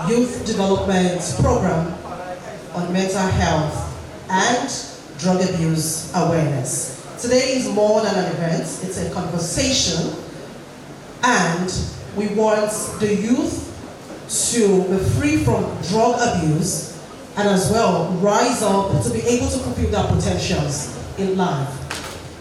youth development program on mental health and drug abuse awareness. Today is more than an event, it's a conversation, and we want the youth to be free from drug abuse and as well rise up to be able to fulfill their potentials in life.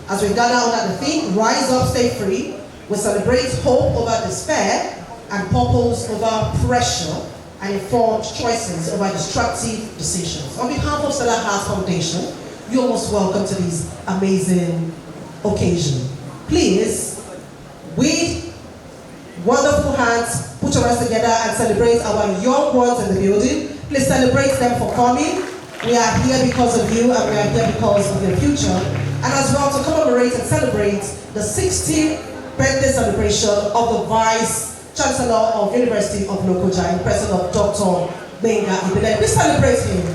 As we gather under the theme, Rise Up, Stay Free, we celebrate hope over despair and purpose over pressure and informed choices over destructive decisions. On behalf of Stellaheart Foundation, you're most welcome to this amazing occasion. Please, with wonderful hands, put your hands together and celebrate our young ones in the building. Please celebrate them for coming. We are here because of you and we are here because of your future. And as well to commemorate and celebrate the 16th birthday celebration of the Vice Chancellor of University of Lokoja in presence of Dr. Benga Ibile. Please celebrate him.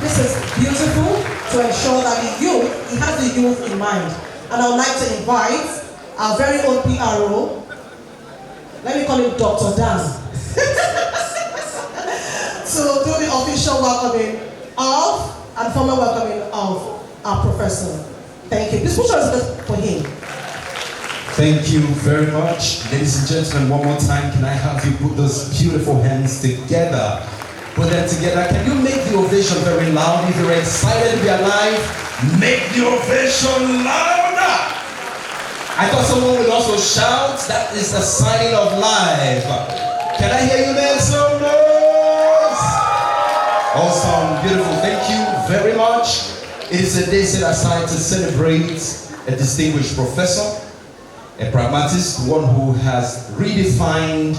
This is beautiful to ensure that the youth, he has the youth in mind. And I would like to invite our very own PRO, let me call him Dr. Dan, to do the official welcoming of and formal welcoming of our professor. Thank you. Please put your hands for him. Thank you very much. Ladies and gentlemen, one more time, can I have you put those beautiful hands together? Put them together. Can you make the ovation very loud? If you're excited to be alive, make the ovation louder. I thought someone would also shout. That is a sign of life. Can I hear you make some noise? Awesome, beautiful. Thank you very much. It is a day set aside to celebrate a distinguished professor, a pragmatist, one who has redefined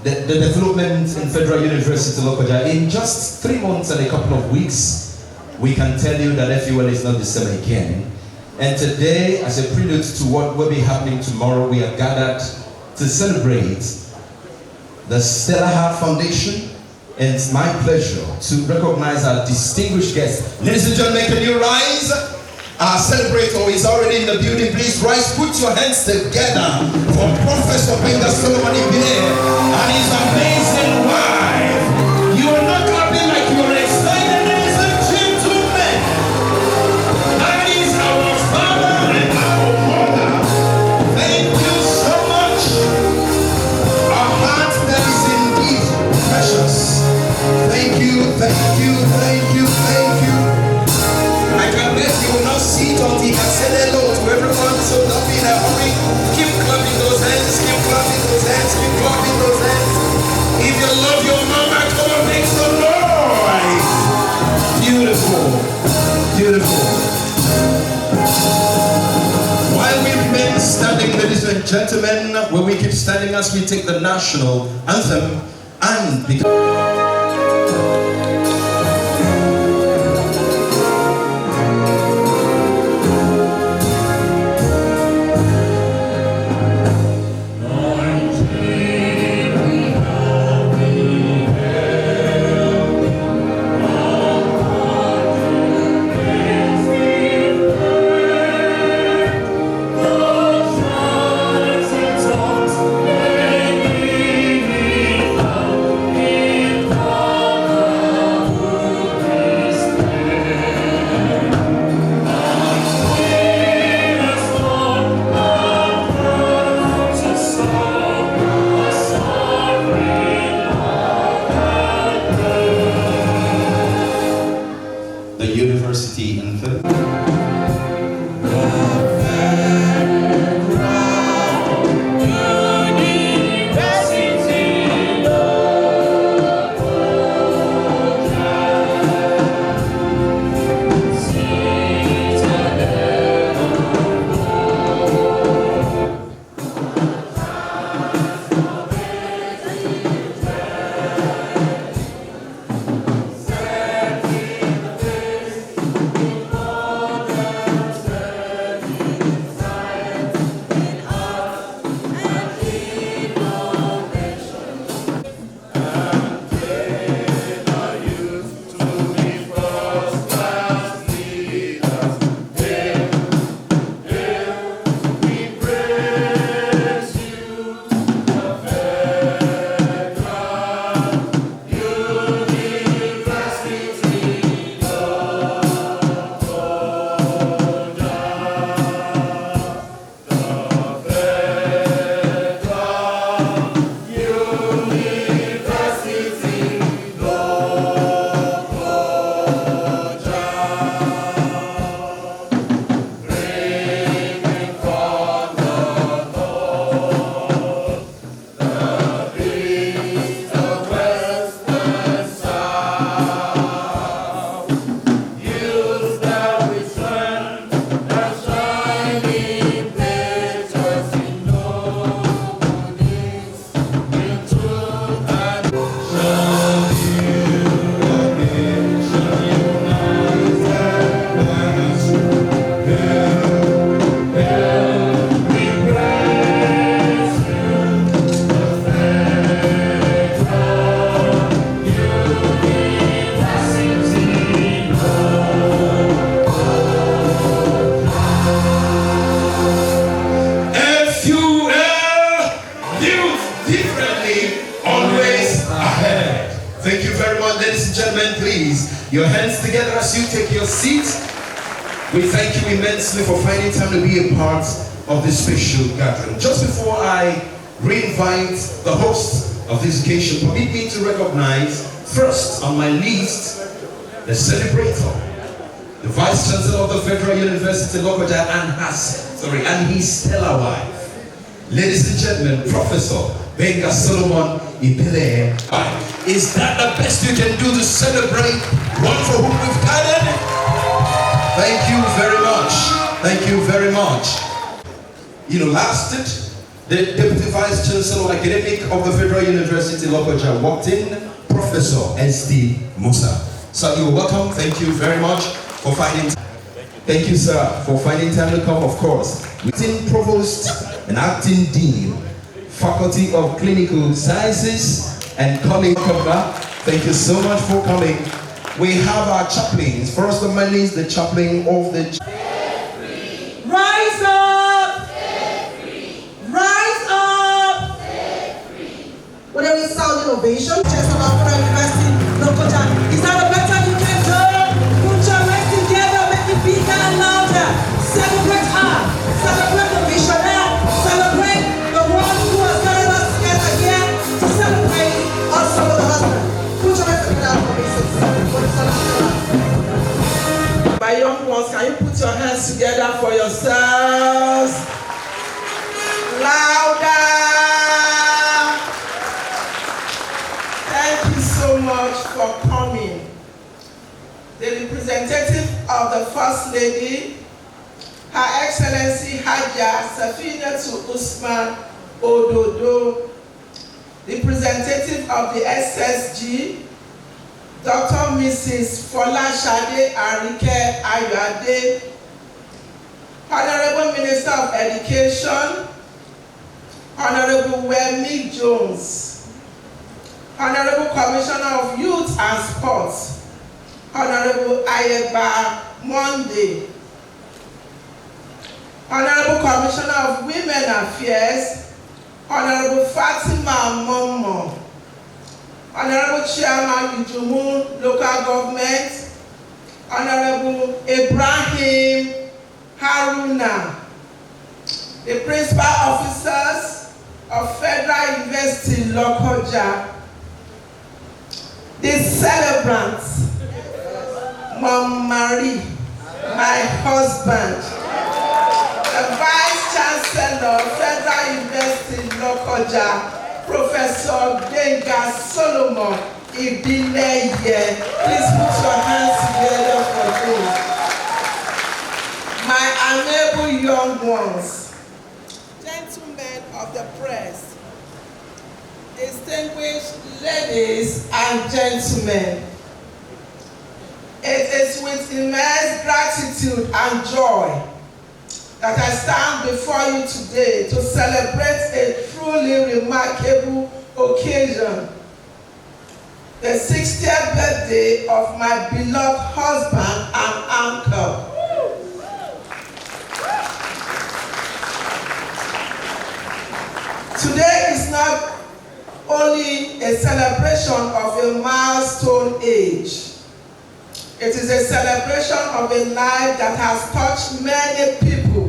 the development in Federal University Lokoja. In just 3 months and a couple of weeks, we can tell you that FUL is not the same again. And today, as a prelude to what will be happening tomorrow, we are gathered to celebrate the Stellaheart Foundation. And it's my pleasure to recognize our distinguished guests. Ladies and gentlemen, can you rise? Our celebrator is already in the building. Please rise, put your hands together for Professor Benga Solomon Ibile and his amazing wife. You are not clapping like you are excited, ladies and gentlemen. That is our father and our mother. Thank you so much. A heart that is indeed precious. Thank you, thank you, thank you, thank you. I can bet you will not see it until he has said hello to everyone, so don't be in a hurry. Keep clapping those hands, keep clapping those hands, keep clapping those hands. If you love your mama, come on, make some noise. Beautiful, beautiful. While we remain standing, ladies and gentlemen, where we keep standing as we take the national anthem and because Thank you very much, ladies and gentlemen. Please, your hands together as you take your seats. We thank you immensely for finding time to be a part of this special gathering. Just before I re-invite the host of this occasion, permit me to recognize first on my list the celebrator, the Vice Chancellor of the Federal University Lokoja and his stellar wife. Ladies and gentlemen, Professor Benga Solomon Ibile. Is that the best you can do to celebrate one for whom we've gathered? Thank you very much. Thank you very much. You know, lasted, the Deputy Vice Chancellor Academic of the Federal University Lokoja walked in, Professor S.D. Musa. So you're welcome. Thank you very much for finding time. Thank you, sir, for finding time to come, of course. Acting Provost and Acting Dean, Faculty of Clinical Sciences and College. Thank you so much for coming. We have our chaplains. First of many is the chaplain of the... Rise up! Rise up! With a resounding ovation, Chancellor of Federal University, Lokoja. Is that the better you can do? Put your hands together, make it bigger and louder. Celebrate her. Celebrate the missionary. Celebrate the one who has gathered us together here to celebrate also the husband. Put your hands together for me, sis. My young ones, can you put your hands together for yourselves? Louder! Thank you so much for coming. The representative of the First Lady, Her Excellency Haja Safinatu Usman Ododo, representative of the SSG, Dr. Mrs. Folashade Arike Ayade, Honorable Minister of Education, Honorable Wemi Jones, Honorable Commissioner of Youth and Sports, Honorable Ayeba Monday, Honorable Commissioner of Women Affairs, Honorable Fatima Momo, Honorable Chairman Ijumu Local Government, Honorable Ibrahim Haruna, the Principal Officers of Federal University Lokoja, the celebrants, Mom Marie, my husband, the Vice Chancellor of Federal University Lokoja, Professor Benga Solomon Ibileye. Please put your hands together for this. My amiable young ones, gentlemen of the press, distinguished ladies and gentlemen, it is with immense gratitude and joy that I stand before you today to celebrate a truly remarkable occasion, the 60th birthday of my beloved husband and uncle. Today is not only a celebration of a milestone age, it is a celebration of a life that has touched many people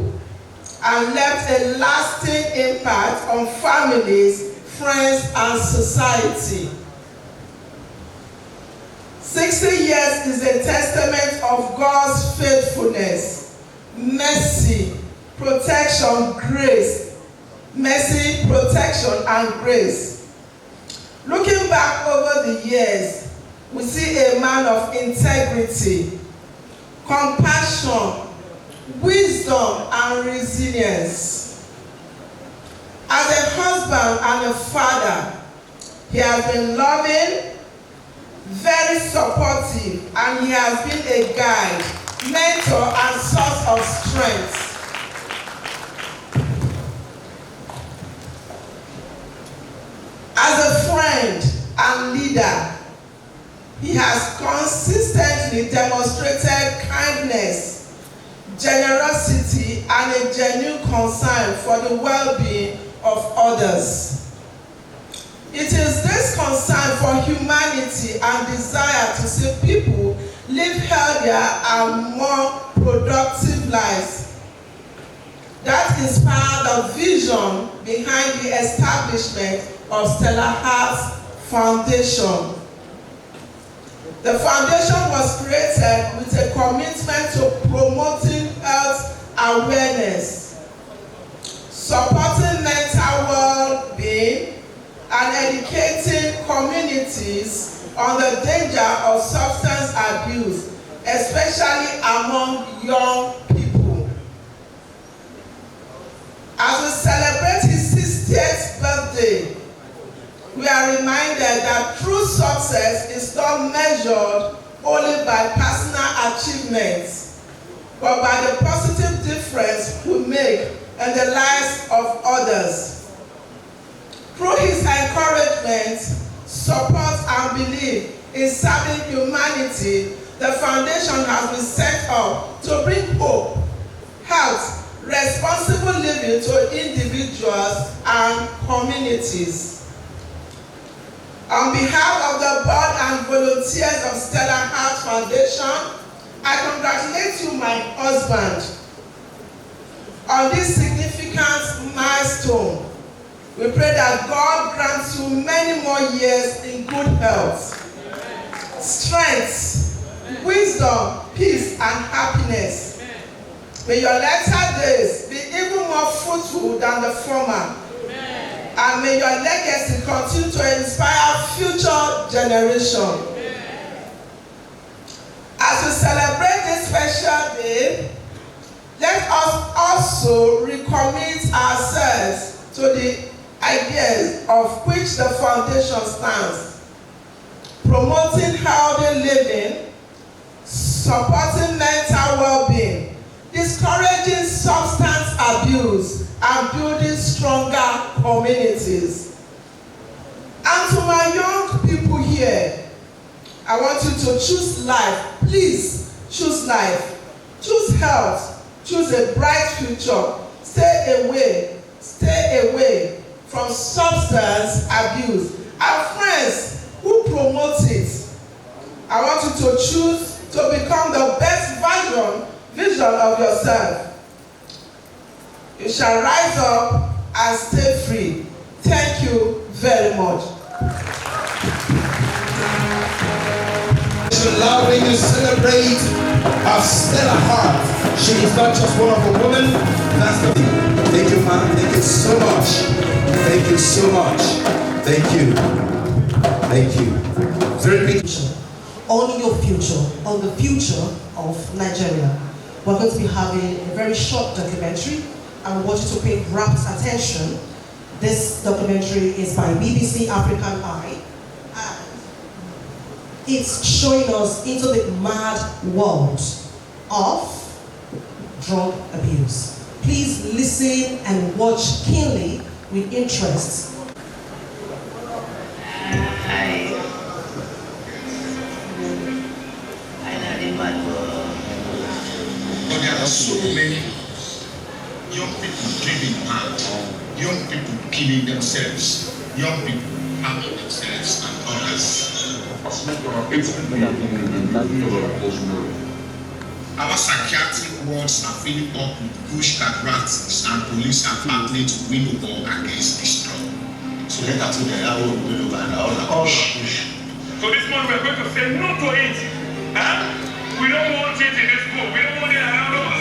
and left a lasting impact on families, friends, and society. 60 years is a testament of God's faithfulness, mercy, protection, grace. Mercy, protection, and grace. Looking back over the years, we see a man of integrity, compassion, wisdom, and resilience. As a husband and a father, he has been loving, very supportive, and he has been a guide, mentor, and source of strength. As a friend and leader, he has consistently demonstrated kindness, generosity, and a genuine concern for the well-being of others. It is this concern for humanity live healthier and more productive lives. That inspired the vision behind the establishment of Stellaheart Foundation. The foundation was created with a commitment to promoting health awareness, supporting mental well-being, and educating communities on the danger of substance abuse, especially among young people. As we celebrate his 60th birthday, we are reminded that true success is not measured only by personal achievements, but by the positive difference we make in the lives of others. Through his encouragement, support, and belief in serving humanity, the foundation has been set up to bring hope, health, responsible living to individuals and communities. On behalf of the board and volunteers of Stellaheart Foundation, I congratulate you, my husband, on this significant milestone. We pray that God grants you many more years in good health, strength, wisdom, peace, and happiness. May your latter days be even more fruitful than the former. And may your legacy continue to inspire future generations. As we celebrate this special day, let us also recommit ourselves to the ideas of which the foundation stands: promoting healthy living, supporting mental well-being, discouraging substance abuse, and building stronger communities. And to my young people here, I want you to choose life. Please choose life. Choose health. Choose a bright future. Stay away from substance abuse. And friends who promote it, I want you to choose to become the best vision of yourself. You shall rise up and stay free. Thank you very much. Allowing you to celebrate our Stellaheart. She is not just one of a woman, that's the thing. Thank you, man. Thank you so much. Thank you so much. Thank you. Thank you. Very big. On your future, on the future of Nigeria. We're going to be having a very short documentary, and we want you to pay rapt attention. This documentary is by BBC African Eye, and it's showing us into the mad world of drug abuse. Please listen and watch keenly with interest. There are so many young people dreaming mad, young people killing themselves, young people harming themselves and others. Our psychiatric wards are filling up with bush casualties, and police are partnering to win the war against this drug. So let us know how we will and all the bush. So this month we are going to say no to it. Huh? We don't want it in this school. We don't want it around us.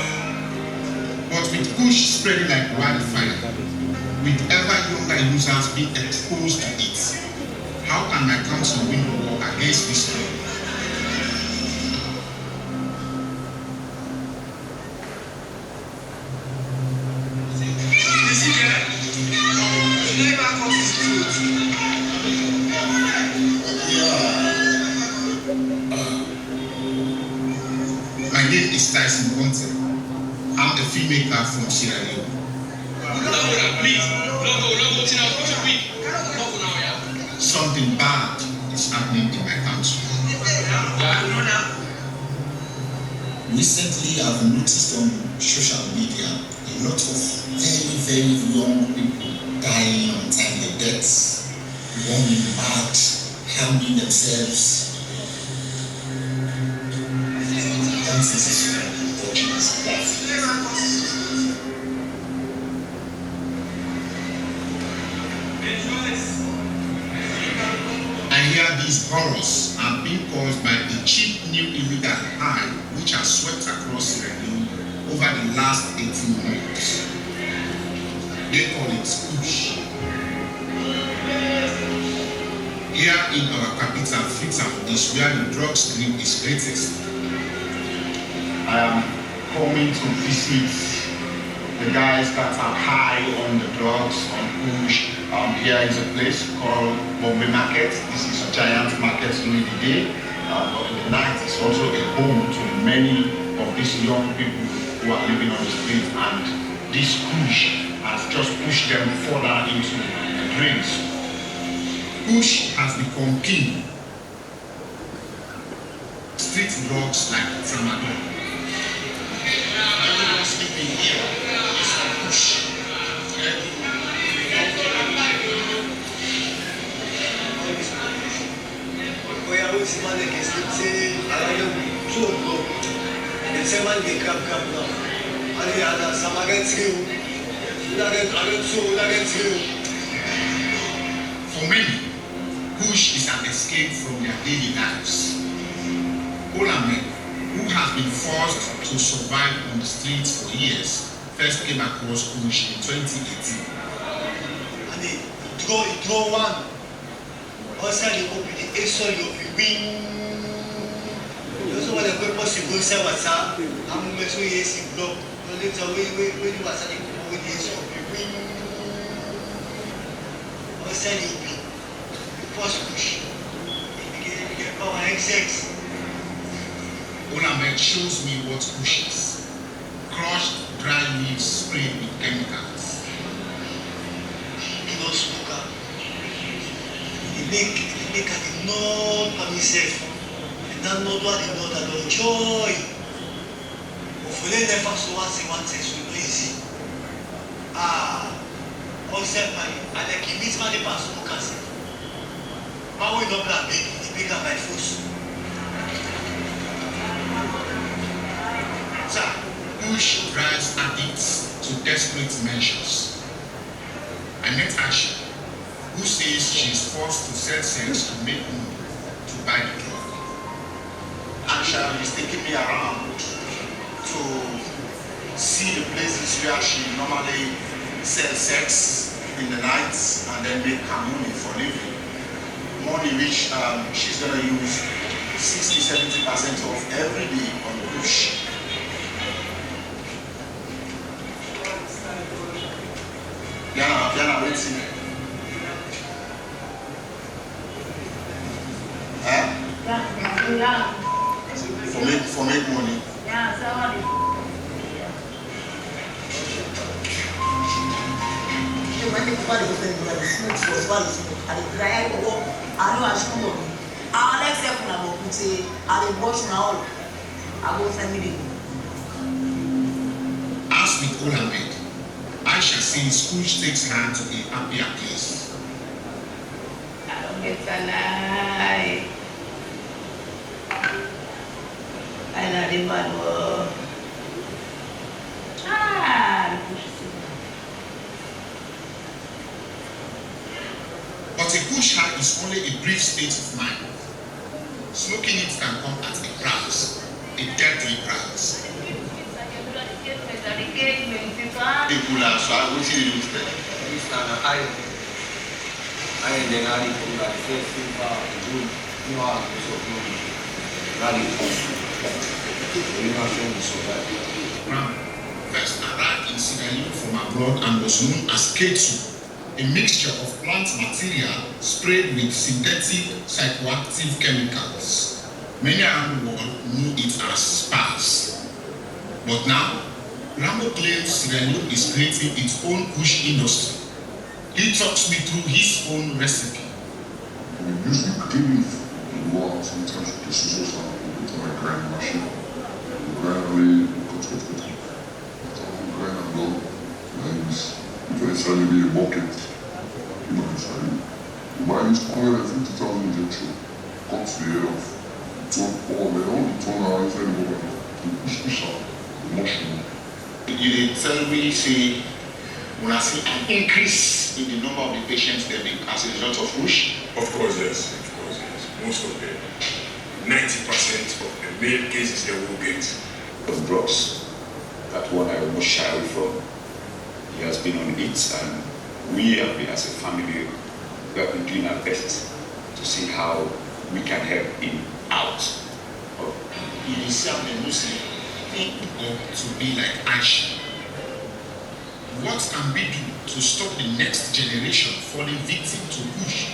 But with push spreading like wildfire, with ever younger users being exposed to it, how can my council win the war against this drug? My name is Tyson Bonte. I'm a filmmaker from Sierra Leone. Something bad is happening in my country. Recently, I've noticed on social media a lot of very young people dying untimely deaths, running mad, harming themselves. this is his friend, watching his life. I hear these horrors are being caused by the cheap new illegal high which has swept across Sierra Leone over the last 18 months. They call it push. Here in our capital, Freetown, is where the drugs grip is greatest. I am coming to visit the guys that are high on the drugs, on push. Here is a place called Bombay Market. This is a giant market during the day, but in the night it's also a home to many of these young people who are living on the street, and this push has just pushed them further into the drains. Push has become king. Street drugs like tramadol. Everyone sleeping here is on push. For many, push is an escape from their daily lives. Olamen, who has been forced to survive on the streets for years, first came across push in 2018. And they draw one. Also, you copy the extra you win. Also, what the possible say what's up? I'm going to use it block. You live away when you was at the extra you win. Also, you win. Push. You get power XX. Olamen shows me what push is. Crushed dry leaves sprayed with chemicals. You don't smoke. They make a non for himself. And then not what they know that the joy. Of when they first one thing so easy. Also, I like it means money pass smoke. How we don't plan big, the bigger by force. Sir, push drives addicts to desperate measures. I met Asha, who says she is forced to sell sex to make money to buy the drug. Asha is taking me around to see the places where she normally sells sex in the nights and then make her money for living. Money which she's going to use 60-70% of every day on the push. Diana, waiting. Yeah. For make money. Yeah, sorry. When the body was in the smoke was body, and the dry walk, I know I should know. I'll accept when I'm going to say, I'll watch now. I will send me. As with Olamed, Aisha says push takes her to a happier place. I don't get a lie. I know the man was. But a push high is only a brief state of mind. Smoking it can come at a price, a deadly price. People are so I will see you instead. Ram first arrived in Sierra Leone from abroad and was known as K2, a mixture of plant material sprayed with synthetic psychoactive chemicals. Many around the world knew it as spars. But now, Rambo claims Sierra Leone is creating its own push industry. He talks me through his own recipe. We usually clean the wall, sometimes the scissors are with my grind machine. We grind away, cut. We grind and go. And eventually be a bucket. You buy this 250,000 injection, cut the head off, turn all the turn around inside the bubble. push up emotional. You did tell me, say, when I see an increase in the number of the patients there as a result of RUS? Of course, yes. Of course, yes. Most of them, 90% of the male cases they will get. Of drugs, that one I almost shy away from. He has been on it, and we have been, as a family, we have been doing our best to see how we can help him out. You will see I'm a Muslim, to be like Aisha. What can we do to stop the next generation falling victim to push?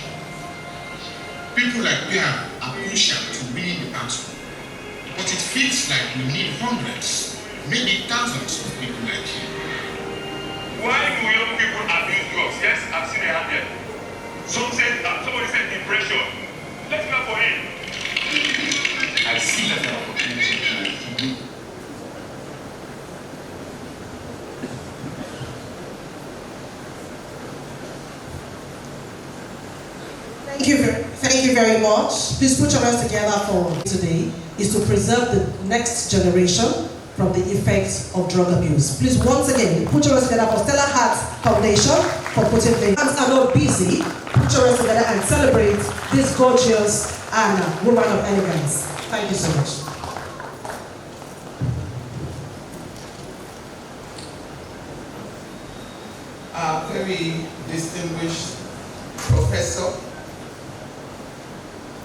People like Pierre are pushing to win the battle. But it feels like we need hundreds, maybe thousands of people like him. Why do young people abuse drugs? Yes, I've seen it happen. Somebody said depression. Let's go for him. I see that an opportunity to do. Thank you very much. Please put your hands together for today is to preserve the next generation from the effects of drug abuse. Please once again put your hands together for Stellaheart Foundation for putting the hands are not busy. Put your hands together and celebrate this gorgeous Anna, woman of elegance. Thank you so much. Our very distinguished professor,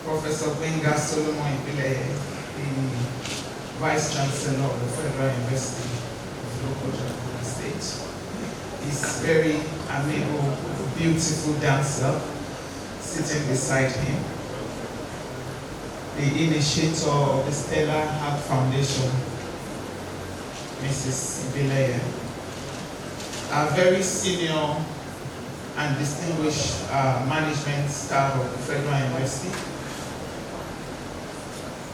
Professor Benga Solomon Ibile, the Vice Chancellor of the Federal University of Lokoja State. He's very amiable, beautiful dancer sitting beside him. The initiator of the Stellaheart Foundation, Mrs. Ibile. A very senior and distinguished management staff of the Federal University.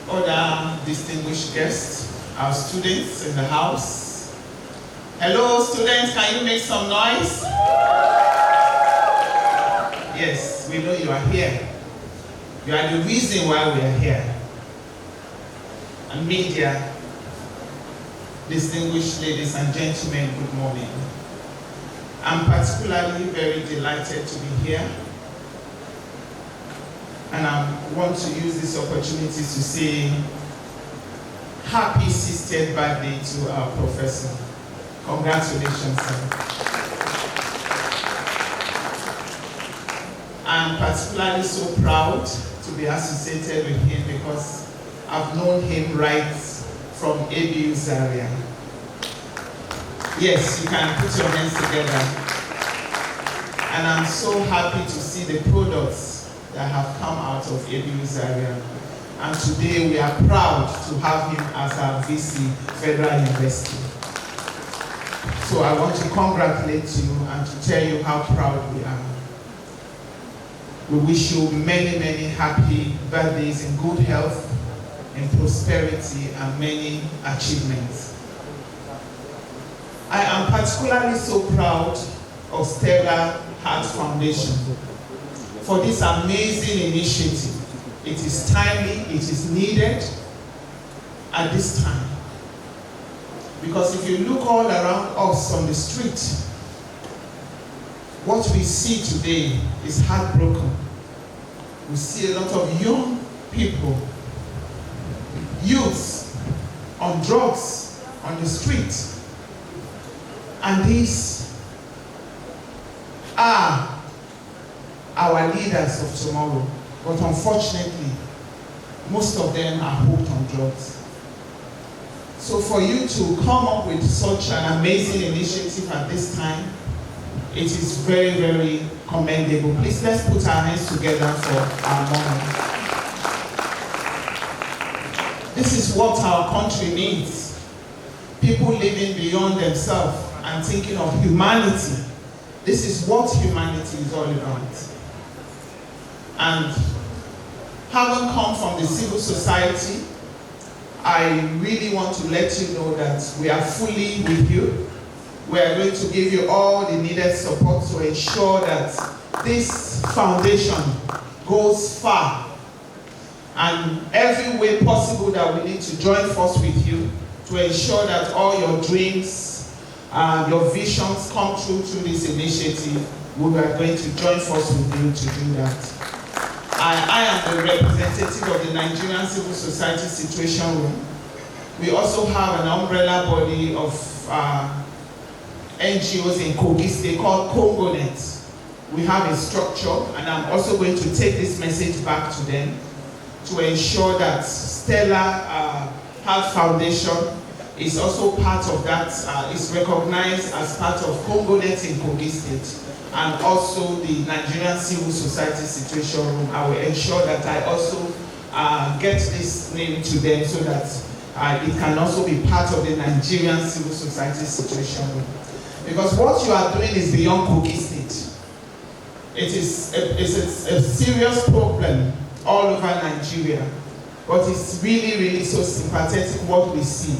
Other distinguished guests, our students in the house. Hello students, can you make some noise? Yes, we know you are here. You are the reason why we are here. And media, distinguished ladies and gentlemen, good morning. I'm particularly very delighted to be here. And I want to use this opportunity to say happy 60th birthday to our professor. Congratulations, sir. I'm particularly so proud to be associated with him because I've known him right from ABU Zaria. Yes, you can put your hands together. And I'm so happy to see the products that have come out of ABU Zaria. And today we are proud to have him as our VC Federal University. So I want to congratulate you and to tell you how proud we are. We wish you many, many happy birthdays in good health, in prosperity, and many achievements. I am particularly so proud of Stellaheart Foundation for this amazing initiative. It is timely, it is needed at this time. Because if you look all around us on the street, what we see today is heartbroken. We see a lot of young people, youths on drugs on the street. And these are our leaders of tomorrow. But unfortunately, most of them are hooked on drugs. So for you to come up with such an amazing initiative at this time, it is very, very commendable. Please, let's put our hands together for our moment. This is what our country needs. People living beyond themselves and thinking of humanity. This is what humanity is all about. And having come from the civil society, I really want to let you know that we are fully with you. We are going to give you all the needed support to ensure that this foundation goes far. And every way possible that we need to join force with you to ensure that all your dreams, your visions come true through this initiative. We are going to join forces with you to do that. I am the representative of the Nigerian Civil Society Situation Room. We also have an umbrella body of NGOs in Kogi State called CongoNet. We have a structure, and I'm also going to take this message back to them to ensure that Stellaheart Foundation is also part of that, is recognized as part of CongoNet in Kogi State, and also the Nigerian Civil Society Situation Room. I will ensure that I also get this name to them so that it can also be part of the Nigerian Civil Society Situation Room. Because what you are doing is beyond Kogi State. It is a serious problem all over Nigeria, but it's really so sympathetic what we see.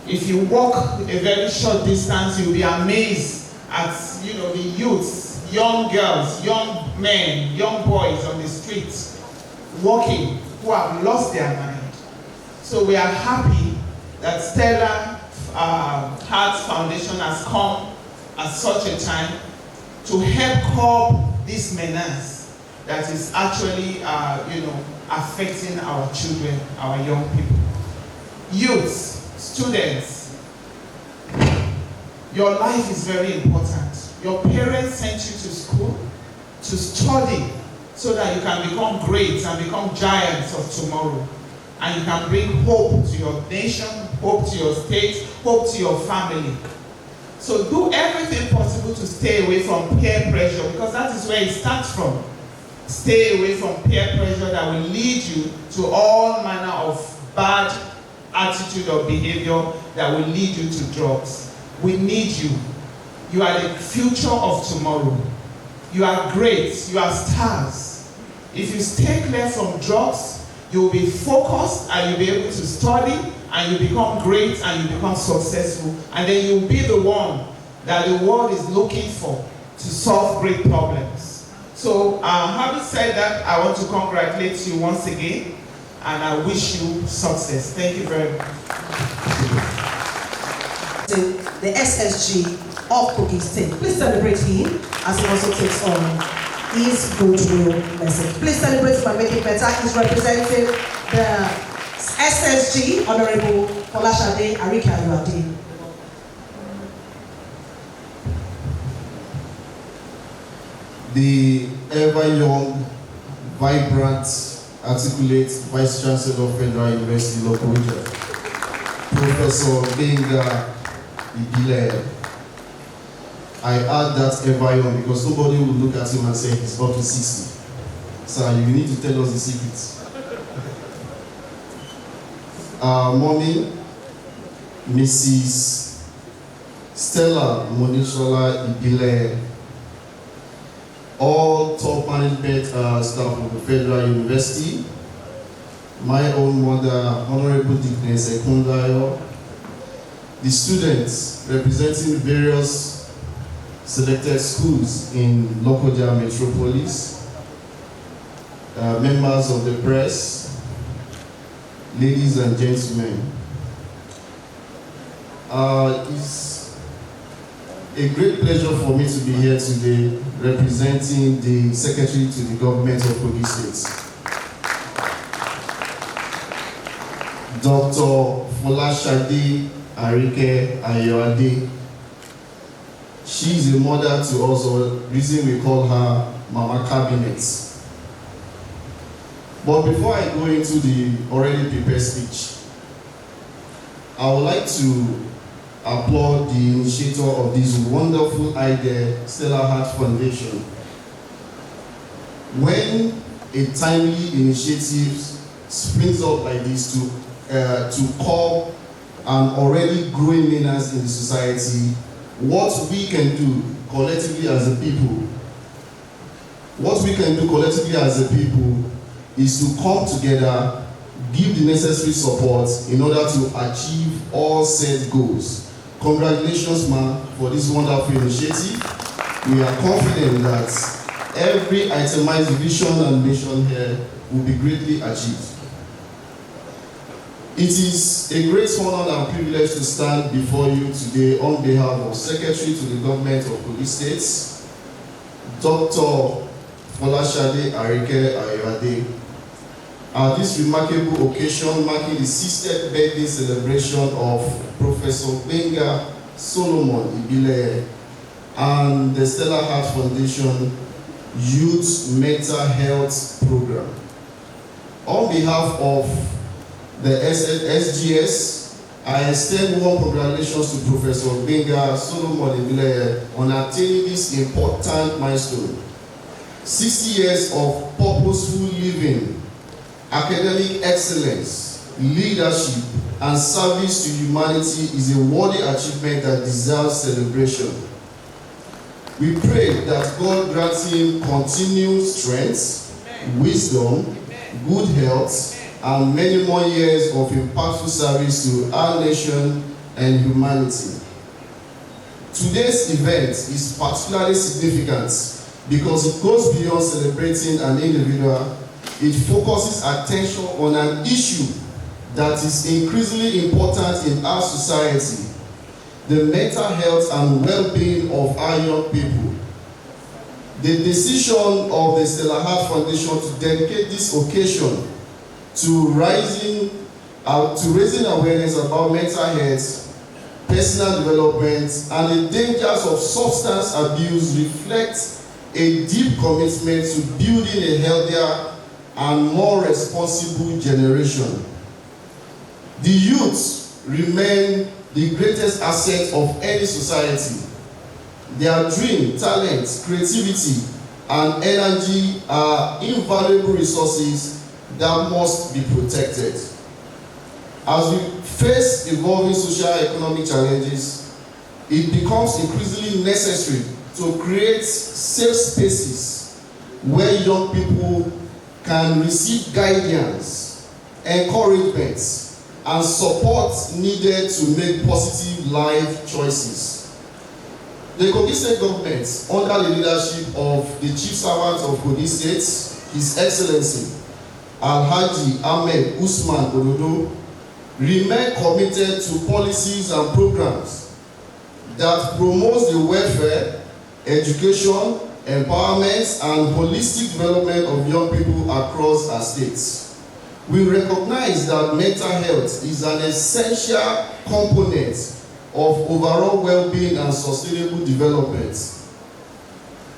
If you walk a very short distance, you'll be amazed at the youths, young girls, young men, young boys on the streets walking who have lost their mind. So we are happy that Stellaheart Foundation has come at such a time to help curb this menace that is actually affecting our children, our young people. Youths, students, your life is very important. Your parents sent you to school to study so that you can become great and become giants of tomorrow. And you can bring hope to your nation, hope to your state, hope to your family. So do everything possible to stay away from peer pressure, because that is where it starts from. Stay away from peer pressure that will lead you to all manner of bad attitude or behavior that will lead you to drugs. We need you. You are the future of tomorrow. You are great. You are stars. If you stay clear from drugs, you will be focused and you'll be able to study and you become great and you become successful, and then you'll be the one that the world is looking for to solve great problems. So having said that, I want to congratulate you once again and I wish you success. Thank you very much. The SSG of Kogi State. Please celebrate him as he also takes on his goodwill message. Please celebrate by making better. He's representing the SSG, Honorable Folashade Arike. The ever-young, vibrant, articulate Vice Chancellor of Federal University Lokoja, Professor Benga Ibile. I add that ever-young because nobody will look at him and say he's up to 60. So you need to tell us the secrets. Mommy, Mrs. Stella Monishola Ibile, all top management staff of the Federal University, my own mother, Honorable Dickness Ekundayo, the students representing various selected schools in Lokoja Metropolis, members of the press, ladies and gentlemen. It's a great pleasure for me to be here today representing the Secretary to the Government of Kogi State, Dr. Folashade Arike Ayoade. She is a mother to us, or the reason we call her Mama Cabinet. But before I go into the already prepared speech, I would like to applaud the initiator of this wonderful idea, Stellaheart Foundation. When a timely initiative springs up like this to curb an already growing menace in the society, what we can do collectively as a people, is to come together, give the necessary support in order to achieve all set goals. Congratulations, ma'am, for this wonderful initiative. We are confident that every itemized vision and mission here will be greatly achieved. It is a great honor and privilege to stand before you today on behalf of Secretary to the Government of Kogi State, Dr. Folashade Arike Ayode, at this remarkable occasion marking the 60th birthday celebration of Professor Benga Solomon Ibile and the Stellaheart Foundation Youth Mental Health Program. On behalf of the SGS, I extend warm congratulations to Professor Benga Solomon Ibile on attaining this important milestone. 60 years of purposeful living, academic excellence, leadership, and service to humanity is a worthy achievement that deserves celebration. We pray that God grants him continued strength, wisdom, good health, and many more years of impactful service to our nation and humanity. Today's event is particularly significant because it goes beyond celebrating an individual. It focuses attention on an issue that is increasingly important in our society: the mental health and well-being of our young people. The decision of the Stellaheart Foundation to dedicate this occasion to raising awareness about mental health, personal development, and the dangers of substance abuse reflects a deep commitment to building a healthier and more responsible generation. The youth remain the greatest asset of any society. Their dream, talent, creativity, and energy are invaluable resources that must be protected. As we face evolving socio-economic challenges, it becomes increasingly necessary to create safe spaces where young people can receive guidance, encouragement, and support needed to make positive life choices. The Kogi State government, under the leadership of the Chief Servant of Kogi State, His Excellency Alhaji Ahmed Usman Ododo, remain committed to policies and programs that promote the welfare, education, empowerment, and holistic development of young people across our states. We recognize that mental health is an essential component of overall well-being and sustainable development.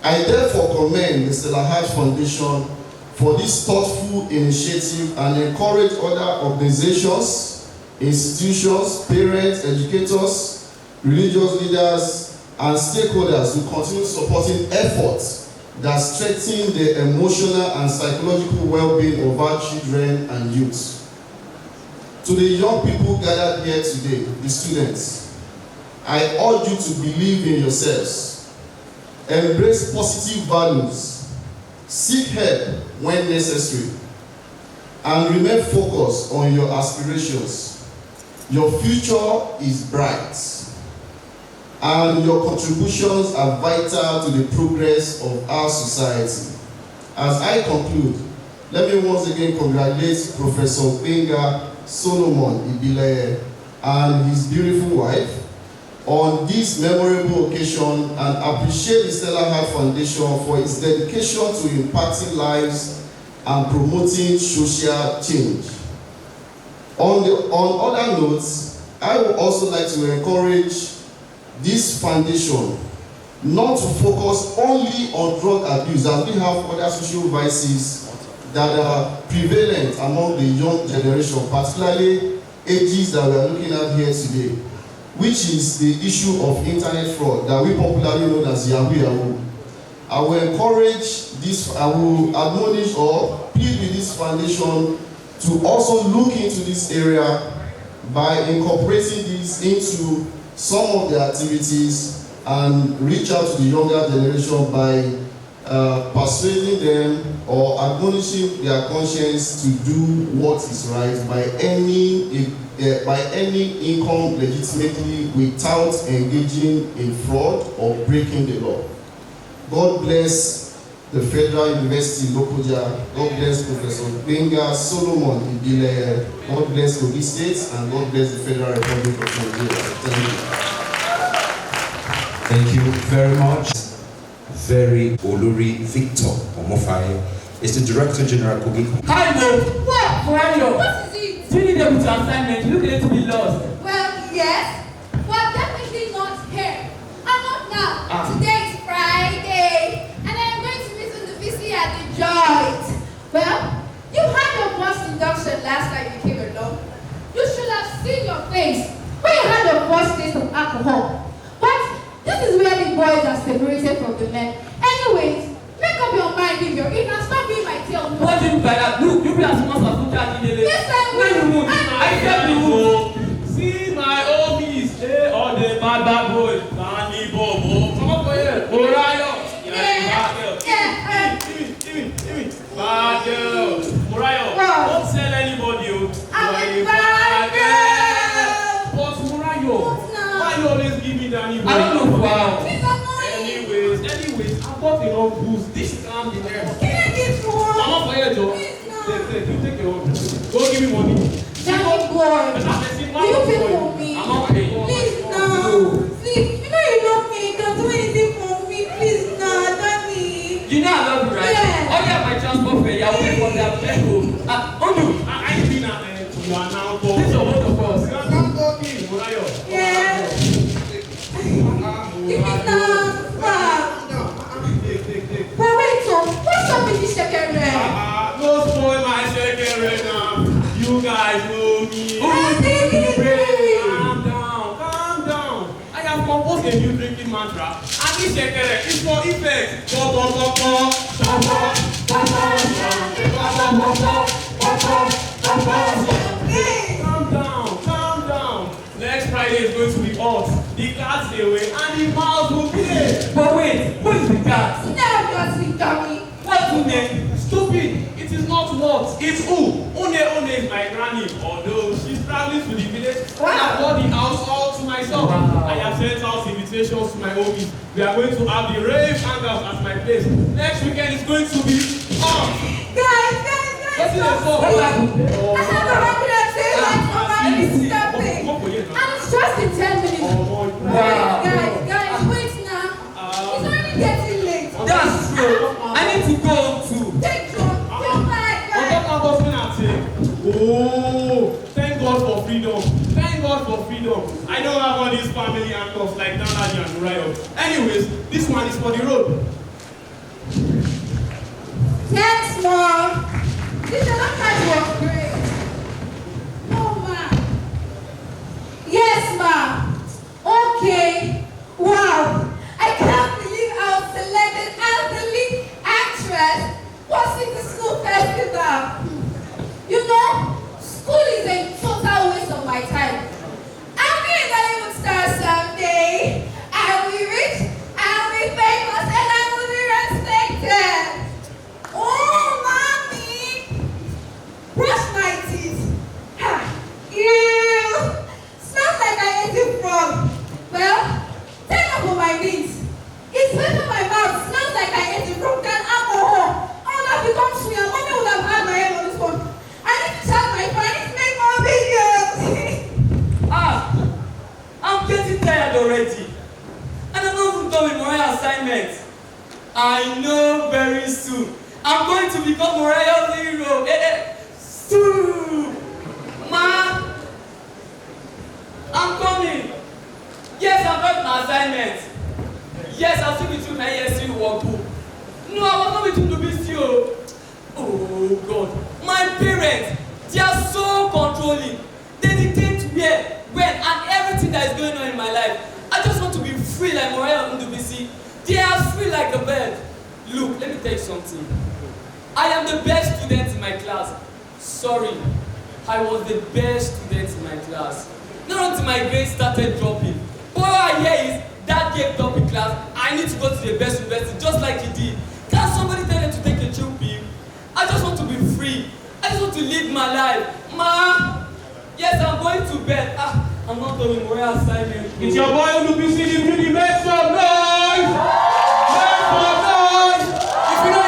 I therefore commend the Stellaheart Foundation for this thoughtful initiative and encourage other organizations, institutions, parents, educators, religious leaders, and stakeholders to continue supporting efforts that strengthen the emotional and psychological well-being of our children and youth. To the young people gathered here today, the students, I urge you to believe in yourselves, embrace positive values, seek help when necessary, and remain focused on your aspirations. Your future is bright, and your contributions are vital to the progress of our society. As I conclude, let me once again congratulate Professor Benga Solomon Ibile and his beautiful wife on this memorable occasion and appreciate the Stellaheart Foundation for its dedication to impacting lives and promoting social change. On other notes, I would also like to encourage this foundation not to focus only on drug abuse, as we have other social vices that are prevalent among the young generation, particularly ages that we are looking at here today, which is the issue of internet fraud that we popularly know as Yahoo. I will encourage this, I will admonish or plead with this foundation to also look into this area by incorporating this into some of their activities and reach out to the younger generation by persuading them or admonishing their conscience to do what is right by earning income legitimately without engaging in fraud or breaking the law. God bless the Federal University Lokoja. God bless Professor Benga Solomon Ibile. God bless Kogi State, and God bless the Federal Republic of Nigeria. Thank you. Thank you very much. Very Oluri Victor Omofaye is the Director General Kogi. Hi, Mo. What? Morayo. What is it? Do you need them with your assignment? You look to be lost. Well, yes, but definitely not here. I'm not now. Today is Friday, and I'm going to meet on the VC at the joint. Well, you had your first induction last time you came along. You should have seen your face when you had your first taste of alcohol. But this is where the boys are separated from the men. Anyways, make up your mind if you're in and stop being my tail. What do you mean by that? Look, you be as much as look at me. Listen, I said you will. See my office. Hey, all the bad boys. Danny Bobo. Come up here. Morayo. Bad girl. Morayo. Don't tell anybody. I'm a bad girl. But Morayo, why you always give me Danny Bobo? I don't know why. Anyways, I bought enough booze. This can't be there. Can I get one? I'm up for you, Joe. Take your own. Go give me money. Danny boy. Will you pay for me? I'm not paying. Please, no. Please, you know you love me. Don't do anything for me. Please, no, Danny. You know I love you, right? Yeah. I'll get my transport fare. I'll pay for that. Let's go. Odu. I ain't been at you are now go. This is one of us. You are now talking, Morayo. Yeah. Give me some. But wait, so what's up with this second red? No spoil my second right now. You guys know me. Calm down. I have composed a new drinking mantra. And this shekere is for effect. Calm down. Next Friday is going to be hot. The cats stay away and the mouse will play. But wait, who is the cat? Seriously, dummy. What's her name? Stupid. It is not what. It's who. One is my granny. Although she's traveling to the village, I have bought the house all to myself. Wow. I have sent out invitations to my homies. We are going to have the rave hangouts at my place. Next weekend is going to be on. Guys. What's it for? I have a regular day like for my stopping. And it's just in 10 minutes. Wow. Guys, wait now. It's already getting late. That's true. I need to go too. Take John. Oh, thank God for freedom. I don't have all these family handcuffs like Danadi and Morayo. Anyways, this one is for the road. Thanks, Mom. This Stellaheart was great. Oh, ma. Yes, ma. Okay. Wow. I can't believe I was selected as the lead actress for City School Festival. You know, school is a total waste of my time. I'll be a Hollywood star someday. I'll be rich, I'll be famous, and I will be respected. Oh, mommy! Brush my teeth. Ha! Ew! Smells like I ate a frog. Well, take up on my knees. It's better my mouth smells like I ate a frog than alcohol. All that becomes me, and mommy would have had my head on this one. I need to tell my friends, make more videos. I'm getting tired already. And I'm not even done with my assignment. I know very soon I'm going to become Morayo's hero. Soon. Ma, I'm coming. Yes, I've got my assignment. Yes, I'll still be through my ESC workbook. No, I was not with him to be still. Oh God, my parents, they are so controlling. They dictate where, when, and everything that is going on in my life. I just want to be free like Morayo and Ndubisi. They are free like a bird. Look, let me tell you something. I am the best student in my class. Sorry, I was the best student in my class. Not until my grades started dropping. But all I hear is that gave up in class. I need to go to the best university just like he did. Can't somebody tell them to take a chill pill? I just want to be free. I just want to live my life. Ma, yes, I'm going to bed. I'm not doing my assignment. It's your boy Ndubisi. Make some noise! Make some noise! If you know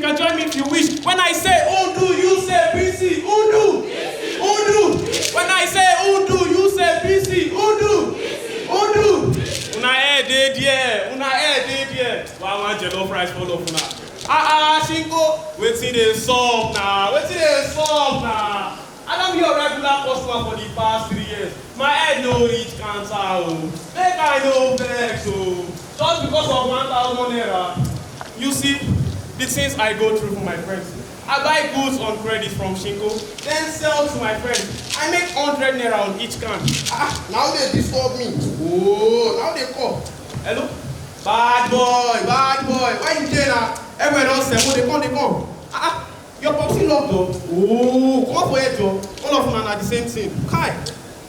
can join me if you wish. When I say Udu, you say BC. Udu. Udu. When I say Udu, you say BC. Udu. Udu. Una did yeah. Una did yeah. Why want jollof rice full of una? Shingo. Wetin dey sup now? Wetin dey sup now? I don't be a regular customer for the past 3 years. My head no reach cancer. Make I no vex. Just because of 1,000 naira. You see, the things I go through for my friends. I buy goods on credit from Shingo, then sell to my friends. I make 100 naira on each can. Now they disturb me. Oh, now they call. Hello? Bad boy. Why you there now? Everyone else say, they come. Your boxing locked up. Oh, come up for your job. All of them are the same thing. Kai.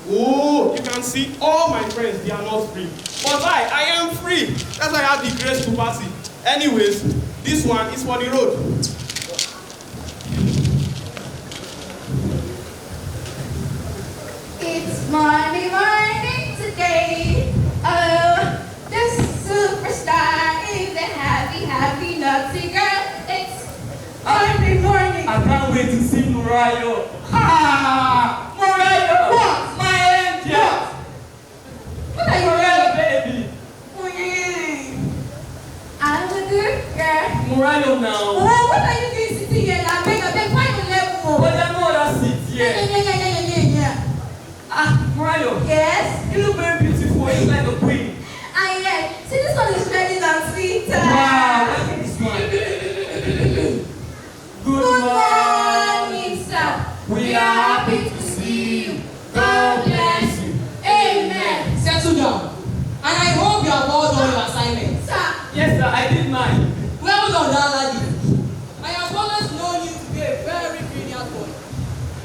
Oh, you can see all my friends, they are not free. But I am free. That's why I have the grace to party. Anyways, this one is for the road. It's morning today. Oh, the superstar is a happy, naughty girl. It's early morning. I can't wait to see Murayo. Murayo! What? My angel! What are you Murayo, baby? I'm a good girl. Murayo now. Oh, what are you doing sitting here? I beg, why you left for? But I'm not that seat here. Yeah. Murayo. Yes? You look very beautiful. You look like a queen. Yeah. See, this one is ready and sweet. Wow, look at this one. Good morning, sir. We are happy to see you. God bless you. Amen. Settle down. And I hope you have all done your assignments. Sir. Yes, sir, I did mine. Well done, that lady. I have always known you to be a very brilliant boy.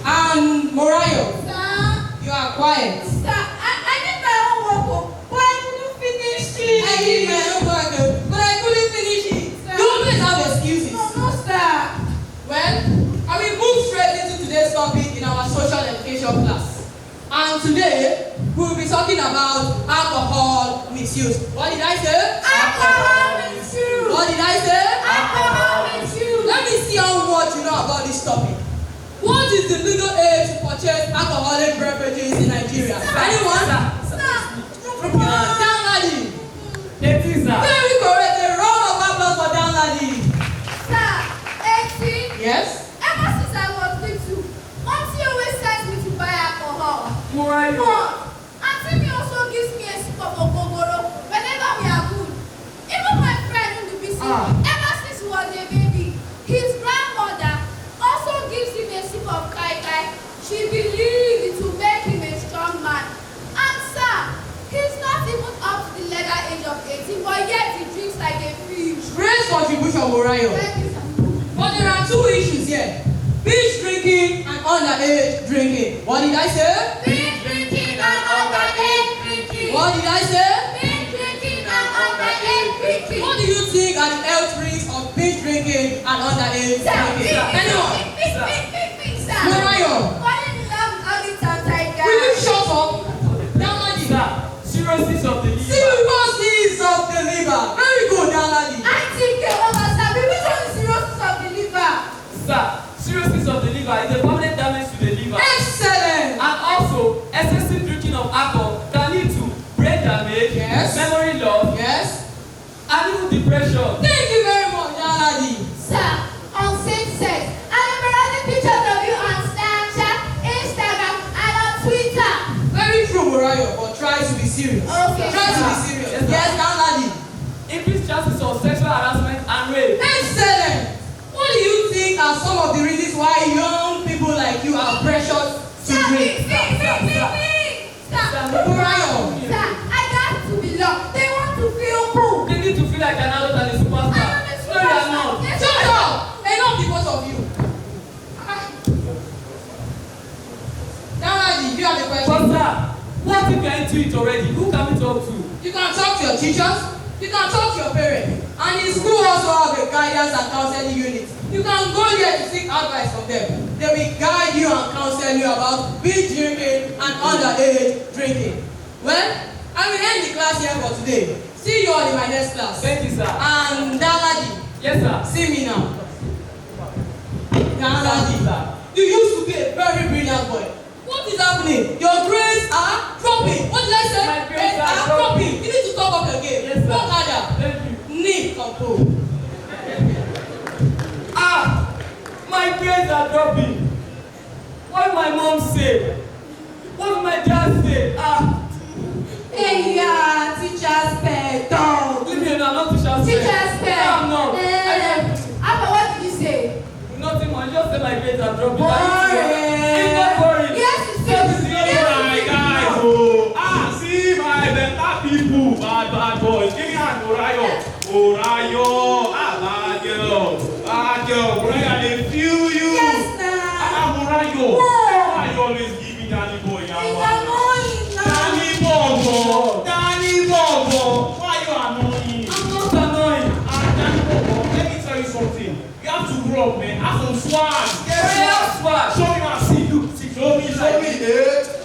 And Morayo, Sir. you are quiet. Sir, I did my own work, but I couldn't finish it. I did my own work, but I couldn't finish it. Sir. You always have excuses. No, sir. Well, I will move straight into today's topic in our social education class. And today, we will be talking about alcohol misuse. What did I say? Alcohol misuse. What did I say? Alcohol misuse. Let me see how much you know about this topic. What is the legal age to purchase alcoholic beverages in Nigeria? Anyone? Down lady. 18, sir. Very correct. A round of applause for down lady. Sir, 18. Yes? Ever since I was little, Auntie always sends me to buy alcohol. Murayo. But Auntie me also gives me a sip of ogogoro whenever we are good. Even my friend in the BC, ever since he was a baby, his grandmother also gives him a sip of kai kai. She believes it will make him a strong man. And sir, he's not even up to the legal age of 18, but yet he drinks like a fish. Great contribution, Morayo. Thank you, sir. But there are two issues here. Binge drinking and underage drinking. What did I say? Binge drinking and underage drinking. What did I say? Binge drinking and underage drinking. What do you think are the health risks of binge drinking and underage drinking? Anyone? Morayo. Will you shut up? Downlady. Cirrhosis of the liver. Cirrhosis of the liver. Very good, Downlady. I think which one is cirrhosis of the liver? Sir, cirrhosis of the liver is a permanent damage to the liver. Excellent. And also, excessive drinking of alcohol can lead to brain damage, Yes. memory loss, Yes. and even depression. Thank you very much, Downlady. Sir, on same sex, I am writing pictures of you on Snapchat, Instagram, and on Twitter. Very true, Morayo, but try to be serious. Okay. Try to be serious. Yes, Downlady. Increased chances of sexual harassment and rape. Excellent. What do you think are some of the reasons why young people like you are precious to drink? Stop. Morayo. Sir, I got to belong. They want to feel cool. They need to feel like an adult and a superstar. I am a No, you are superstar. not. Yes, Shut I am. up! Enough because of you. Downlady, you have a But question. sir, what if you are into it already? Who can we talk to? You can talk to your teachers, you can talk to your parents, and in school also have a guidance and counseling unit. You can go there to seek advice from them. They will guide you and counsel you about binge drinking and underage drinking. Well, I will end the class here for today. See you all in my next class. Thank you, sir. And Downlady, Yes, sir. see me now. Nigerian boy. What is happening? Your grades are dropping. What did I say? My grades are dropping. You need to talk up your game. Yes, sir. Work harder. Thank you. Knee control. My grades are dropping. What did my mom say? What did my dad say? Hey, yeah, teacher's pet, dog. Leave me alone, I'm not teacher's pet. Teacher's pet. No, I'm not. Abba, what did you say? Nothing, man. Just say my grades are dropping. Boring. It's not boring. Yes, it's so My guys, see my better people, bad boys. Give me an Orayo. Bad girl. Orayo, they feel you. Yes, now. Orayo. No. Why you always give me Danny boy? It's annoying now. Danny Bobo. Why you annoying? I'm not annoying. Danny Bobo, let me tell you something. You have to grow up, man. Have some swag. Swag. Show me my see. Look, see. Show me.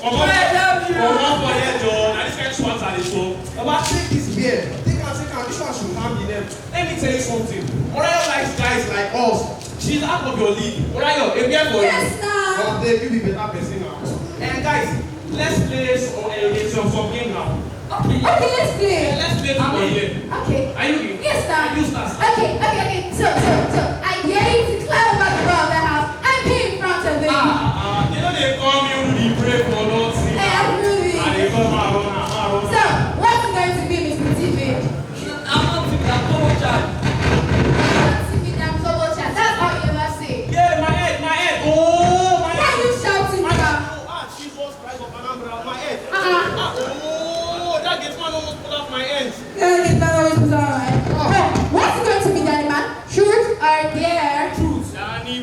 Come on. I love you. Come on for here, John. And this kind of swags are the show. About take this beer. Take and this one should have in them. Let me tell you something. Orayo likes guys like us. She's out of your league. Orayo, a beer for you. Yes, now. But they give me better person now. And guys, let's play some game now. Okay, let's play. Let's play some game. Okay. Are you in? Yes, now. You start. Okay. So, I dare you to climb over the wall of the house and be in front of it. You know they call me Rudy Brave for nothing. Hey, I'm Rudy. And they call me Arona. So, what's going to be, Mr. TV? I'm not TV, I'm Lokoja. I'm Turbo Chat. That's all you ever say. Yeah, my head. Oh, my Why are you shouting My now? Jesus Christ of Anambra, my head. Uh-uh. That gets man almost pulled off my ends. Yeah, it's not always alright. What's going to be, Danny man? Truth or dare? Truth. Danny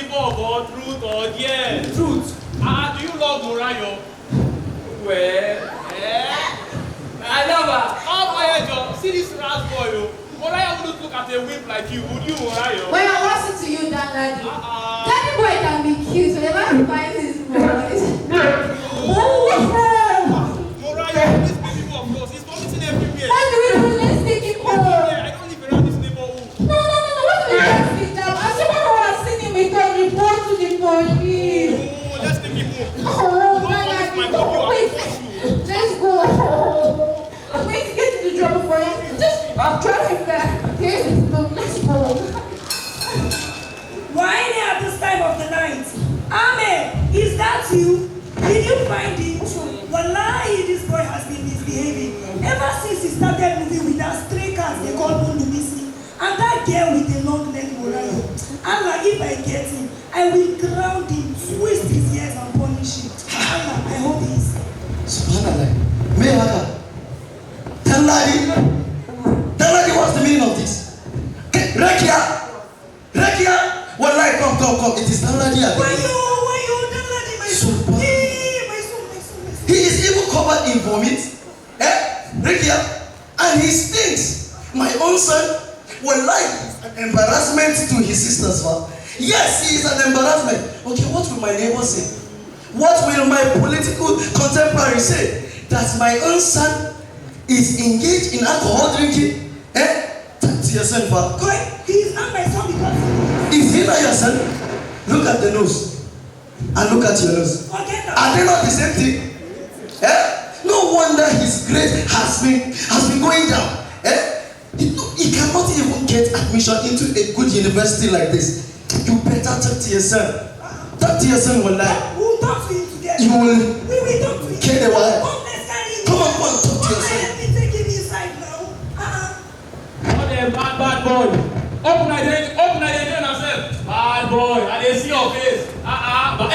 Bobo, truth or dare? Truth. Do you love Morayo? Well, I love her. Oh, my head, John. See this ras boy, yo. Morayo wouldn't look at a whip like you, would you, Morayo? Well, I listen to you, Dan Daddy. Danny boy can be cute whenever he finds his voice. Morayo, this baby boy of yours, he's vomiting everywhere. What do we do? Let's take it home. I don't live around this neighborhood. No. What do we do? I'm someone who has seen him because report to the police. Oh, let's take him home. Oh, my God. Wait. Let's go. I'm going to get to the drum for you. Just drive him back. Here's his book. Let's go. Why at this time of the night? Amen. Is that you? Did you find it? Wallahi, this boy has been misbehaving. Ever since he started moving with that stray cat they call Mundumisi. And that girl with the long leg Morayo. Allah, if I get him, I will ground him, twist his ears and punish him. Allah, I hope he is. Subhanallah. Tell what's the meaning of this? Rekia! Wallahi, come. It is Talladi. Why you, Talladi, my son? My son. He is even covered in vomit. Rekia. And he stinks. My own son, wallahi, is an embarrassment to his sisters. Yes, he is an embarrassment. Okay, what will my neighbor say? What will my political contemporary say? That my own son is engaged in alcohol drinking? Talk to your son, He is not my son because is he not your son? Look at the nose. And look at your nose. Are they not the same thing? No wonder his grade has been going down. He cannot even get admission into a good university like this. You better talk to your son. Talk to your son, wallahi. We'll talk to him together. You will. We will talk to him. Get the wife. Come on, talk to your son. Let me take him inside now. What a bad boy. Open identity and yourself. Bad boy. And they see your face. Bad boy.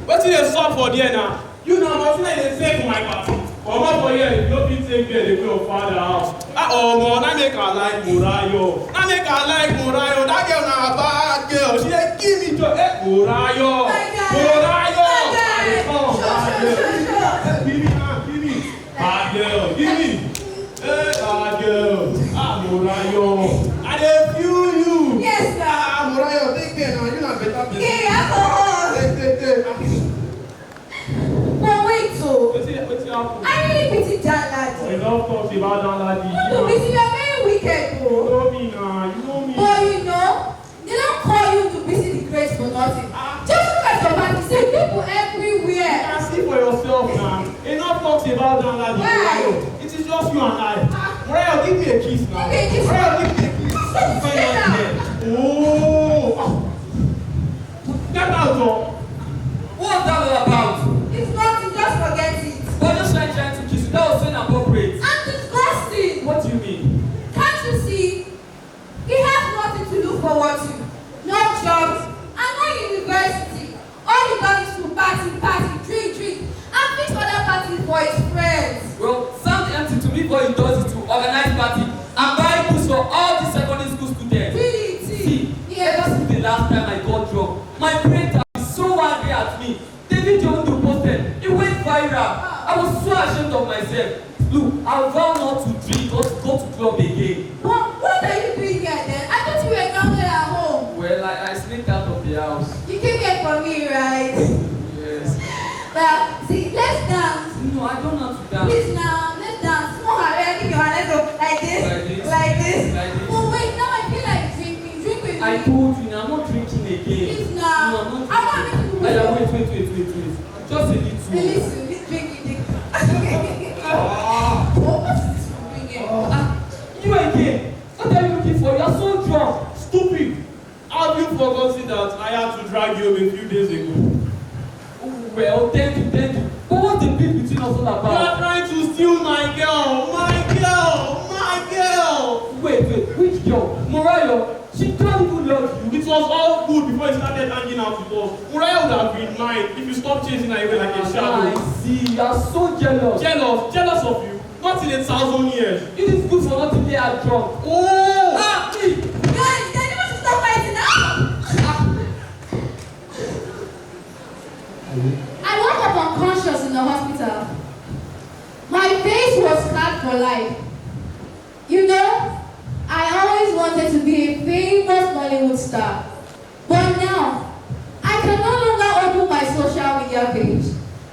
What's the song for there now? You know, I'm not even say for my party. Come on for here, you don't take care of your father house. Man, I make her like Morayo. That girl na a bad girl. She like, give me to Morayo. Give me. Bad girl, give me. Bad girl. Morayo. I dey feel you. Yes, sir. Morayo, take care now. You not better place. Okay, alcohol. Take. But wait, so. What's happening? I really pity Dan Ladi. You don't talk about Dan Ladi. You are very wicked, bro. You know me. But you know, the yourself now. Enough talks about that. It is just you and I. Morel, give me a kiss now. Morel, give me a kiss. Oh. Get out, John. What's that all about? It's nothing, just forget it. But just trying to kiss you. That was so inappropriate. I'm disgusting. What do you mean? Can't you see? He has nothing to look forward to. No jobs, and no university. All he does is to party, drink, and fix other parties for his friends. Well, sounds empty to me, but he does it to organize party and buy books for all the secondary school students. Really? Ever since the last time I got drunk, my parents have been so angry at me. The video on the posted, it went viral. I was so ashamed of myself. Look, I vow not to drink or to go to club again. What are you doing here then? I thought you were grounded at home. Well, I sneaked out of the house. You came here for me, right? Yes. Well, see, let's dance. No, I don't know how to dance. Please now, let's dance. Come on, Harry, give me one. Let's go. Like this. Oh, wait, now I feel like drinking. Drink with me. I told you, I'm not drinking again. Please now. No, I'm not I want to do wait. Just a little. Drinking. What is this drinking? You again? What are you looking for? You're so drunk. Stupid. Have you forgotten that I had to drag you home a few days ago? Well, thank you. But what's the beef between us all about? You are trying to steal my girl. Wait, which girl? Mariah, she can't even love you. It was all good before you started hanging out with us. Mariah would have been mine if you stopped chasing her away like a shadow. I see, you are so jealous. Jealous of you? Not in 1,000 years. It is good for not to get her drunk. Oh! Me! Guys, then you must stop fighting now. I woke up unconscious in the hospital. My face was scarred for life. You know, I always wanted to be a famous Bollywood star. But now, I can no longer open my social media page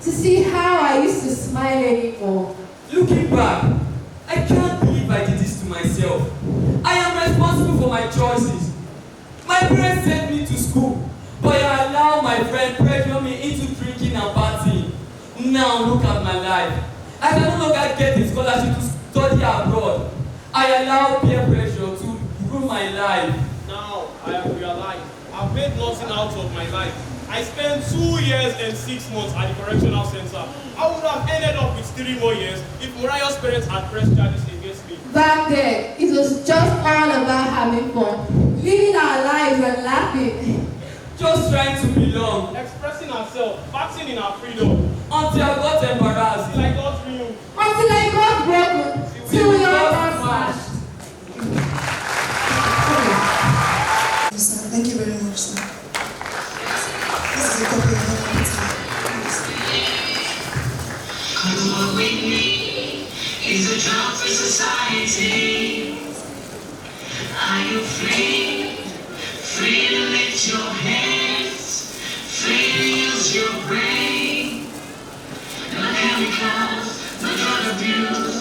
to see how I used to smile anymore. Looking back, I can't believe I did this to myself. I am responsible for my choices. My parents sent me to school, but I allowed my friend pressure me into drinking and partying. Now look at my life. I can no longer get a scholarship to study abroad. I allow peer pressure to ruin my life. Now I have realized I've made nothing out of my life. I spent 2 years and 6 months at the correctional center. I would have ended up with 3 more years if Mariah's parents had pressed charges against me. Back then, it was just all about having fun, living our lives and laughing. Just trying to belong. Expressing ourselves, basking in our freedom. Until I got embarrassed. Until I got real. Until I got broken. Till we all got smashed. Thank you very much, sir. This is a copy of the Cause what we need is a job for society. Are you free? Free to lift your hands, free to use your brain. No chemicals, no drug abuse.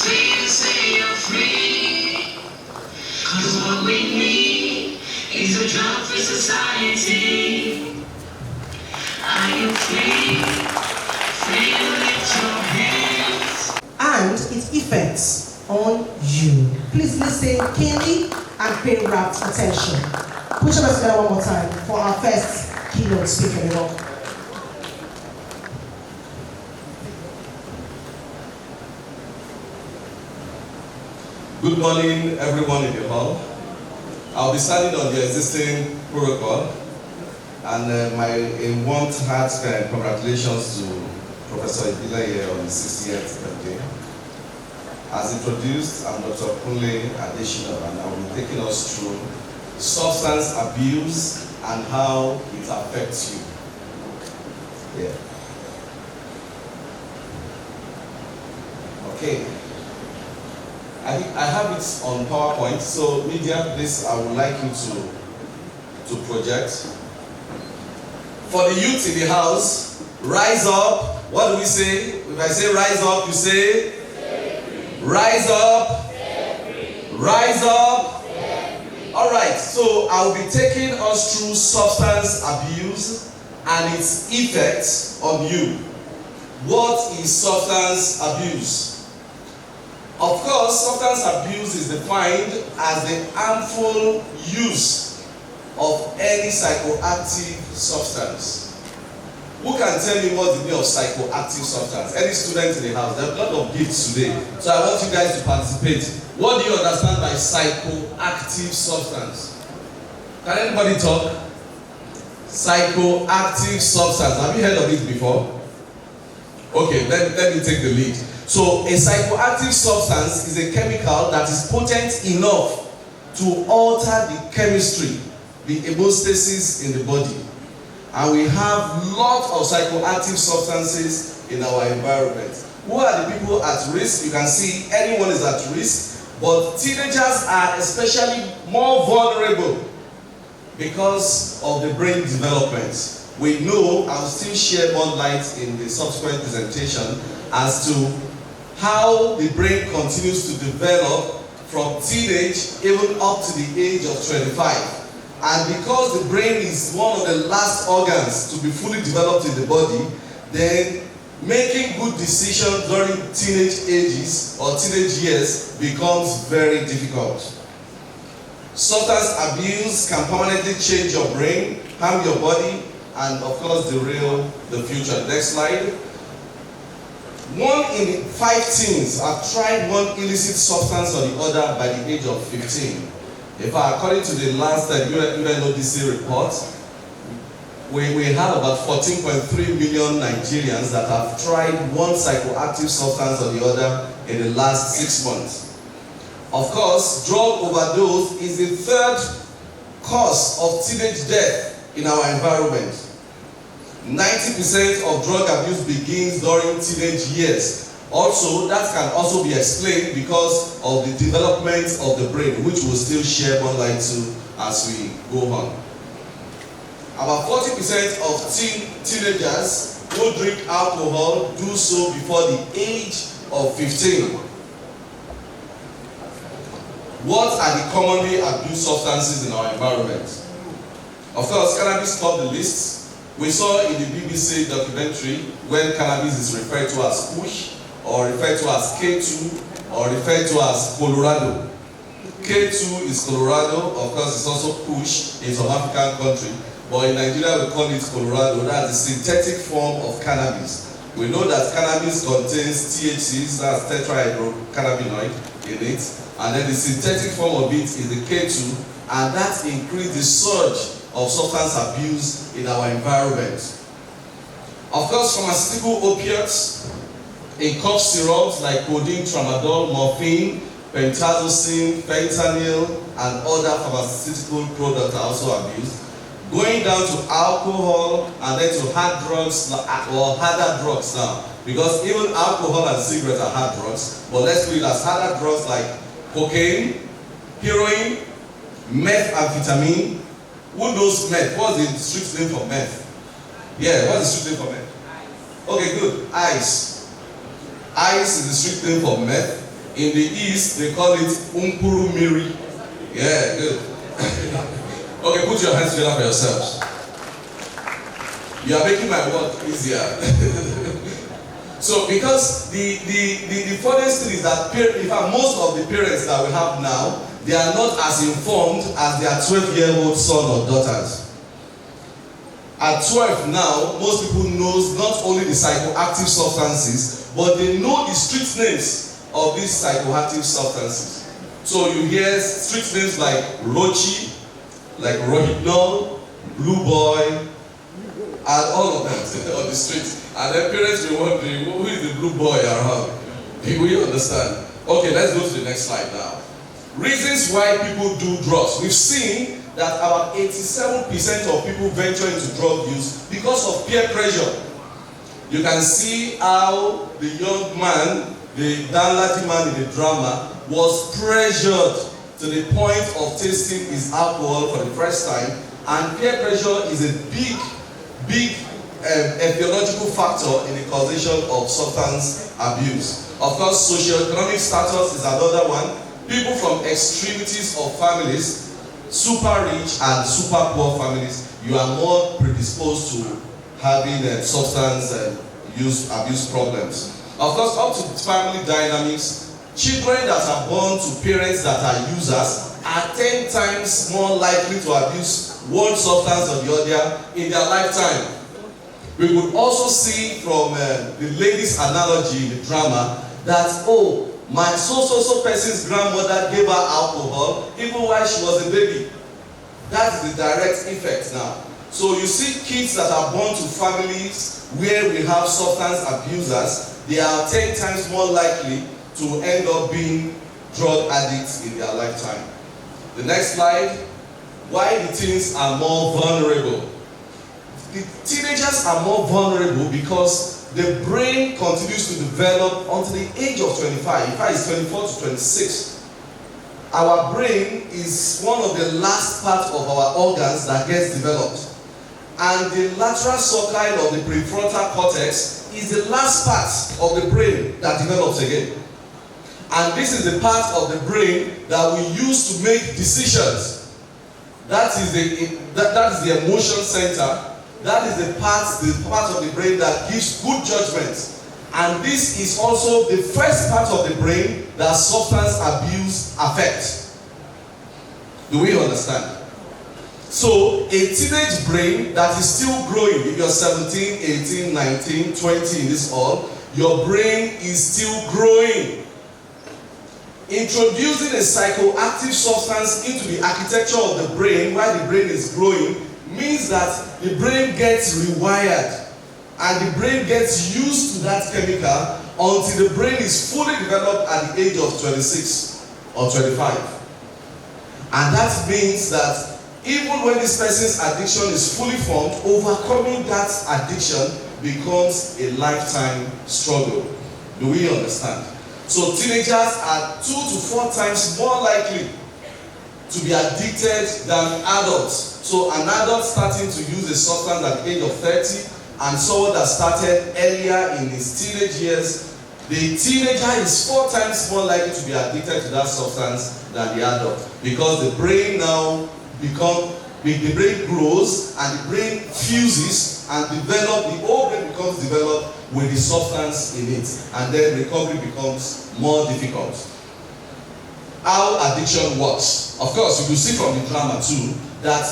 Free to say you're free. Cause what we need is a job for society. Are you free? Free to lift your hands. And its effects on you. Please listen keenly and pay rapt attention. Put your hands together one more time for our first keynote speaker. Good morning, everyone in the hall. I'll be starting on the existing protocol, and a warm heart congratulations to Professor Ibile on his 60th birthday. As introduced, I'm Dr. Kunle Adeshina, and I will be taking us through substance abuse and how it affects you. Yeah. Okay. I have it on PowerPoint, so media, please, I would like you to project. For the youth in the house, rise up. What do we say? If I say rise up, you say? Rise up. Rise up. All right, so I'll be taking us through substance abuse and its effects on you. What is substance abuse? Of course, substance abuse is defined as the harmful use of any psychoactive substance. Who can tell me what's the meaning of psychoactive substance? Any student in the house? There are a lot of gifts today. So I want you guys to participate. What do you understand by psychoactive substance? Can anybody talk? Psychoactive substance. Have you heard of it before? Okay, let me take the lead. So a psychoactive substance is a chemical that is potent enough to alter the chemistry, the hemostasis in the body. And we have lots of psychoactive substances in our environment. Who are the people at risk? You can see anyone is at risk, but teenagers are especially more vulnerable because of the brain development. We know, I'll still share more light in the subsequent presentation as to how the brain continues to develop from teenage even up to the age of 25. And because the brain is one of the last organs to be fully developed in the body, then making good decisions during teenage ages or teenage years becomes very difficult. Substance abuse can permanently change your brain, harm your body, and of course derail the future. Next slide. 1 in 5 teens have tried one illicit substance or the other by the age of 15. In fact, according to the last UNODC report, we have about 14.3 million Nigerians that have tried one psychoactive substance or the other in the last 6 months. Of course, drug overdose is the third cause of teenage death in our environment. 90% of drug abuse begins during teenage years. Also, that can also be explained because of the development of the brain, which we'll still share more light to as we go on. About 40% of teenagers who drink alcohol do so before the age of 15. What are the commonly abused substances in our environment? Of course, cannabis topped the list. We saw in the BBC documentary when cannabis is referred to as kush, or referred to as K2, or referred to as Colorado. K2 is Colorado, of course it's also kush in some African country, but in Nigeria we call it Colorado. That's the synthetic form of cannabis. We know that cannabis contains THCs, that's tetrahydrocannabinoid in it, and then the synthetic form of it is the K2, and that increases the surge of substance abuse in our environment. Of course, pharmaceutical opiates in cough syrups like codeine, tramadol, morphine, pentazocine, fentanyl, and other pharmaceutical products are also abused. Going down to alcohol and then to hard drugs or harder drugs now. Because even alcohol and cigarettes are hard drugs, but let's put it as harder drugs like cocaine, heroin, methamphetamine. Who knows meth? What's the street name for meth? Yeah, what's the street name for meth? Okay, good. Ice. Ice is the street name for meth. In the East, they call it Umpurumiri. Yeah, good. Okay, put your hands together for yourselves. You are making my work easier. So, because the funniest thing is that in fact, most of the parents that we have now, they are not as informed as their 12-year-old son or daughters. At 12 now, most people know not only the psychoactive substances, but they know the street names of these psychoactive substances. So you hear street names like Rochi, like Rohypnol, Blue Boy, and all of that on the streets. And then parents will wonder, who is the Blue Boy around? Will you understand? Okay, let's go to the next slide now. Reasons why people do drugs. We've seen that about 87% of people venture into drug use because of peer pressure. You can see how the young man, the Danladi man in the drama, was pressured to the point of tasting his alcohol for the first time. And peer pressure is a big epidemiological factor in the causation of substance abuse. Of course, socioeconomic status is another one. people from extremities of families, super rich and super poor families, you are more predisposed to having substance abuse problems. Of course, up to family dynamics, children that are born to parents that are users are 10 times more likely to abuse one substance or the other in their lifetime. We would also see from the lady's analogy in the drama that, oh, my so person's grandmother gave her alcohol even while she was a baby. That is the direct effect now. So you see kids that are born to families where we have substance abusers, they are 10 times more likely to end up being drug addicts in their lifetime. The next slide, why the teens are more vulnerable. The teenagers are more vulnerable because the brain continues to develop until the age of 25. In fact, it's 24 to 26. Our brain is one of the last parts of our organs that gets developed. And the lateral sulci of the prefrontal cortex is the last part of the brain that develops again. And this is the part of the brain that we use to make decisions. That is the emotion center. That is the part of the brain that gives good judgment. And this is also the first part of the brain that substance abuse affects. Do we understand? So, a teenage brain that is still growing, if you're 17, 18, 19, 20 in this all, your brain is still growing. Introducing a psychoactive substance into the architecture of the brain while the brain is growing means that the brain gets rewired and the brain gets used to that chemical until the brain is fully developed at the age of 26 or 25. And that means that even when this person's addiction is fully formed, overcoming that addiction becomes a lifetime struggle. Do we understand? So teenagers are 2 to 4 times more likely to be addicted than adults. So an adult starting to use a substance at the age of 30 and someone that started earlier in his teenage years, the teenager is 4 times more likely to be addicted to that substance than the adult, because the brain now the brain grows and the brain fuses and the whole brain becomes developed with the substance in it, and then recovery becomes more difficult. How addiction works. Of course, you will see from the drama too that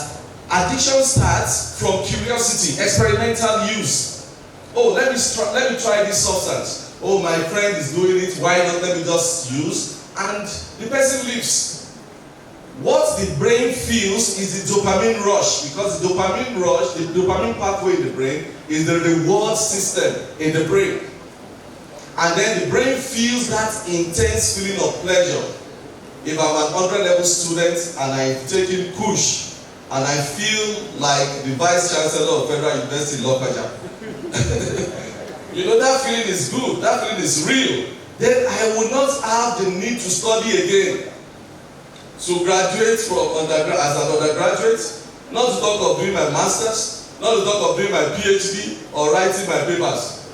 addiction starts from curiosity, experimental use. Oh, let me try this substance. Oh, my friend is doing it, why not let me just use? And the person leaves. What the brain feels is the dopamine rush, because the dopamine pathway in the brain is the reward system in the brain. And then the brain feels that intense feeling of pleasure. If I'm an 100 level student and I'm taking Kush and I feel like the Vice Chancellor of Federal University Lokoja, you know, that feeling is good, that feeling is real. Then I will not have the need to study again. To graduate from as an undergraduate, not to talk of doing my master's, not to talk of doing my PhD or writing my papers.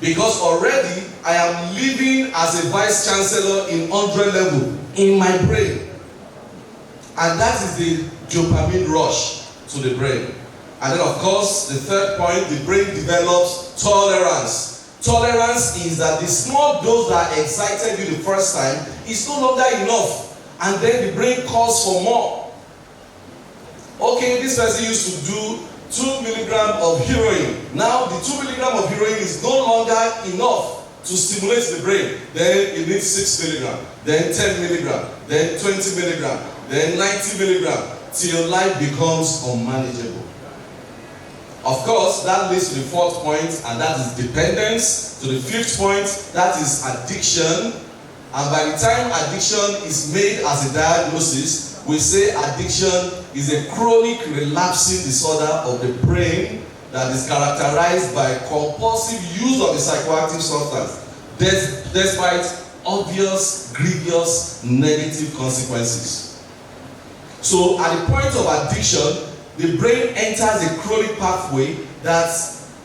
Because already I am living as a vice chancellor in 100 level in my brain. And that is the dopamine rush to the brain. And then of course, the third point, the brain develops tolerance. Tolerance is that the small dose that excited you the first time is no longer enough. And then the brain calls for more. Okay, this person used to do 2 milligrams of heroin. Now the 2 milligrams of heroin is no longer enough to stimulate the brain. Then it needs 6 milligrams, then 10 milligrams, then 20 milligrams, then 90 milligrams, till life becomes unmanageable. Of course, that leads to the fourth point, and that is dependence. To the fifth point, that is addiction. And by the time addiction is made as a diagnosis, we say addiction is a chronic relapsing disorder of the brain that is characterized by compulsive use of a psychoactive substance, despite obvious, grievous, negative consequences. So at the point of addiction, the brain enters a chronic pathway that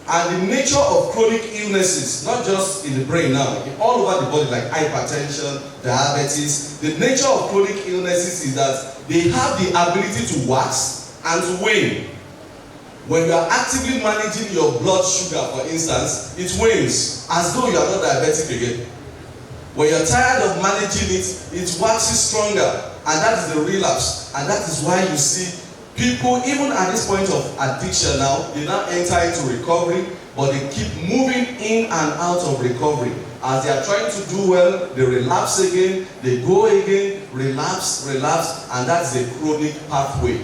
And the nature of chronic illnesses, not just in the brain now, all over the body, like hypertension, diabetes, the nature of chronic illnesses is that they have the ability to wax and to wane. When you are actively managing your blood sugar, for instance, it wanes as though you are not diabetic again. When you're tired of managing it, it waxes stronger, and that is the relapse. And that is why you see people, even at this point of addiction now, they now enter into recovery, but they keep moving in and out of recovery. As they are trying to do well, they relapse again, they go again, relapse, and that's the chronic pathway.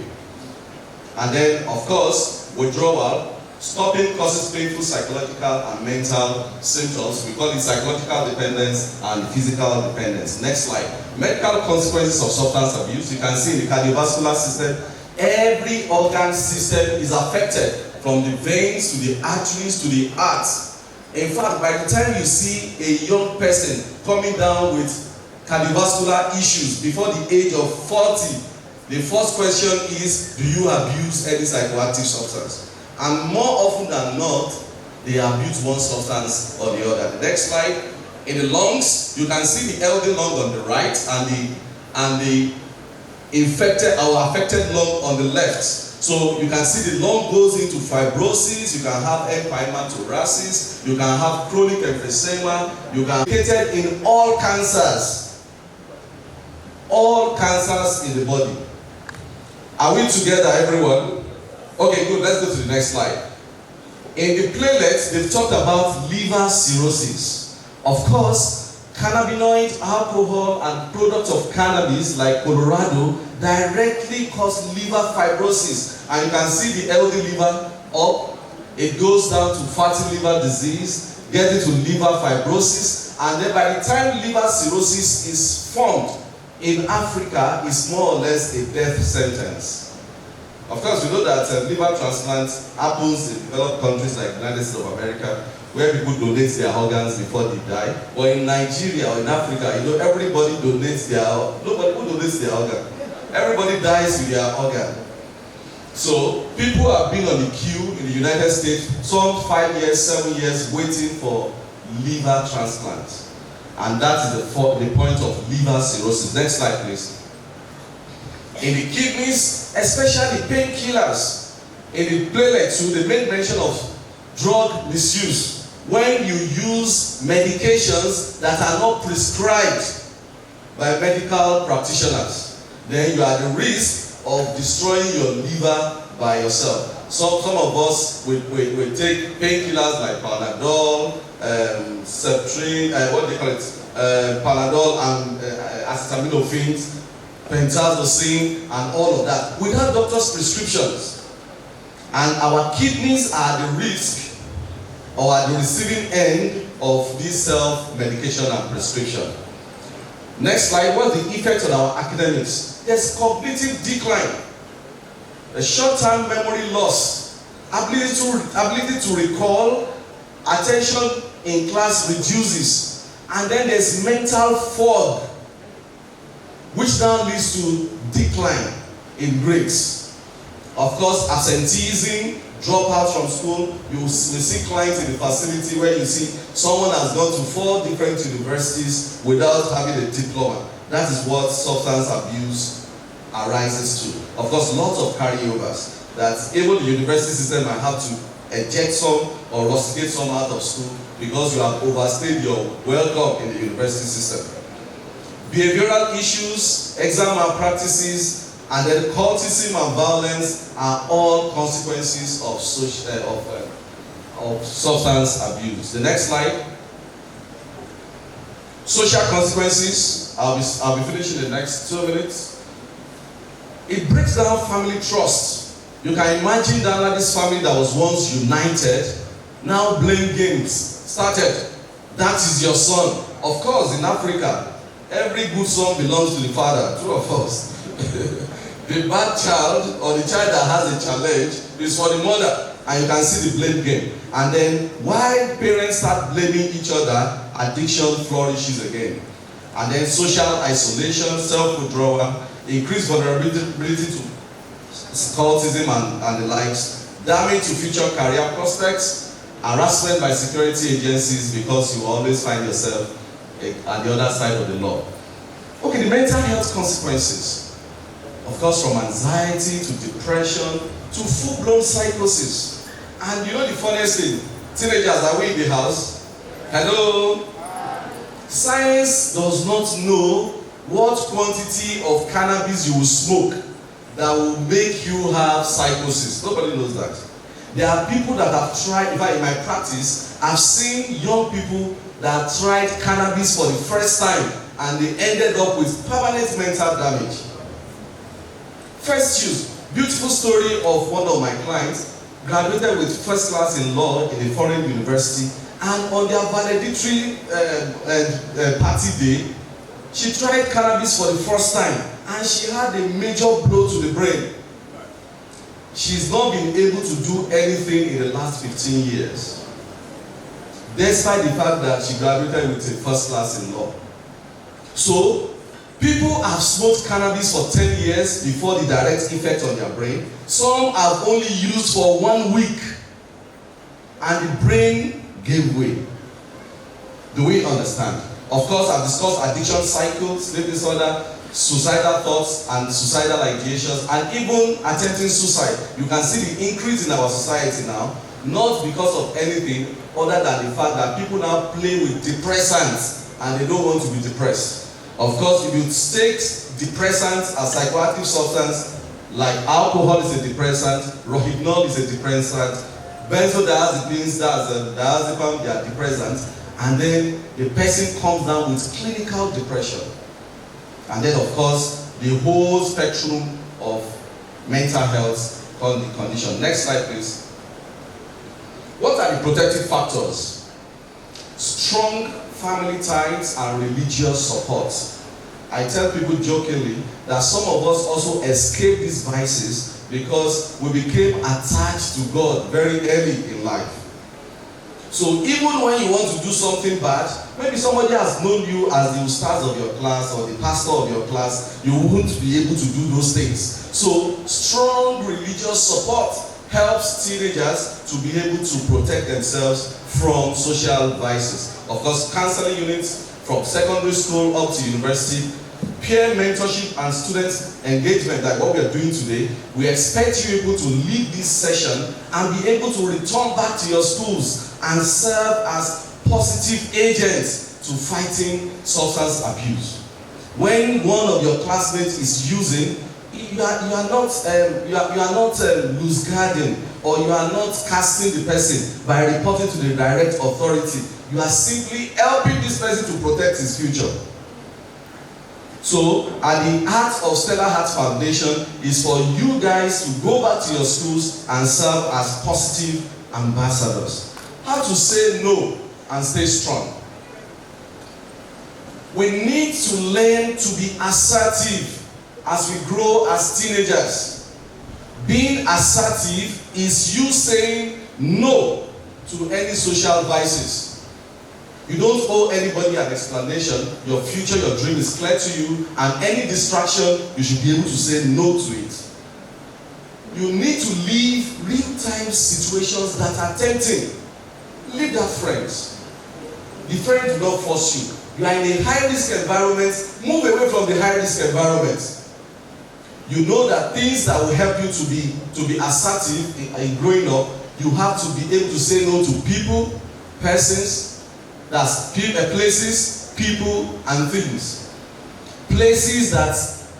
And then, of course, withdrawal, stopping causes painful psychological and mental symptoms. We call it psychological dependence and physical dependence. Next slide. Medical consequences of substance abuse. You can see in the cardiovascular system, every organ system is affected, from the veins to the arteries to the heart. In fact, by the time you see a young person coming down with cardiovascular issues before the age of 40, the first question is, do you abuse any psychoactive substance? And more often than not, they abuse one substance or the other. The next slide. In the lungs, you can see the healthy lung on the right and the infected or affected lung on the left. So you can see the lung goes into fibrosis, you can have empyematorasis, you can have chronic emphysema, you can be located in all cancers. All cancers in the body. Are we together, everyone? Okay, good. Let's go to the next slide. In the platelets, they've talked about liver cirrhosis. Of course, cannabinoid, alcohol, and products of cannabis like Colorado directly cause liver fibrosis. And you can see the healthy liver up. It goes down to fatty liver disease, get into liver fibrosis, and then by the time liver cirrhosis is formed in Africa, it's more or less a death sentence. Of course, we know that liver transplant happens in developed countries like the United States of America, where people donate their organs before they die. But in Nigeria or in Africa, you know, everybody donates nobody who donates their organ. Everybody dies with their organ. So people have been on the queue in the United States, some 5 years, 7 years, waiting for liver transplant. And that is the point of liver cirrhosis. Next slide, please. In the kidneys, especially painkillers, in the platelets, too, they make mention of drug misuse. When you use medications that are not prescribed by medical practitioners, then you are at the risk of destroying your liver by yourself. Some of us will take painkillers like Panadol, Septrin, what do they call it? Panadol and acetaminophen, pentazocine, and all of that without doctor's prescriptions. And our kidneys are at the risk or at the receiving end of this self-medication and prescription. Next slide. What's the effect on our academics? There's cognitive decline, a short-term memory loss, ability to recall, attention in class reduces, and then there's mental fog, which now leads to decline in grades. Of course, absenteeism, dropouts from school. You will see clients in the facility where you see someone has gone to 4 different universities without having a diploma. That is what substance abuse arises to. Of course, lots of carryovers that even the university system might have to eject some or rusticate some out of school because you have overstayed your welcome in the university system. Behavioral issues, exam malpractices, and then cultism and violence are all consequences of substance abuse. The next slide. Social consequences. I'll be finishing in the next 2 minutes. It breaks down family trust. You can imagine that this family that was once united, now blame games started. That is your son. Of course, in Africa, every good son belongs to the father, true of us. The bad child or the child that has a challenge is for the mother, and you can see the blame game. And then while parents start blaming each other, addiction flourishes again. And then social isolation, self-withdrawal, increased vulnerability to cultism and the likes, damage to future career prospects, harassment by security agencies because you always find yourself at the other side of the law. Okay, the mental health consequences. Of course, from anxiety to depression to full-blown psychosis. And you know the funniest thing? Teenagers, are we in the house? Hello? Science does not know what quantity of cannabis you will smoke that will make you have psychosis. Nobody knows that. There are people that have tried, in fact, in my practice, I've seen young people that tried cannabis for the first time and they ended up with permanent mental damage. First use, beautiful story of one of my clients, graduated with first class in law in a foreign university, and on their valedictory party day, she tried cannabis for the first time and she had a major blow to the brain. She's not been able to do anything in the last 15 years, despite the fact that she graduated with a first class in law. So, people have smoked cannabis for 10 years before the direct effect on their brain. Some have only used for 1 week and the brain gave way. Do we understand? Of course, I've discussed addiction cycles, sleep disorder, suicidal thoughts and suicidal ideations, and even attempting suicide. You can see the increase in our society now, not because of anything other than the fact that people now play with depressants and they don't want to be depressed. Of course, if you take depressants as psychoactive substance, like alcohol is a depressant, rohypnol is a depressant, benzodiazepines, diazepam, they are depressants, and then the person comes down with clinical depression. And then, of course, the whole spectrum of mental health condition. Next slide, please. What are the protective factors? Strong family ties and religious support. I tell people jokingly that some of us also escape these vices because we became attached to God very early in life. So even when you want to do something bad, maybe somebody has known you as the ustaz of your class or the pastor of your class, you won't be able to do those things. So strong religious support helps teenagers to be able to protect themselves from social vices. Of course, counseling units from secondary school up to university, peer mentorship and student engagement like what we are doing today, we expect you able to lead this session and be able to return back to your schools and serve as positive agents to fighting substance abuse. When one of your classmates is using, you are not loose guarding, or you are not casting the person by reporting to the direct authority. You are simply helping this person to protect his future. So, at the heart of Stellaheart Foundation is for you guys to go back to your schools and serve as positive ambassadors. How to say no and stay strong. We need to learn to be assertive as we grow as teenagers. Being assertive is you saying no to any social vices. You don't owe anybody an explanation. Your future, your dream is clear to you, and any distraction, you should be able to say no to it. You need to leave real-time situations that are tempting. Leave that friends. The friends will not force you. You are in a high-risk environment, move away from the high-risk environment. You know that things that will help you to be assertive in growing up, you have to be able to say no to people, persons, that's places, people, and things. Places that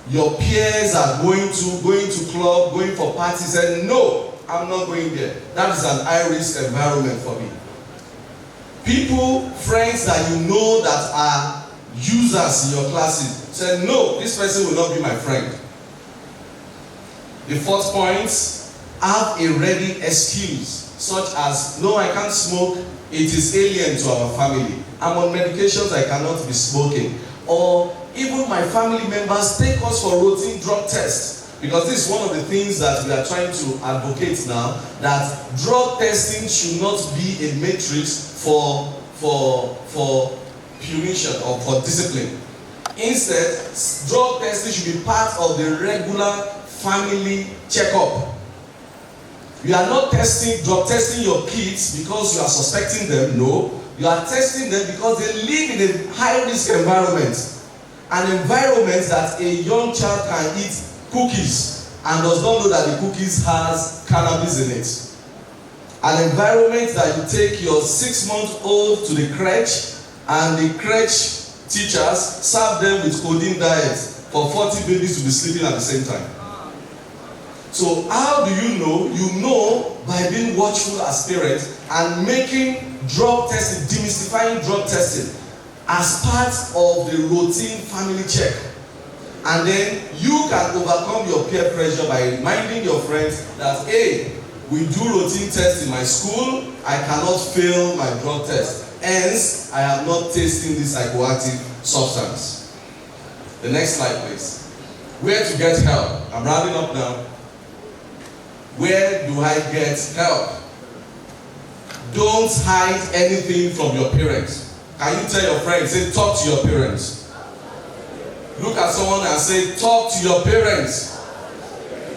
your peers are going to club, going for parties, and no, I'm not going there. That is an high-risk environment for me. People, friends that you know that are users in your classes, say no, this person will not be my friend. The fourth point, have a ready excuse, such as, no, I can't smoke, it is alien to our family. I'm on medications, I cannot be smoking. Or even my family members take us for routine drug tests. Because this is one of the things that we are trying to advocate now, that drug testing should not be a matrix for punition or for discipline. Instead, drug testing should be part of the regular family checkup. You are not drug testing your kids because you are suspecting them. No. You are testing them because they live in a high-risk environment. An environment that a young child can eat cookies and does not know that the cookies has cannabis in it. An environment that you take your 6-month-old to the crèche and the crèche teachers serve them with codeine diet for 40 babies to be sleeping at the same time. So how do you know? You know by being watchful as parents and making drug testing, demystifying drug testing as part of the routine family check. And then you can overcome your peer pressure by reminding your friends that, hey, we do routine tests in my school, I cannot fail my drug test. Hence, I am not tasting this psychoactive substance. The next slide, please. Where to get help? I'm rounding up now. Where do I get help? Don't hide anything from your parents. Can you tell your friends, say, talk to your parents. Look at someone and say, talk to your parents.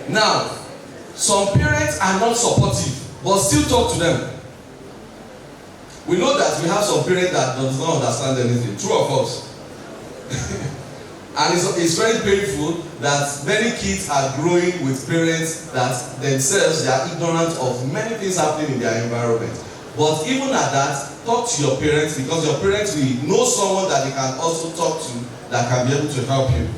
Now, some parents are not supportive, but still talk to them. We know that we have some parents that does not understand anything. True or false? And it's very painful that many kids are growing with parents that themselves, they are ignorant of many things happening in their environment. But even at that, talk to your parents, because your parents will know someone that they can also talk to that can be able to help you.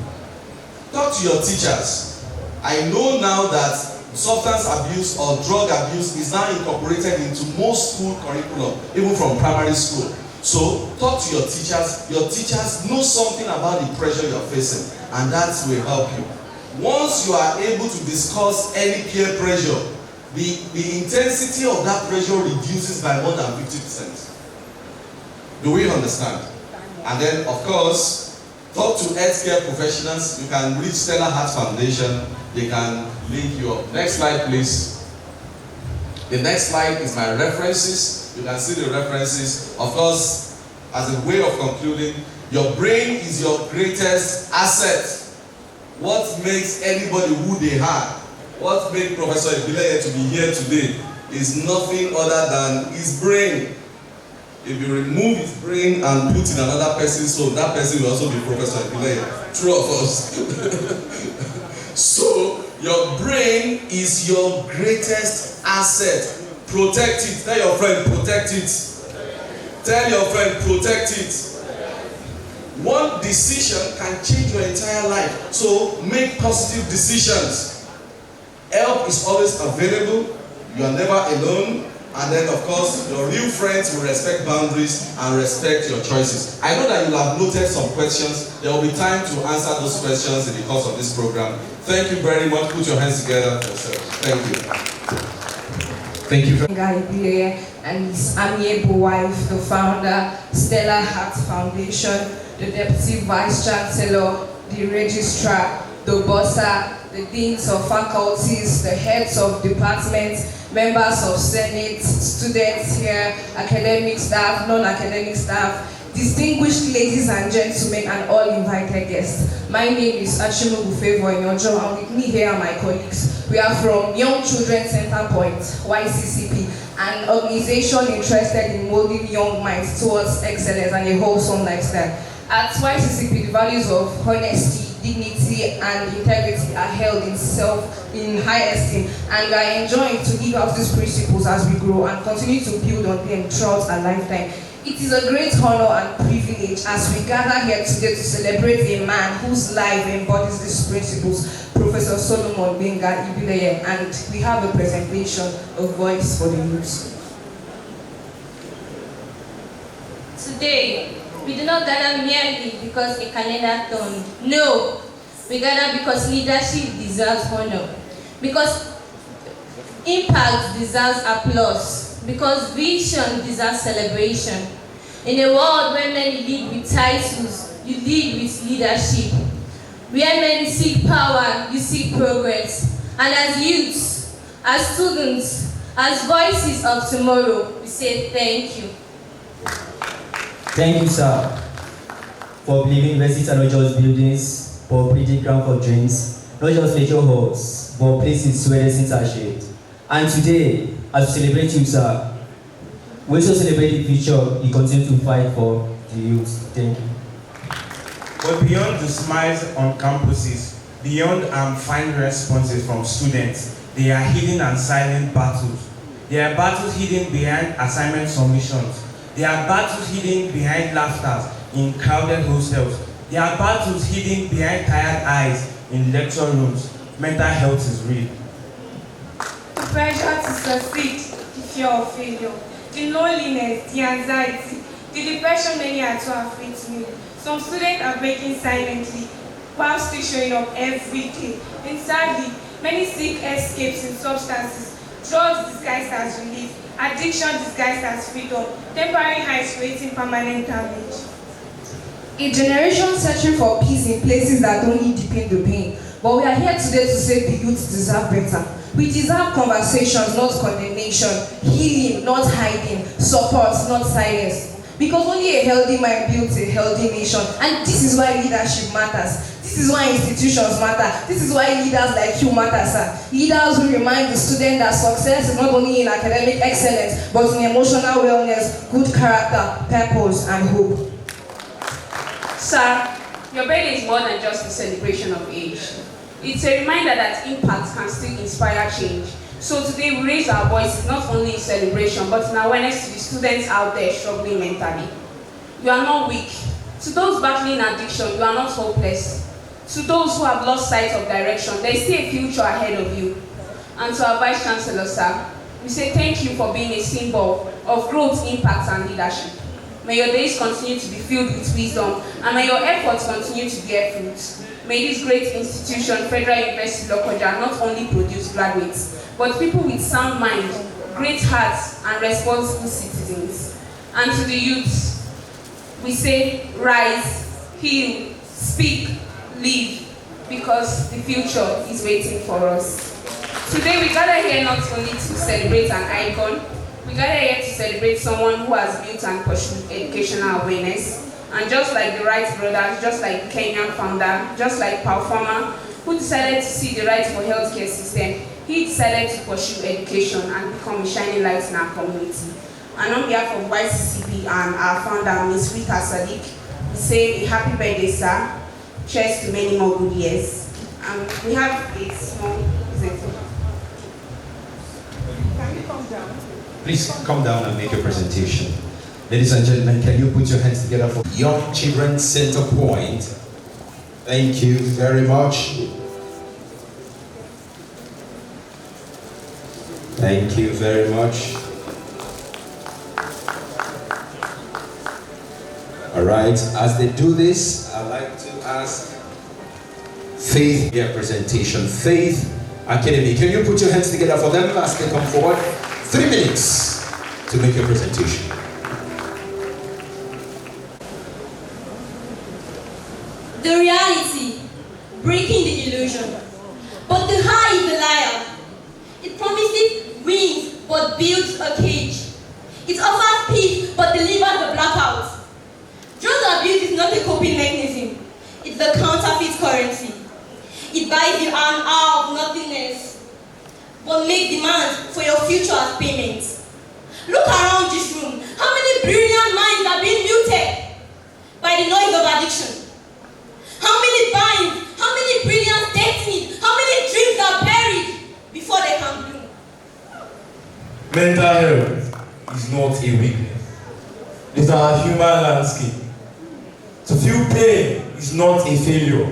Talk to your teachers. I know now that substance abuse or drug abuse is now incorporated into most school curriculum, even from primary school. So talk to your teachers. Your teachers know something about the pressure you're facing, and that will help you. Once you are able to discuss any peer pressure, the intensity of that pressure reduces by more than 50%. Do we understand? And then, of course, talk to healthcare professionals. You can reach Stellaheart Foundation. They can link you up. Next slide, please. The next slide is my references. You can see the references. Of course, as a way of concluding, your brain is your greatest asset. What makes anybody who they are, what made Professor Ibile to be here today is nothing other than his brain. If you remove his brain and put in another person's soul, that person will also be Professor Ibile. True or false? So, your brain is your greatest asset. Protect it. Tell your friend, protect it. Tell your friend, protect it. One decision can change your entire life. So, make positive decisions. Help is always available. You are never alone. And then, of course, your real friends will respect boundaries and respect your choices. I know that you have noted some questions. There will be time to answer those questions in the course of this program. Thank you very much. Put your hands together for yourselves. Thank you. Thank you. And his amiable wife, the founder, Stellaheart Foundation, the Deputy Vice Chancellor, the Registrar, the Bossa, the Deans of Faculties, the Heads of Departments, members of Senate, students here, academic staff, non-academic staff, distinguished ladies and gentlemen, and all invited guests. My name is Achimu Bufevo Nyonjo, and with me here are my colleagues. We are from Young Children Center Point, YCCP, an organization interested in molding young minds towards excellence and a wholesome lifestyle. At YCCP, the values of honesty, dignity, and integrity are held in high esteem, and we are enjoying to give out these principles as we grow and continue to build on them throughout our lifetime. It is a great honor and privilege as we gather here today to celebrate a man whose life embodies these principles, Professor Solomon Benga Ibileye, and we have a presentation of Voice for the Youth. Today, we do not gather merely because a calendar turned. No, we gather because leadership deserves honor, because impact deserves applause, because vision deserves celebration. In a world where many lead with titles, you lead with leadership. Where many seek power, you seek progress. And as youths, as students, as voices of tomorrow, we say thank you. Thank you, sir, for believing universities are not just buildings, but breeding ground for dreams, not just lecture halls, but places where lessons are shared. And today, as we celebrate you, sir, we also celebrate the future you continue to fight for the youth. Thank you. But beyond the smiles on campuses, beyond fine responses from students, there are hidden and silent battles. There are battles hidden behind assignment submissions. There are battles hidden behind laughter in crowded hostels. There are battles hidden behind tired eyes in lecture rooms. Mental health is real. The pressure to succeed, the fear of failure, the loneliness, the anxiety, the depression many are too afraid to meet. Some students are breaking silently while still showing up every day. And sadly, many seek escapes in substances, drugs disguised as relief, addiction disguised as freedom, temporary highs creating permanent damage. A generation searching for peace in places that don't need the pain. But we are here today to say the youth deserve better. We deserve conversations, not condemnation, healing, not hiding, support, not silence. Because only a healthy mind builds a healthy nation. And this is why leadership matters. This is why institutions matter. This is why leaders like you matter, sir. Leaders who remind the student that success is not only in academic excellence, but in emotional wellness, good character, purpose, and hope. Sir, your birthday is more than just a celebration of age. It's a reminder that impact can still inspire change. So today we raise our voices not only in celebration, but in awareness to the students out there struggling mentally. You are not weak. To those battling addiction, you are not hopeless. To those who have lost sight of direction, there is still a future ahead of you. And to our Vice Chancellor, sir, we say thank you for being a symbol of growth, impact, and leadership. May your days continue to be filled with wisdom, and may your efforts continue to bear fruit. May this great institution, Federal University Lokoja, not only produce graduates, but people with sound mind, great hearts, and responsible citizens. And to the youth, we say, rise, heal, speak, live, because the future is waiting for us. Today we gather here not only to celebrate an icon, we gather here to celebrate someone who has built and pursued educational awareness. And just like the Wright brothers, just like the Kenyan founder, just like Paul Farmer, who decided to see the right for healthcare system, he decided to pursue education and become a shining light in our community. And on behalf of YCCP and our founder, Ms. Rita Sadiq, we say a happy birthday, sir. Cheers to many more good years. We have a small presentation. Can you come down? Please come down and make your presentation. Ladies and gentlemen, can you put your hands together for Young Children Center Point? Thank you very much. Thank you very much. All right, as they do this, I'd like to ask Faith their presentation. Faith Academy, can you put your hands together for them as they come forward? 3 minutes to make your presentation. The reality, breaking the illusion. But the high is the liar. It promises wings but builds a cage. It offers peace but delivers a blackout. Drug abuse is not a coping mechanism. It's a counterfeit currency. It buys you an hour of nothingness, but makes demands for your future as payment. Look around this room. How many brilliant minds are being muted by the noise of addiction? How many binds, how many brilliant destinies, how many dreams are buried before they can bloom? Mental health is not a weakness. It's our human landscape. To feel pain is not a failure.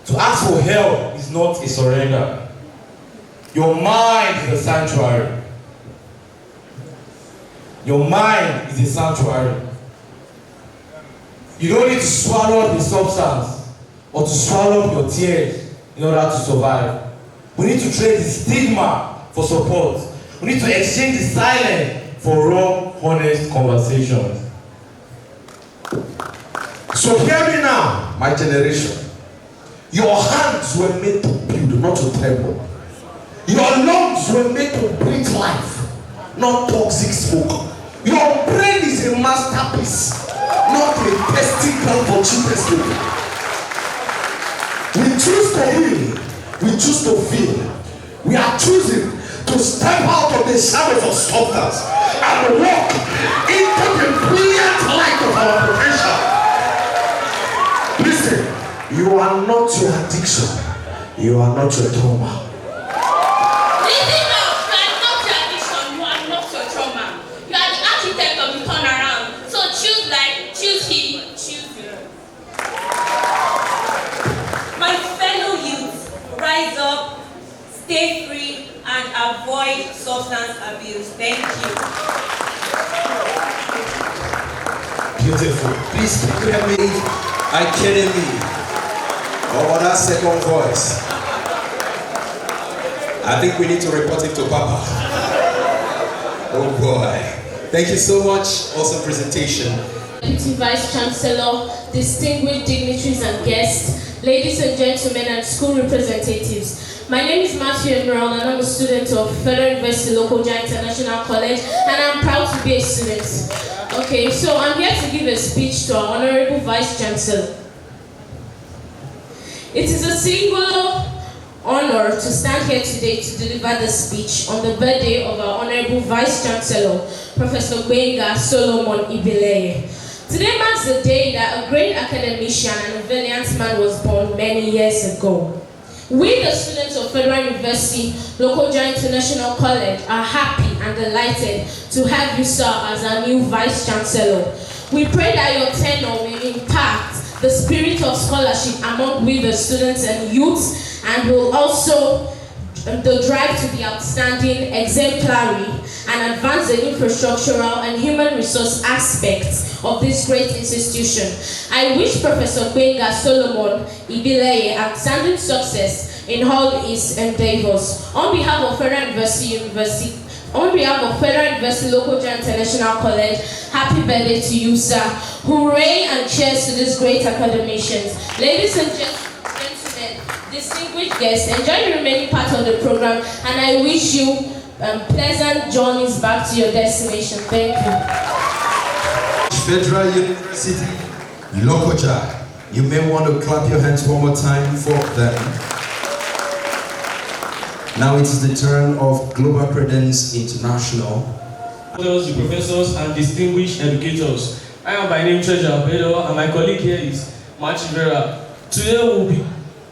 To ask for help is not a surrender. Your mind is a sanctuary. Your mind is a sanctuary. You don't need to swallow up the substance or to swallow up your tears in order to survive. We need to trade the stigma for support. We need to exchange the silence for raw, honest conversations. So hear me now, my generation. Your hands were made to build, not to tremble. Your lungs were made to breathe life, not toxic smoke. Your brain is a masterpiece, not a testing ground for children's sleep. We choose to heal. We choose to feel. We are choosing to to step out of the shadows of substance and walk into the brilliant light of our profession. Listen, you are not your addiction. You are not your trauma. Listen up, you are not your addiction, you are not your trauma. You are the architect of the turnaround. So choose life, choose healing, choose you. My fellow youth, rise up, stay free, and avoid substance abuse. Thank you. Beautiful. Please, can you help me? Academy. Or that second voice. I think we need to report it to Papa. Oh boy. Thank you so much. Awesome presentation. Deputy Vice Chancellor, distinguished dignitaries and guests, ladies and gentlemen and school representatives. My name is Matthew Emerald and I'm a student of Federal University Lokoja International College and I'm proud to be a student. Okay, so I'm here to give a speech to our Honorable Vice Chancellor. It is a singular honor to stand here today to deliver the speech on the birthday of our Honorable Vice Chancellor, Professor Gbenga Solomon Ibileye. Today marks the day that a great academician and a valiant man was born many years ago. We, the students of Federal University Lokoja International College, are happy and delighted to have you, sir, as our new Vice Chancellor. We pray that your tenure will impact the spirit of scholarship among we, the students and youths, and will also the drive to be outstanding, exemplary, and advance the infrastructural and human resource aspects of this great institution. I wish Professor Gbenga Solomon Ibileye outstanding success in all his endeavors. On behalf of Federal University Lokoja International College, happy birthday to you, sir. Hooray and cheers to these great academicians. Ladies and gentlemen, distinguished guests, enjoy the remaining part of the program, and I wish you pleasant journeys back to your destination. Thank you. Federal University Lokoja. You may want to clap your hands one more time for them. Now it is the turn of Global Credence International. The professors and distinguished educators. I am by name Treasure Pedro and my colleague here is Machivera. Today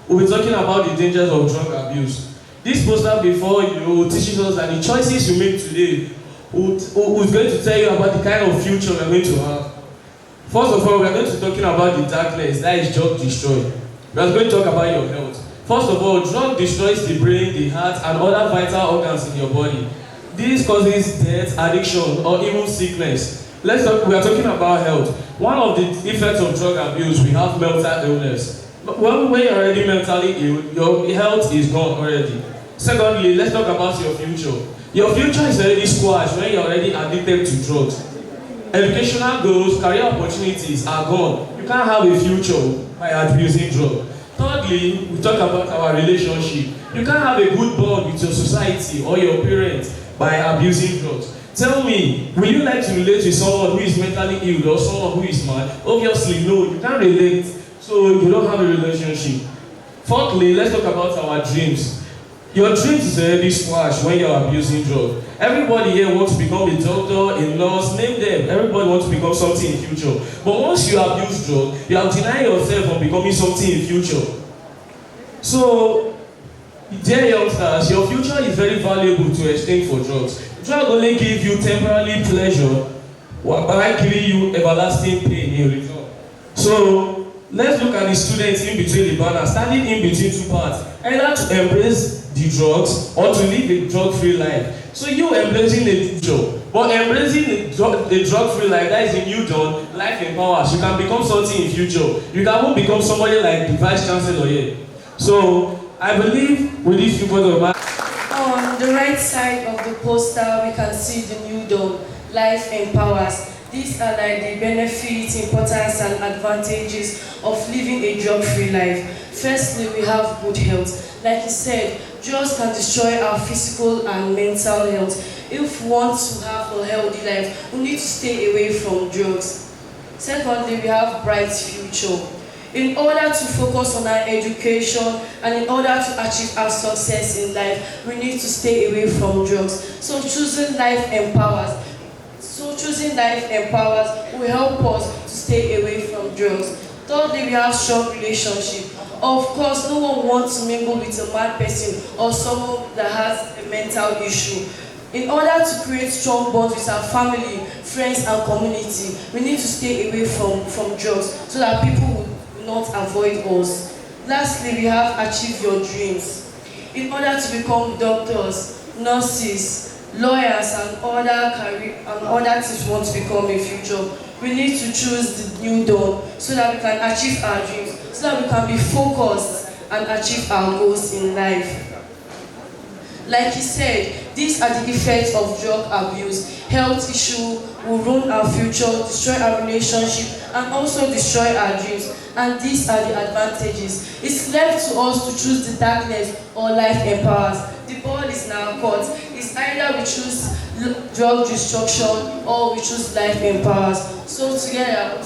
we'll be talking about the dangers of drug abuse. This poster before you teaches us that the choices you make today is going to tell you about the kind of future we're going to have. First of all, we're going to be talking about the darkness, that is drug destroy. We're going to talk about your health. First of all, drug destroys the brain, the heart, and other vital organs in your body. This causes death, addiction, or even sickness. We are talking about health. One of the effects of drug abuse, we have mental illness. But when you're already mentally ill, your health is gone already. Secondly, let's talk about your future. Your future is already squashed when you're already addicted to drugs. Educational goals, career opportunities are gone. You can't have a future by abusing drugs. Thirdly, we talk about our relationship. You can't have a good bond with your society or your parents by abusing drugs. Tell me, will you like to relate with someone who is mentally ill or someone who is mad? Obviously, no, you can't relate, so you don't have a relationship. Fourthly, let's talk about our dreams. Your dreams is already squashed when you're abusing drugs. Everybody here wants to become a doctor, a nurse, name them. Everybody wants to become something in future. But once you abuse drugs, you have denied yourself from becoming something in future. So, dear youngsters, your future is very valuable to exchange for drugs. Drugs only give you temporary pleasure while giving you everlasting pain in return. So, let's look at the students in between the banners, standing in between two parts. Either to embrace the drugs or to live a drug-free life. So you embracing the future, but embracing the drug-free life, that is a new dawn, life empowers. You can become something in future. You can even become somebody like the Vice Chancellor here. So I believe with this few points of mine. On the right side of the poster, we can see the new dawn, life empowers. These are like the benefits, importance, and advantages of living a drug-free life. Firstly, we have good health. Like he said, drugs can destroy our physical and mental health. If we want to have a healthy life, we need to stay away from drugs. Secondly, we have bright future. In order to focus on our education and in order to achieve our success in life, we need to stay away from drugs. So choosing life empowers. Will help us to stay away from drugs. Thirdly, we have strong relationship. Of course, no one wants to mingle with a mad person or someone that has a mental issue. In order to create strong bonds with our family, friends, and community, we need to stay away from drugs so that people will not avoid us. Lastly, we have achieve your dreams. In order to become doctors, nurses, lawyers, and other things we want to become in future, we need to choose the new dawn so that we can achieve our dreams, so that we can be focused and achieve our goals in life. Like he said, these are the effects of drug abuse. Health issue will ruin our future, destroy our relationship, and also destroy our dreams. And these are the advantages. It's left to us to choose the darkness or life empowers. The ball is in our court. It's either we choose drug destruction or we choose life empowers. So together,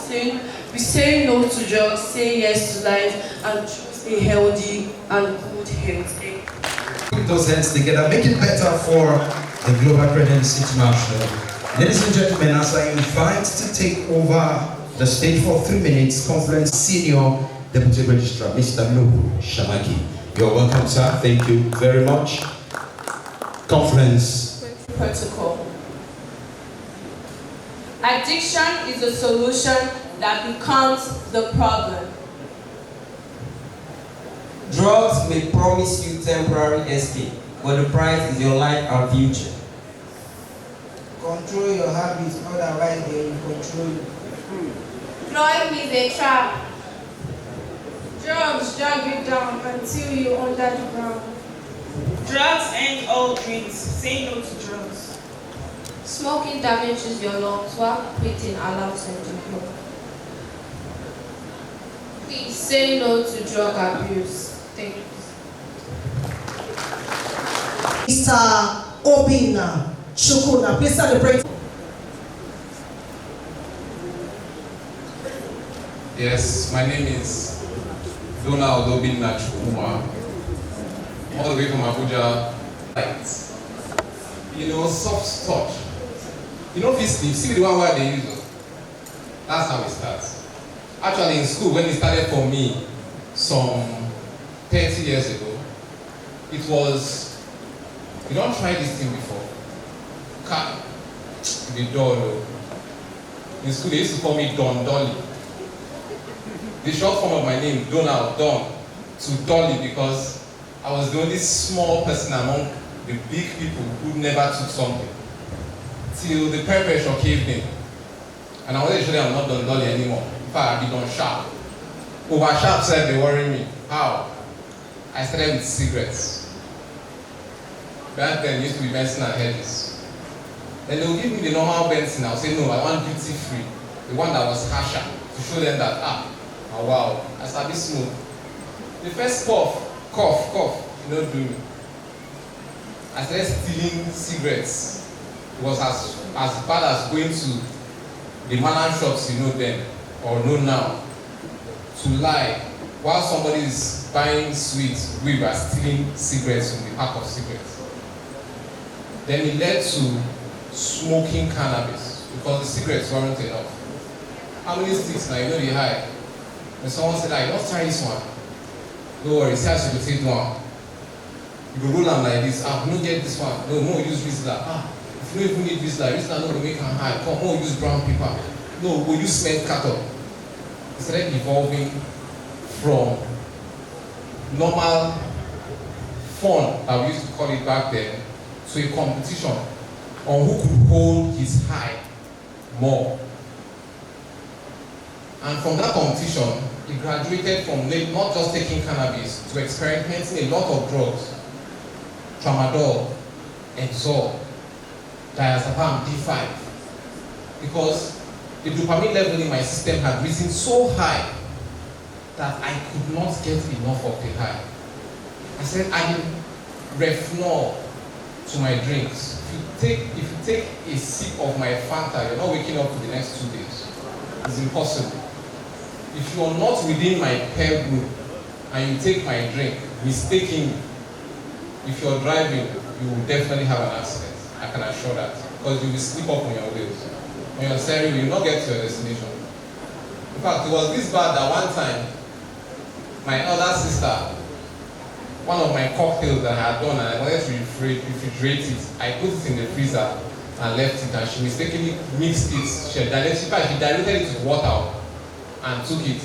we say no to drugs, say yes to life, and choose a healthy and good health. Put those hands together, make it better for the Global Credence International. Ladies and gentlemen, as I invite to take over the stage for 3 minutes, Conference Senior Deputy Registrar, Mr. Nuhu Shamaki. You're welcome, sir. Thank you very much. Conference Protocol. Addiction is a solution that becomes the problem. Drugs may promise you temporary escape, but the price is your life and future. Control your habits, otherwise they will control you. Drug is a trap. Drugs drag you down until you're under the ground. Drugs end all dreams. Say no to drugs. Smoking damages your lungs while quitting allows them to grow. Please say no to drug abuse. Thank you. Mr. Obina Shukuna, please celebrate. Yes, my name is Donald Obina Chukuma, all the way from Abuja. You know, soft touch. You know, this sleep, see the one where they use it. That's how it starts. Actually, in school, when it started for me, some 30 years ago, it was, you don't try this thing before. Cut the door. In school, they used to call me Don Dolly. The short form of my name, Donald, Don, to Dolly, because I was the only small person among the big people who never took something. Till the peer pressure caved in. And I wanted to show them I'm not Don Dolly anymore. In fact, I'd be Don Sharp. Over Sharp said they worry me. How? I started with cigarettes. Back then, it used to be Benson and Hedges. Then they would give me the normal Benson. I'll say, no, I want duty free. The one that was harsher, to show them that, oh wow, I started smooth. The first cough, you know, do me. I started stealing cigarettes. It was as bad as going to the Malan shops, you know then, or know now, to lie while somebody is buying sweets, we were stealing cigarettes from the pack of cigarettes. Then it led to smoking cannabis because the cigarettes weren't enough. How many sticks now? You know the high. When someone said, let's try this one. Don't worry, see how you could take one. You go roll them like this. No get this one. No, more use Rizla. If you don't even need Rizla no go make them high. Come, more use brown paper. No, go use cement cattle. It started evolving from normal fun, that we used to call it back then, to a competition on who could hold his high more. And from that competition, he graduated from not just taking cannabis to experimenting a lot of drugs. Tramadol, Exor, diazepam, D5. Because the dopamine level in my system had risen so high that I could not get enough of the high. I said, adding Refnol to my drinks. If you take a sip of my Fanta, you're not waking up for the next 2 days. It's impossible. if you are not within my peer group and you take my drink mistakenly, if you're driving, you will definitely have an accident. I can assure that. Because you will slip up on your wheels. When you're steering, you will not get to your destination. In fact, it was this bad that one time, my elder sister, one of my cocktails that I had done and I wanted to refrigerate it, I put it in the freezer and left it, and she mistakenly mixed it. She diluted it with water and took it,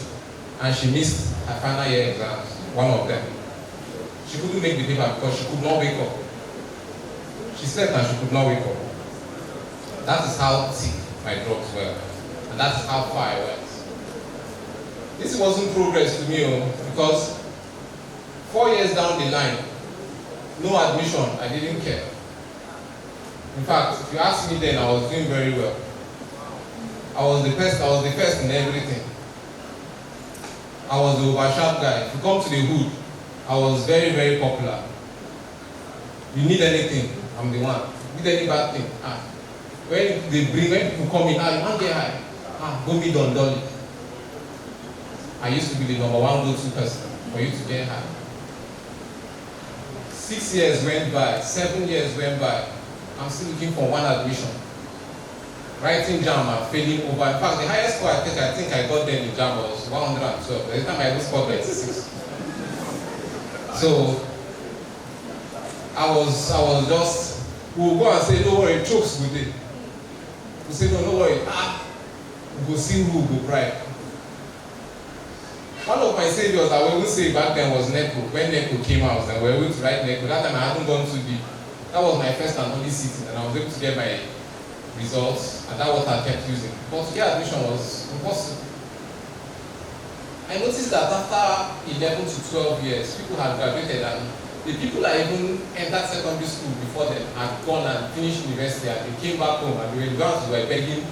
and she missed her final year exams, one of them. She couldn't make the paper because she could not wake up. She slept and she could not wake up. That is how thick my drugs were, and that is how far I went. This wasn't progress to me, because 4 years down the line, no admission, I didn't care. In fact, if you ask me then, I was doing very well. I was the first in everything. I was the oversharp guy. If you come to the hood, I was very, very popular. You need anything, I'm the one. You need any bad thing, when people come in, you can't get high. Go meet Don Dolly. I used to be the number one go-to person for you to get high. 6 years went by, 7 years went by. I'm still looking for one admission. Writing JAM, I'm failing over. In fact, the highest score I think I got there in JAM was 112. By the time I scored 96. So I was just, we'll go and say, don't worry, chokes with it. We'll say, no, don't worry. We'll see who will bribe. One of my saviors, I will say back then, was NECO. When NECO came out, and we were able to write NECO. That time I hadn't gone to the, that was my first and only sitting, and I was able to get my results, and that was what I kept using. But to get admission was impossible. I noticed that after 11 to 12 years, people had graduated, and the people that even entered secondary school before them had gone and finished university, and they came back home, and they were begging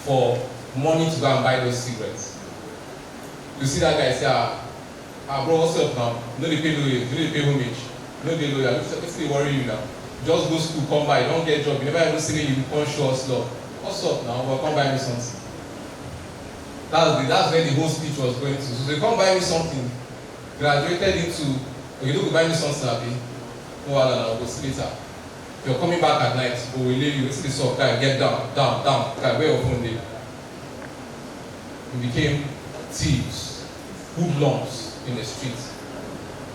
for money to go and buy those cigarettes. You see that guy say, bro, what's up now? No, they pay loyal, no, they pay homage, no, they loyal. What's they worry you now? Just go school, come by, don't get a job. You never even see me, you can't show us love. What's up now? Well, come buy me something. That's where the whole speech was going to. So they come buy me something, graduated into, okay, don't go buy me something, Abi. Oh, I'll go see later. If you're coming back at night, we will leave you, let's see this up, guy, get down, guy, where your phone day? You became thieves, hoodlums in the streets.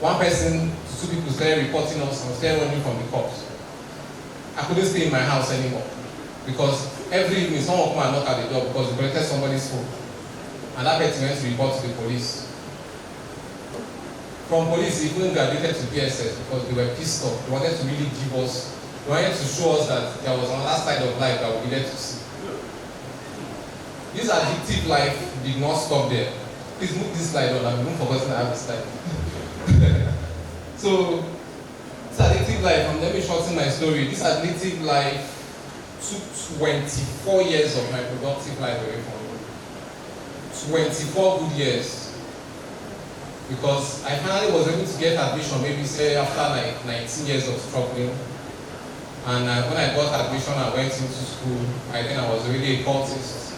One person, two people started reporting us and started running from the cops. I couldn't stay in my house anymore because every evening someone would come and knock at the door because we collected somebody's phone. And that person went to report to the police. From police, he even graduated to PSS because they were pissed off. They wanted to really give us, they wanted to show us that there was another side of life that we needed to see. This addictive life did not stop there. Please move this slide on. I've even forgotten I have this slide. So, this addictive life, and let me shorten my story. This addictive life took 24 years of my productive life away from me. 24 good years. Because I finally was able to get admission, maybe say after like 19 years of struggling. And when I got admission, I went into school. I was already a cultist.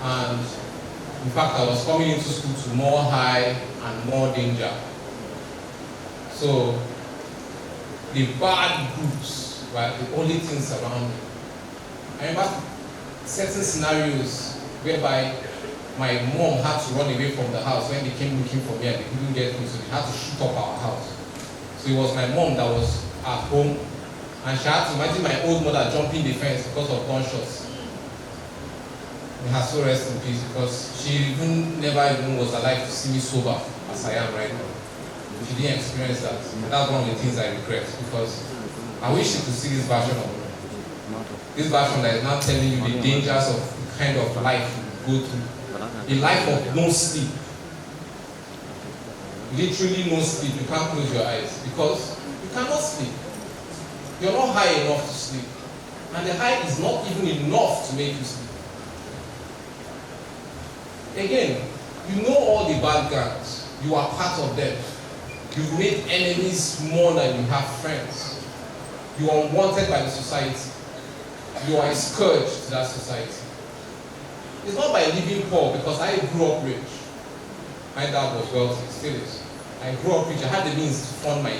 And in fact, I was coming into school to more high and more danger. So the bad groups were the only things around me. I remember certain scenarios whereby my mom had to run away from the house when they came looking for me and they couldn't get me, so they had to shoot up our house. So it was my mom that was at home, and she had to imagine my old mother jumping the fence because of gunshots. May her soul rest in peace, because she never even was alive to see me sober as I am right now. She didn't experience that. And that's one of the things I regret, because I wish she could see this version of me. This version that is now telling you the dangers of the kind of life you go through. A life of no sleep. Literally no sleep. You can't close your eyes because you cannot sleep. You're not high enough to sleep. And the high is not even enough to make you sleep. Again, you know all the bad guys. You are part of them. You've made enemies more than you have friends. You are unwanted by the society. You are a scourge to that society. It's not by living poor, because I grew up rich. My dad was wealthy, still is. I grew up rich, I had the means to fund my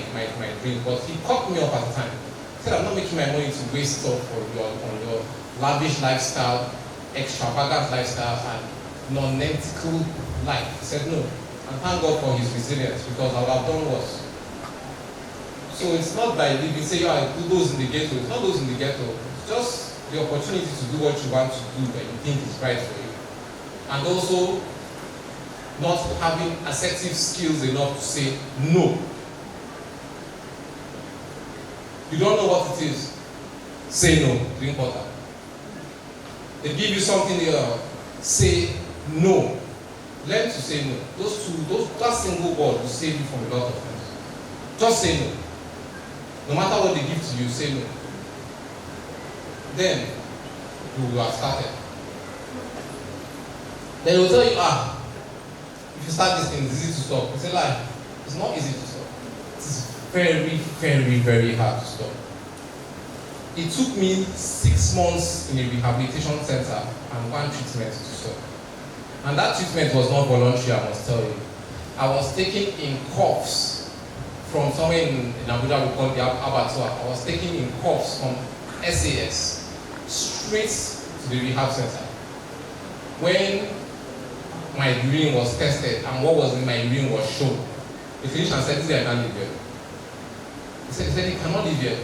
dream, but he cut me off at the time. He said, I'm not making my money to waste stuff on your lavish lifestyle, extravagant lifestyle, and non-ethical life. He said no. And thank God for his resilience, because I would have done worse. So it's not by living, say, yeah, do those in the ghetto. It's not those in the ghetto. It's just the opportunity to do what you want to do that you think is right for you. And also, not having assertive skills enough to say no. You don't know what it is. Say no. Drink water. They give you something there. Say no. Learn to say no. That single word will save you from a lot of things. Just say no. No matter what they give to you, say no. Then you will have started. Then they will tell you, if you start this thing, it's easy to stop. It's a lie. It's not easy to stop. It's very, very, very hard to stop. It took me 6 months in a rehabilitation center and 1 treatment to stop. And that treatment was not voluntary, I must tell you. I was taken in cuffs from somewhere in Abuja, we call the abattoir. I was taken in cuffs from SAS straight to the rehab center. When my urine was tested and what was in my urine was shown, the clinician said, this guy can't live here. He said, he cannot live here.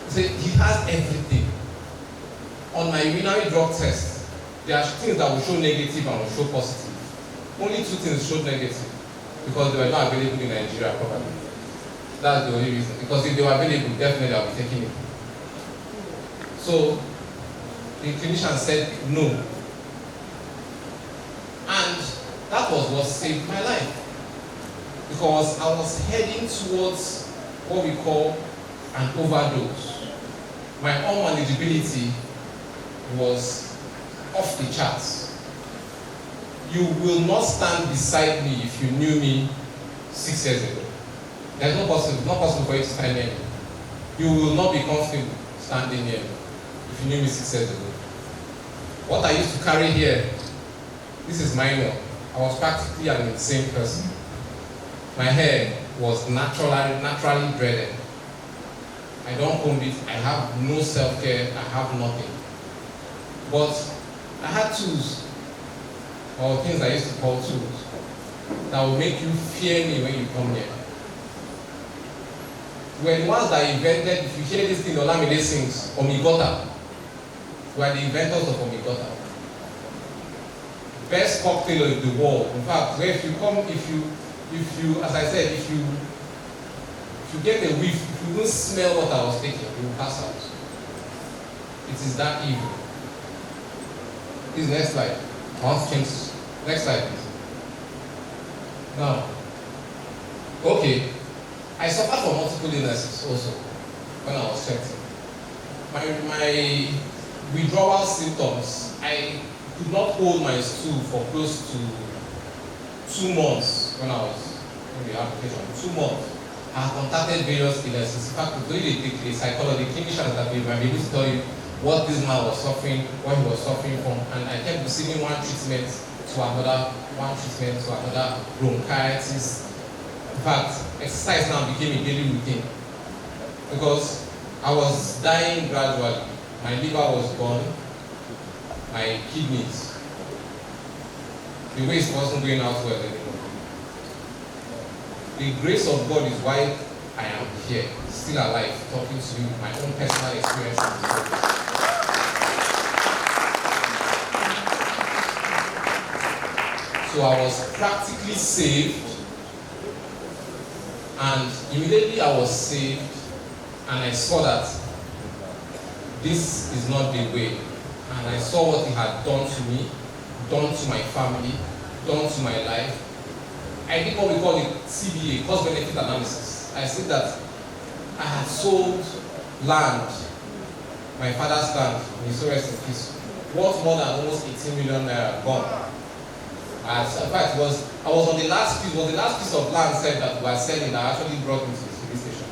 He said, he has everything. On my urinary drug test, there are things that will show negative and will show positive. Only 2 things showed negative, because they were not available in Nigeria probably. That's the only reason. Because if they were available, definitely I'll be taking it. So the clinician said no. And that was what saved my life. Because I was heading towards what we call an overdose. My unmanageability was off the charts. You will not stand beside me if you knew me 6 years ago. There's not possible for you to stand near me. You will not be comfortable standing near me if you knew me 6 years ago. What I used to carry here, this is minor. I was practically an insane person. My hair was naturally dreaded. I don't comb it, I have no self-care, I have nothing. But I had tools, or things I used to call tools, that will make you fear me when you come here. When once I invented, if you hear this thing Olamide sings, Omigota, we are the inventors of Omigota. Best cocktail in the world. In fact, where if you, as I said, if you get a whiff, if you don't smell what I was taking, you will pass out. It is that evil. This next slide. I want to change. Next slide, please. Now, okay. I suffered from multiple illnesses also when I was 20. My withdrawal symptoms, I could not hold my stool for close to 2 months when I was in the application. 2 months. I have contacted various illnesses. In fact, the psychology clinicians that they might be able to tell you what this man was suffering, what he was suffering from, and I kept receiving one treatment to another, bronchitis. In fact, exercise now became a daily routine because I was dying gradually. My liver was gone, my kidneys. The waste wasn't going out well anymore. The grace of God is why I am here, still alive, talking to you, my own personal experience. So I was practically saved, and immediately I was saved, and I saw that this is not the way. And I saw what He had done to me, done to my family, done to my life. I did what we call the CBA, cost benefit analysis. I said that I had sold land, my father's land, in so rest in peace, worth more than almost 18 million naira gone. In fact, I was on the last piece. The last piece of land said that we were selling that actually brought me to the police station.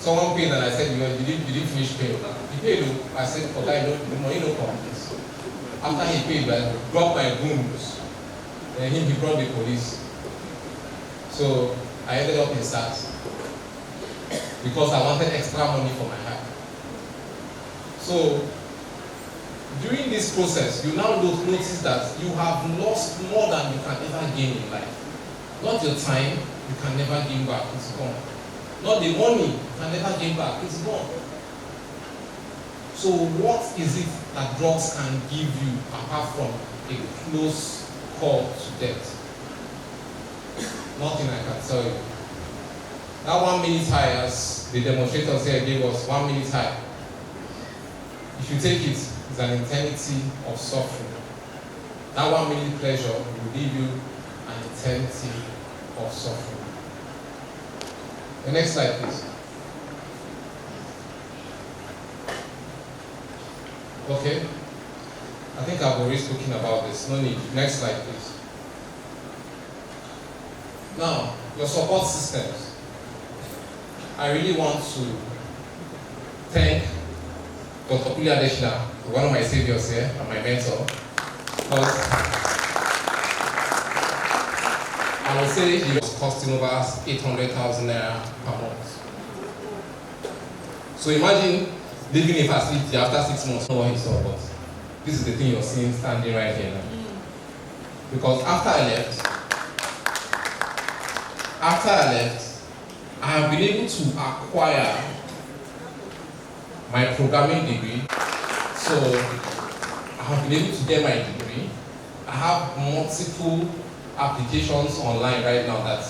Someone paid and I said, you didn't finish paying. You paid, I said, for that, the money no come. After he paid, I dropped my brooms. Then he brought the police. So I ended up in SARS because I wanted extra money for my hair. So during this process, you now notice that you have lost more than you can ever gain in life. Not your time, you can never gain back, it's gone. Not the money, you can never gain back, it's gone. So what is it that drugs can give you apart from a close call to death? Nothing I can tell you. That 1 minute high, as the demonstrators here gave us, 1 minute high. If you take it, it's an eternity of suffering. That 1 minute pleasure will give you an eternity of suffering. The next slide, please. Okay. I think I've already spoken about this. No need. Next slide, please. Now, your support systems. I really want to thank Dr. Kuli Adeshina, one of my saviors here and my mentor, because I would say he was costing over 800,000 naira per month. So imagine living in a facility after 6 months, know what he saw, but this is the thing you're seeing standing right here now. Because after I left, I have been able to acquire my programming degree. So I have been able to get my degree. I have multiple applications online right now that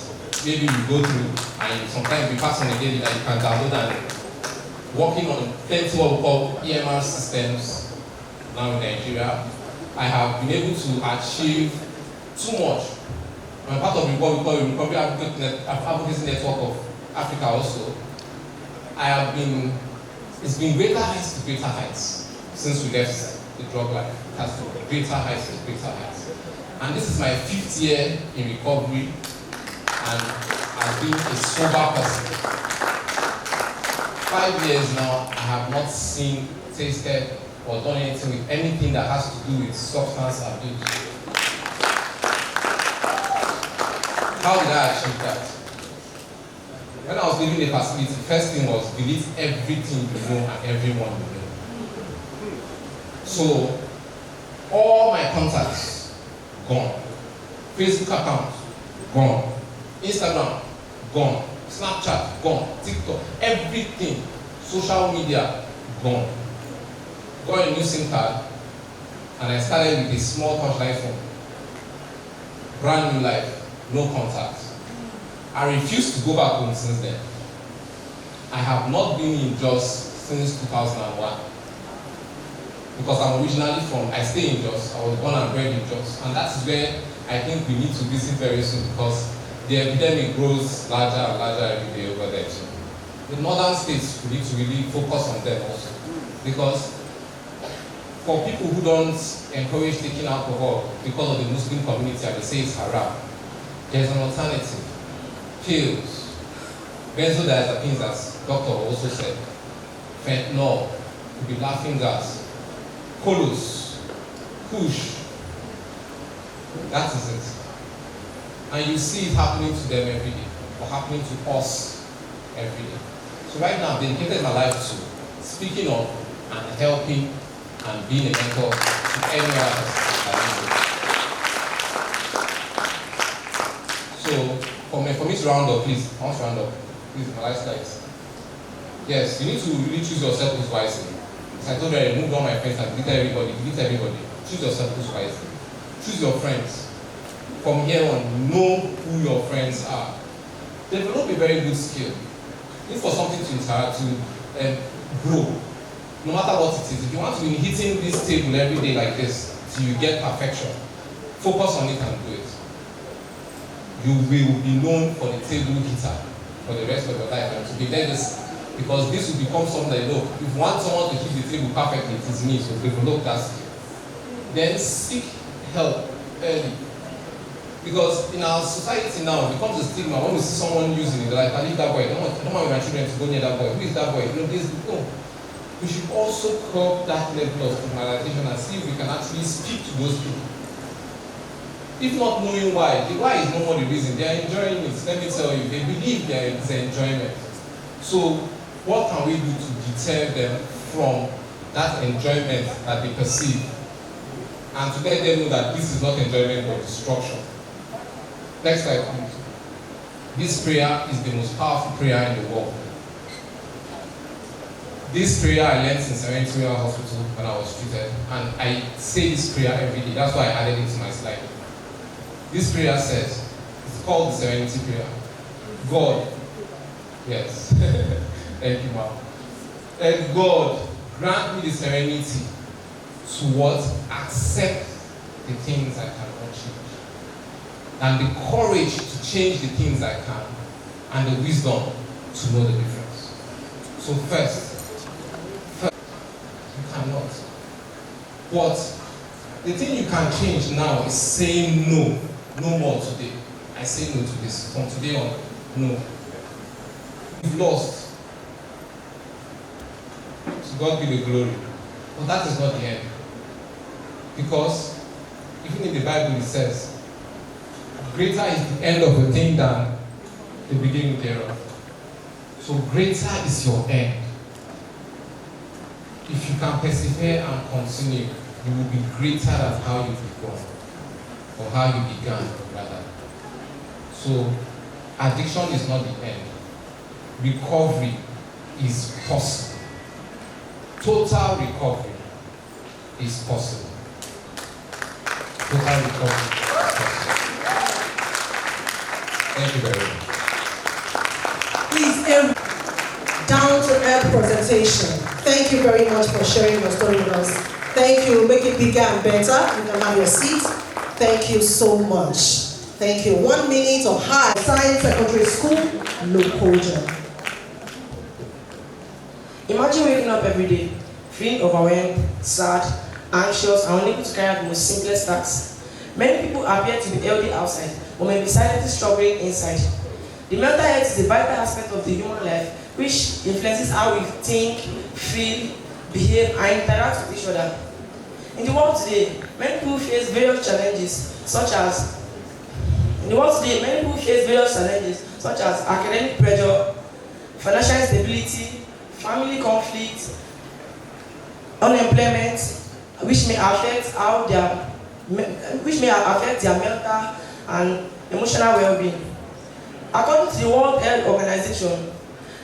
maybe you go through and sometimes you pass on a daily that you can download and working on plenty what we call EMR systems now in Nigeria. I have been able to achieve too much. I'm part of what we call the Recovery Advocacy Network of Africa also. It's been greater heights to greater heights since we left the drug life. It has been greater heights to greater heights. And this is my 5th year in recovery, and I've been a sober person. 5 years now, I have not seen, tasted, or done anything with anything that has to do with substance abuse. How did I achieve that? When I was leaving the facility, first thing was delete everything you know and everyone you know. So, all my contacts, gone. Facebook account, gone. Instagram, gone. Snapchat, gone. TikTok, everything. Social media, gone. Got a new SIM card, and I started with a small touchline phone. Brand new life, no contact. I refused to go back home since then. I have not been in Jos since 2001. Because I'm originally I stay in Jos. I was born and bred in Jos. And that's where I think we need to visit very soon, because the epidemic grows larger and larger every day over there too. The northern states, we need to really focus on them also. Because for people who don't encourage taking alcohol because of the Muslim community and they say it's haram, there's an alternative. Pills, benzodiazepines, as doctor also said, fentanyl, could be laughing gas, colos, push. That is it. And you see it happening to them every day, or happening to us every day. So right now, I've dedicated my life to speaking of and helping and being a mentor to anyone else that needs it. So, for me to round up, please, I want to round up. Please, my last slides. Yes, you need to really choose your circles wisely. As I told you, I removed all my friends and delete everybody. Choose your circles wisely. Choose your friends. From here on, know who your friends are. Develop a very good skill. Look for something to interact to grow. No matter what it is. If you want to be hitting this table every day like this till you get perfection, focus on it and do it. You will be known for the table hitter for the rest of your life, and to be legacy, because this will become something that, look, if you want someone to hit the table perfectly, it is me, so develop that skill. Then seek help early. Because in our society now, it becomes a stigma. When we see someone using it, they're like, I leave that boy, I don't want my children to go near that boy. Who is that boy? You know, we should also curb that level of stigmatization and see if we can actually speak to those people. If not knowing why, the why is no more the reason. They are enjoying it. Let me tell you, they believe there is enjoyment. So what can we do to deter them from that enjoyment that they perceive? And to let them know that this is not enjoyment but destruction. Next slide, please. This prayer is the most powerful prayer in the world. This prayer I learned in Serenity Hospital when I was treated, and I say this prayer every day. That's why I added it to my slide. This prayer says, it's called the Serenity Prayer. God, yes, thank you, ma'am. And God, grant me the serenity to what? Accept the things I cannot change. And the courage to change the things I can, and the wisdom to know the difference. So first, you cannot. But the thing you can change now is saying no. No more today. I say no to this. From today on, no. You've lost. To God be the glory. But that is not the end. Because even in the Bible it says, greater is the end of a thing than the beginning thereof. So greater is your end. If you can persevere and continue, you will be greater than how you began. Or how you began, rather. So, addiction is not the end. Recovery is possible. Total recovery is possible. Total recovery is possible. Thank you very much. Please, down-to-earth presentation. Thank you very much for sharing your story with us. Thank you. Make it bigger and better. You can have your seat. Thank you so much. Thank you. 1 minute of high science secondary school, Lokoja. Imagine waking up every day, feeling overwhelmed, sad, anxious, and unable to carry out the most simplest tasks. Many people appear to be healthy outside, but may be silently struggling inside. The mental health is a vital aspect of the human life, which influences how we think, feel, behave, and interact with each other. In the world today, many people face various challenges such as academic pressure, financial instability, family conflict, unemployment, which may affect their mental and emotional well-being. According to the World Health Organization,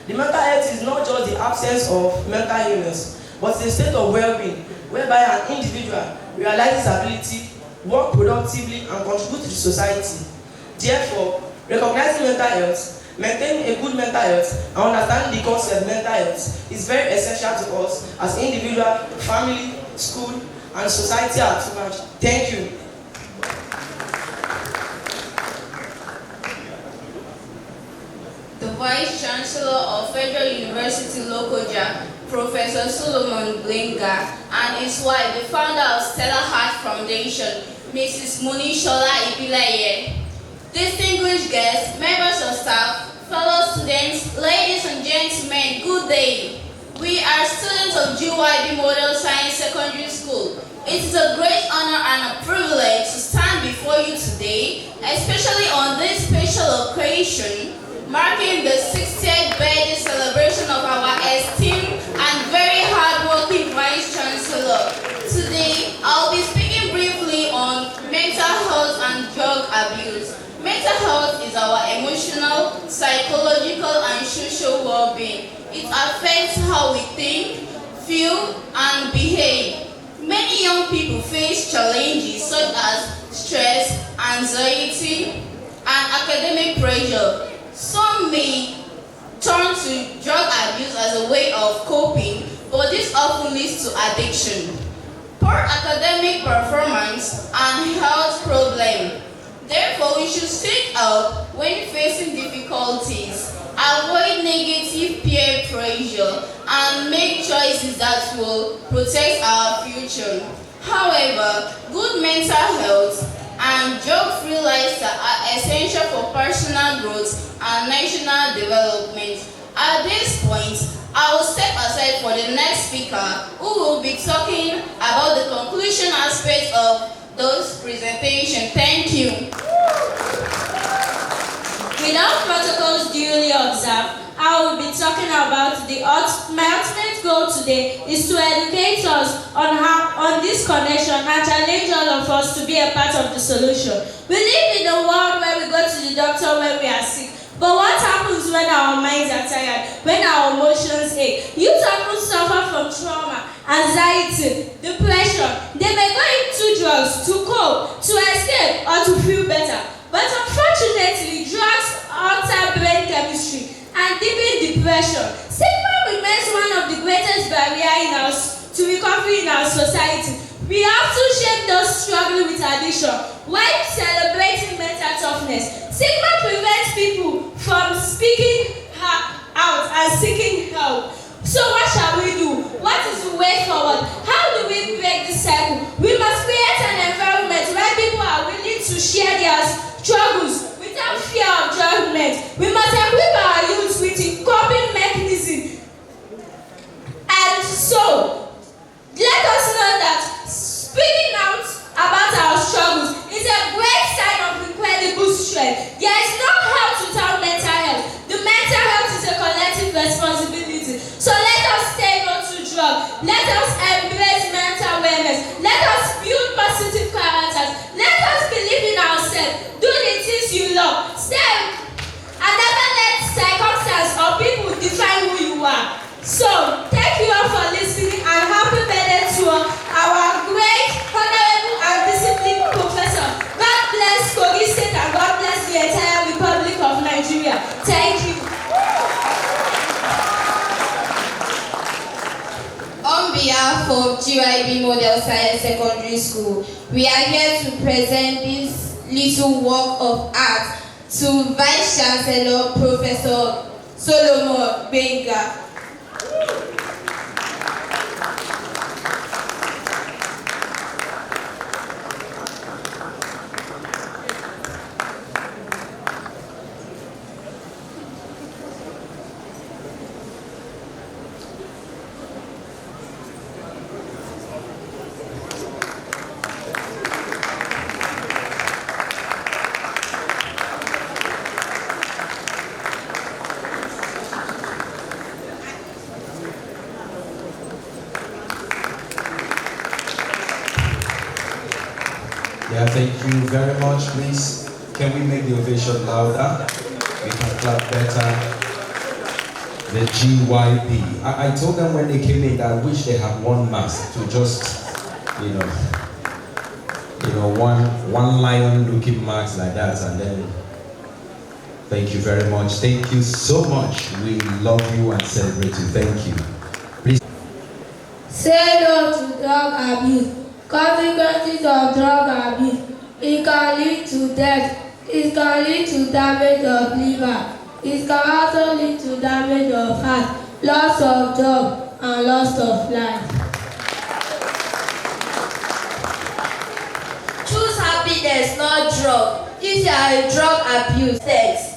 the mental health is not just the absence of mental illness, but it's a state of well-being whereby an individual realizes ability, work productively, and contribute to the society. Therefore, recognizing mental health, maintaining a good mental health, and understanding the concept of mental health is very essential to us as individual, family, school, and society at large. Thank you. The Vice Chancellor of Federal University Lokoja, Professor Solomon Blenga, and his wife, the founder of Stellaheart Foundation, Mrs. Monishola Ibileye. Distinguished guests, members of staff, fellow students, ladies and gentlemen, good day. We are students of GYB Model Science Secondary School. It is a great honor and a privilege to stand before you today, especially on this special occasion, marking the 60th birthday celebration of our esteemed and very hardworking Vice Chancellor. Today, I'll be speaking briefly on mental health and drug abuse. Mental health is our emotional, psychological, and social well-being. It affects how we think, feel, and behave. Many young people face challenges such as stress, anxiety, and academic pressure. Some may turn to drug abuse as a way of coping, but this often leads to addiction, poor academic performance, and health problems. Therefore, we should seek help when facing difficulties, avoid negative peer pressure, and make choices that will protect our future. However, good mental health and drug-free lifestyle are essential for personal growth and national development. At this point, I will step aside for the next speaker, who will be talking about the conclusion aspect of those presentations. Thank you. Without protocols duly observed, I will be talking about my ultimate goal today is to educate us on this connection and challenge all of us to be a part of the solution. We live in a world where we go to the doctor when we are sick. But what happens when our minds are tired, when our emotions ache? Youth often suffer from trauma, anxiety, depression. They may go into drugs to cope, to escape, or to feel better. But unfortunately, drugs alter brain chemistry and deepen depression. Stigma remains one of the greatest barriers to recovery in our society. We have to shame those struggling with addiction while celebrating mental toughness. Stigma prevents people from speaking out and seeking help. So what shall we do? What is the way forward? How do we break this cycle? We must create an environment where people are willing to share their struggles without fear of judgment. We must equip our youth with a coping mechanism. And so, let us know that speaking out about our struggles is a great sign of incredible strength. There is no health without mental health. The mental health is a collective responsibility. So let us say no to drugs. Let us embrace mental wellness. Let us build positive characters. Let us believe in ourselves. Do the things you love. Stay and never let circumstances or people define who you are. So, thank you all for listening and happy birthday to our great, honorable and disciplined professor. God bless Kogi State and God bless the entire Republic of Nigeria. Thank you. On behalf of GYB Model Science Secondary School, we are here to present this little work of art to Vice Chancellor Professor Solomon Benga. Yeah, thank you very much. Please, can we make the ovation louder? We can clap better. The GYP. I told them when they came in that I wish they had one mask to just, one lion-looking mask like that, and then. Thank you very much. Thank you so much. We love you and celebrate you. Thank you. Please. Say no to drug abuse. Consequences of drug abuse. It can lead to death. It can lead to damage of liver. It can also lead to damage of heart, loss of job, and loss of life. Choose happiness, not drug. If you are a drug abuse, thanks.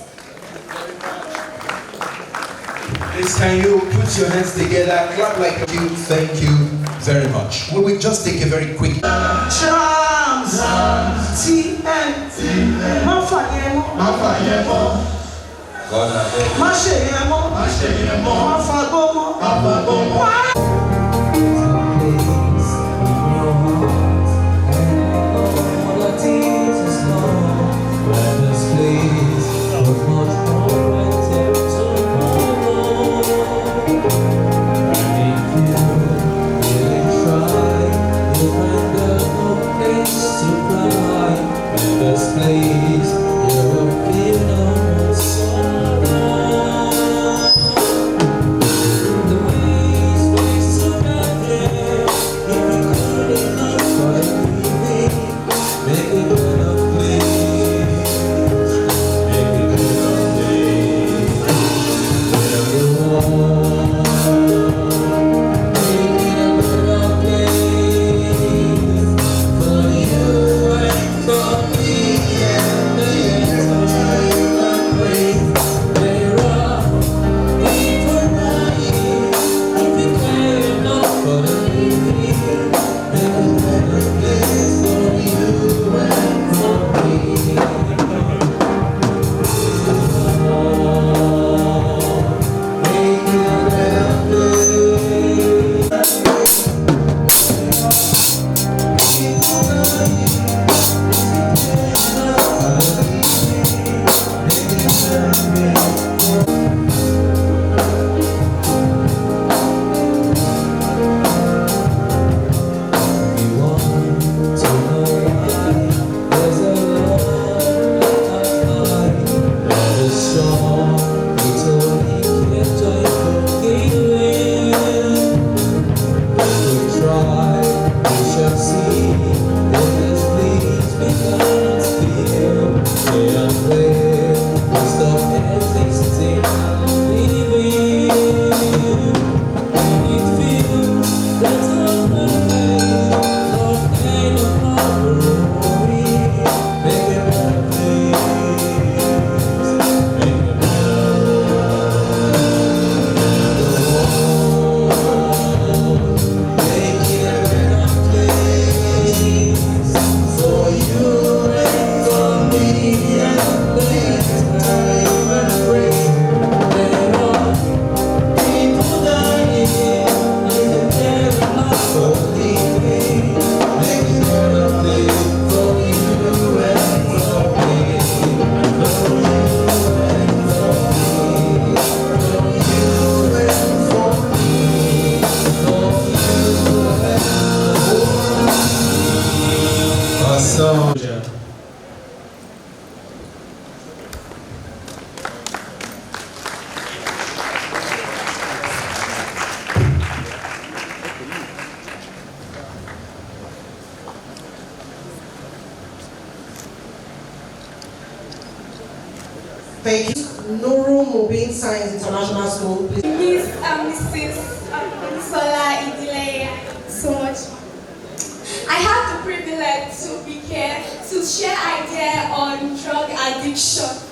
Please, can you put your hands together, clap like you. Thank you very much. We will just take a very quick. Charms, TNT, God, I beg. Please, you will feel no sorrow. Thank you. Nuru Mubin Science International School. Please, Mrs. Sola Idile, so much. I have the privilege to be here to share idea on drug addiction.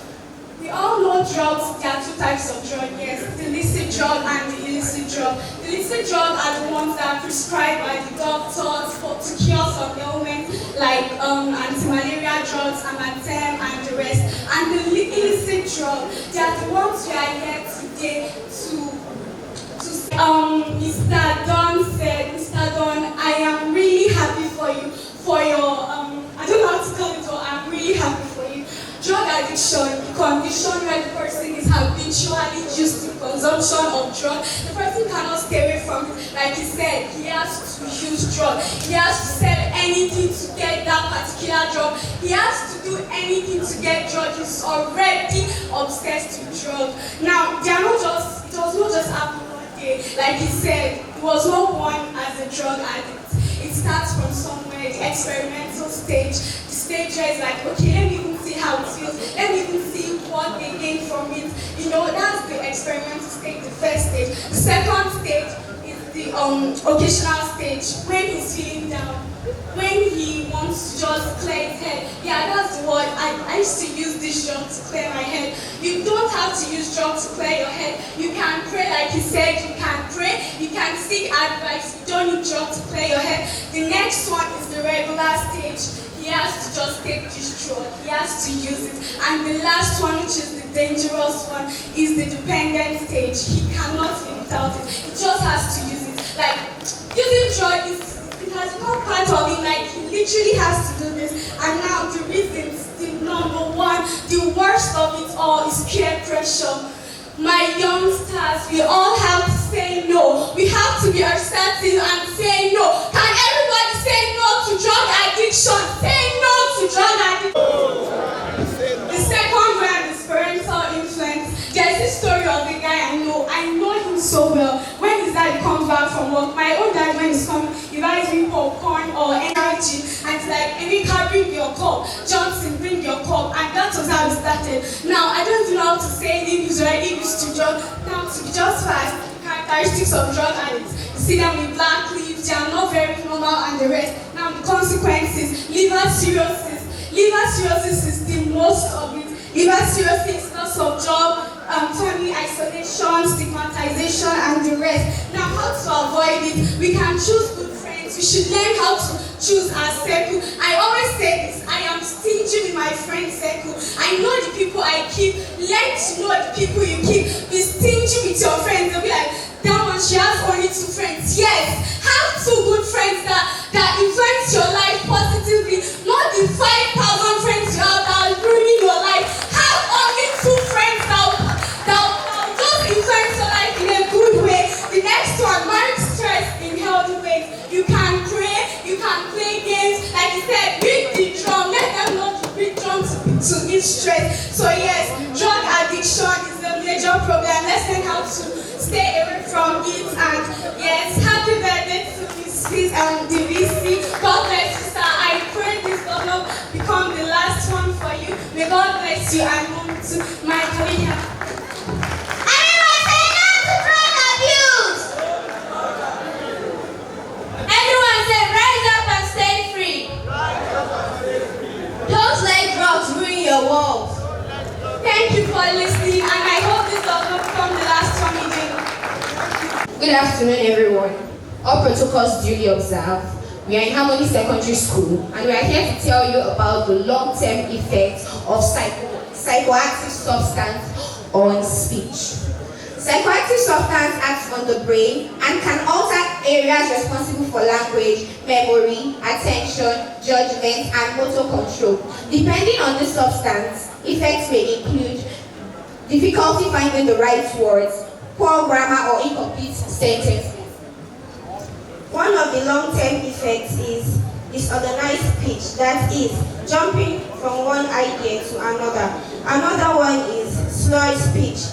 We all know drugs, there are two types of drugs, yes, the illicit drug and the illicit drug. The illicit drugs are the ones that are prescribed by the doctors to cure some ailments like anti-malaria drugs, Amatem and the rest. And the illicit drugs, they are the ones we are here today to Mr. Don said, Mr. Don, I am really happy for you, for your, I don't know how to tell it, but I'm really happy for you. Drug addiction, the condition where the person is habitually used to consumption of drugs. The person cannot stay away from it. Like he said, he has to use drugs. He has to sell anything to get that particular drug. He has to do anything to get drugs. He's already obsessed with drugs. Now, it was not just happen one day. Like he said, he was not born as a drug addict. It starts from somewhere, the experimental stage. The stage where it's like, okay, let me even see how it feels. Let me even see what they gain from it. You know, that's the experimental stage, the first stage. The second stage is the occasional stage, when he's feeling down, when he wants to just clear his head. Yeah, that's the word. I used to use this drug to clear my head. You don't have to use drugs to clear your head. You can pray, like he said, you can pray, you can seek advice. You don't need drugs to clear your head. The next one is the regular stage. He has to just take this drug. He has to use it. And the last one, which is the dangerous one, is the dependent stage. He cannot live without it. He just has to use it. Like, using drugs it has become part of him, like he literally has to do this. And now the reasons, the number one, the worst of it all is peer pressure. My youngsters, we all have to say no. We have to be assertive and say no. Can everybody say no to drug addiction? Say no to drug addiction. The second one is parental influence. There's this story of the guy I know him so well. When his dad comes back from work, my own dad, when he's coming, he buys me popcorn or energy, and it's like, Emeka, bring your cup, Johnson, bring your cup, and that was how it started. Now, I don't know how to say it, he's already used to drug. Now, to be just fast, characteristics of drug addicts, you see them with black lips, they are not very normal, and the rest. Now, the consequences, liver cirrhosis. Liver cirrhosis is the most of it. Liver cirrhosis, loss of job, family isolation, stigmatization, and the rest. Now, how to avoid it? We can choose good friends. We should learn how to choose our circle. I always say this, I am stingy with my friend circle. I know the people I keep. Learn to know the people you keep. Be stingy with your friends. They'll be like, that one, she has only 2 friends. Yes, have 2 good friends that influence your life positively. Not the 5,000 friends you have that are ruining your life. Have only 2 friends that will just influence your life in a good way. The next one, manage stress in healthy ways. You can pray, you can play games. Like you said, beat the drum. Let them know to beat drum to ease stress. So yes, drug addiction is a major problem. Let's learn how to stay away from it. And yes, happy birthday to Miss DVC. God bless you, sir. I pray this does not become the last one for you. May God bless you and move to my career. Everyone say no to drug abuse. Everyone say rise up and stay free. Don't let drugs ruin your world. Thank you for listening, and I hope this does not become the last one we do. Good afternoon, everyone. All protocols duly observed. We are in Harmony Secondary School, and we are here to tell you about the long-term effects of psychoactive substance on speech. Psychoactive substance acts on the brain and can alter areas responsible for language, memory, attention, judgment, and motor control. Depending on the substance, effects may include difficulty finding the right words, poor grammar, or incomplete sentences. One of the long-term effects is disorganized speech, that is, jumping from one idea to another. Another one is slurred speech,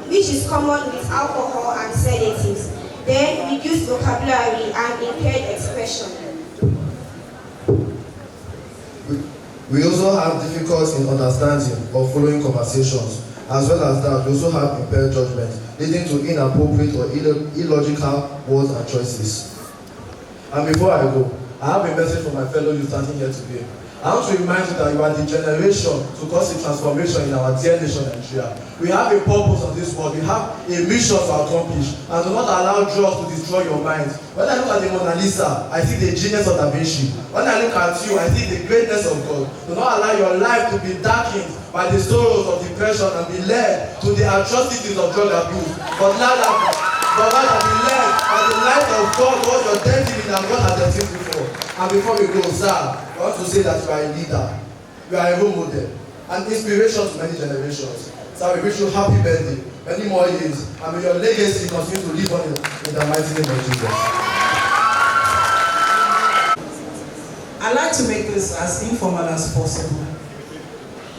which is common with alcohol and sedatives. Then, reduced vocabulary and impaired expression. We also have difficulty in understanding or following conversations As well as that, we also have impaired judgment, leading to inappropriate or illogical words and choices. And before I go, I have a message for my fellow youth standing here today. I want to remind you that you are the generation to cause a transformation in our dear nation, Nigeria. We have a purpose on this world. We have a mission to accomplish. And do not allow drugs to destroy your mind. When I look at the Mona Lisa, I see the genius of Da Vinci. When I look at you, I see the greatness of God. Do not allow your life to be darkened by the sorrows of depression and be led to the atrocities of drug abuse. But rather be led by the light of God, what your destiny that God has destined before. And before we go, sir, I want to say that you are a leader, you are a role model, and inspiration to many generations. So we wish you happy birthday, many more years, and may your legacy continue to live on in the mighty name of Jesus. I'd like to make this as informal as possible.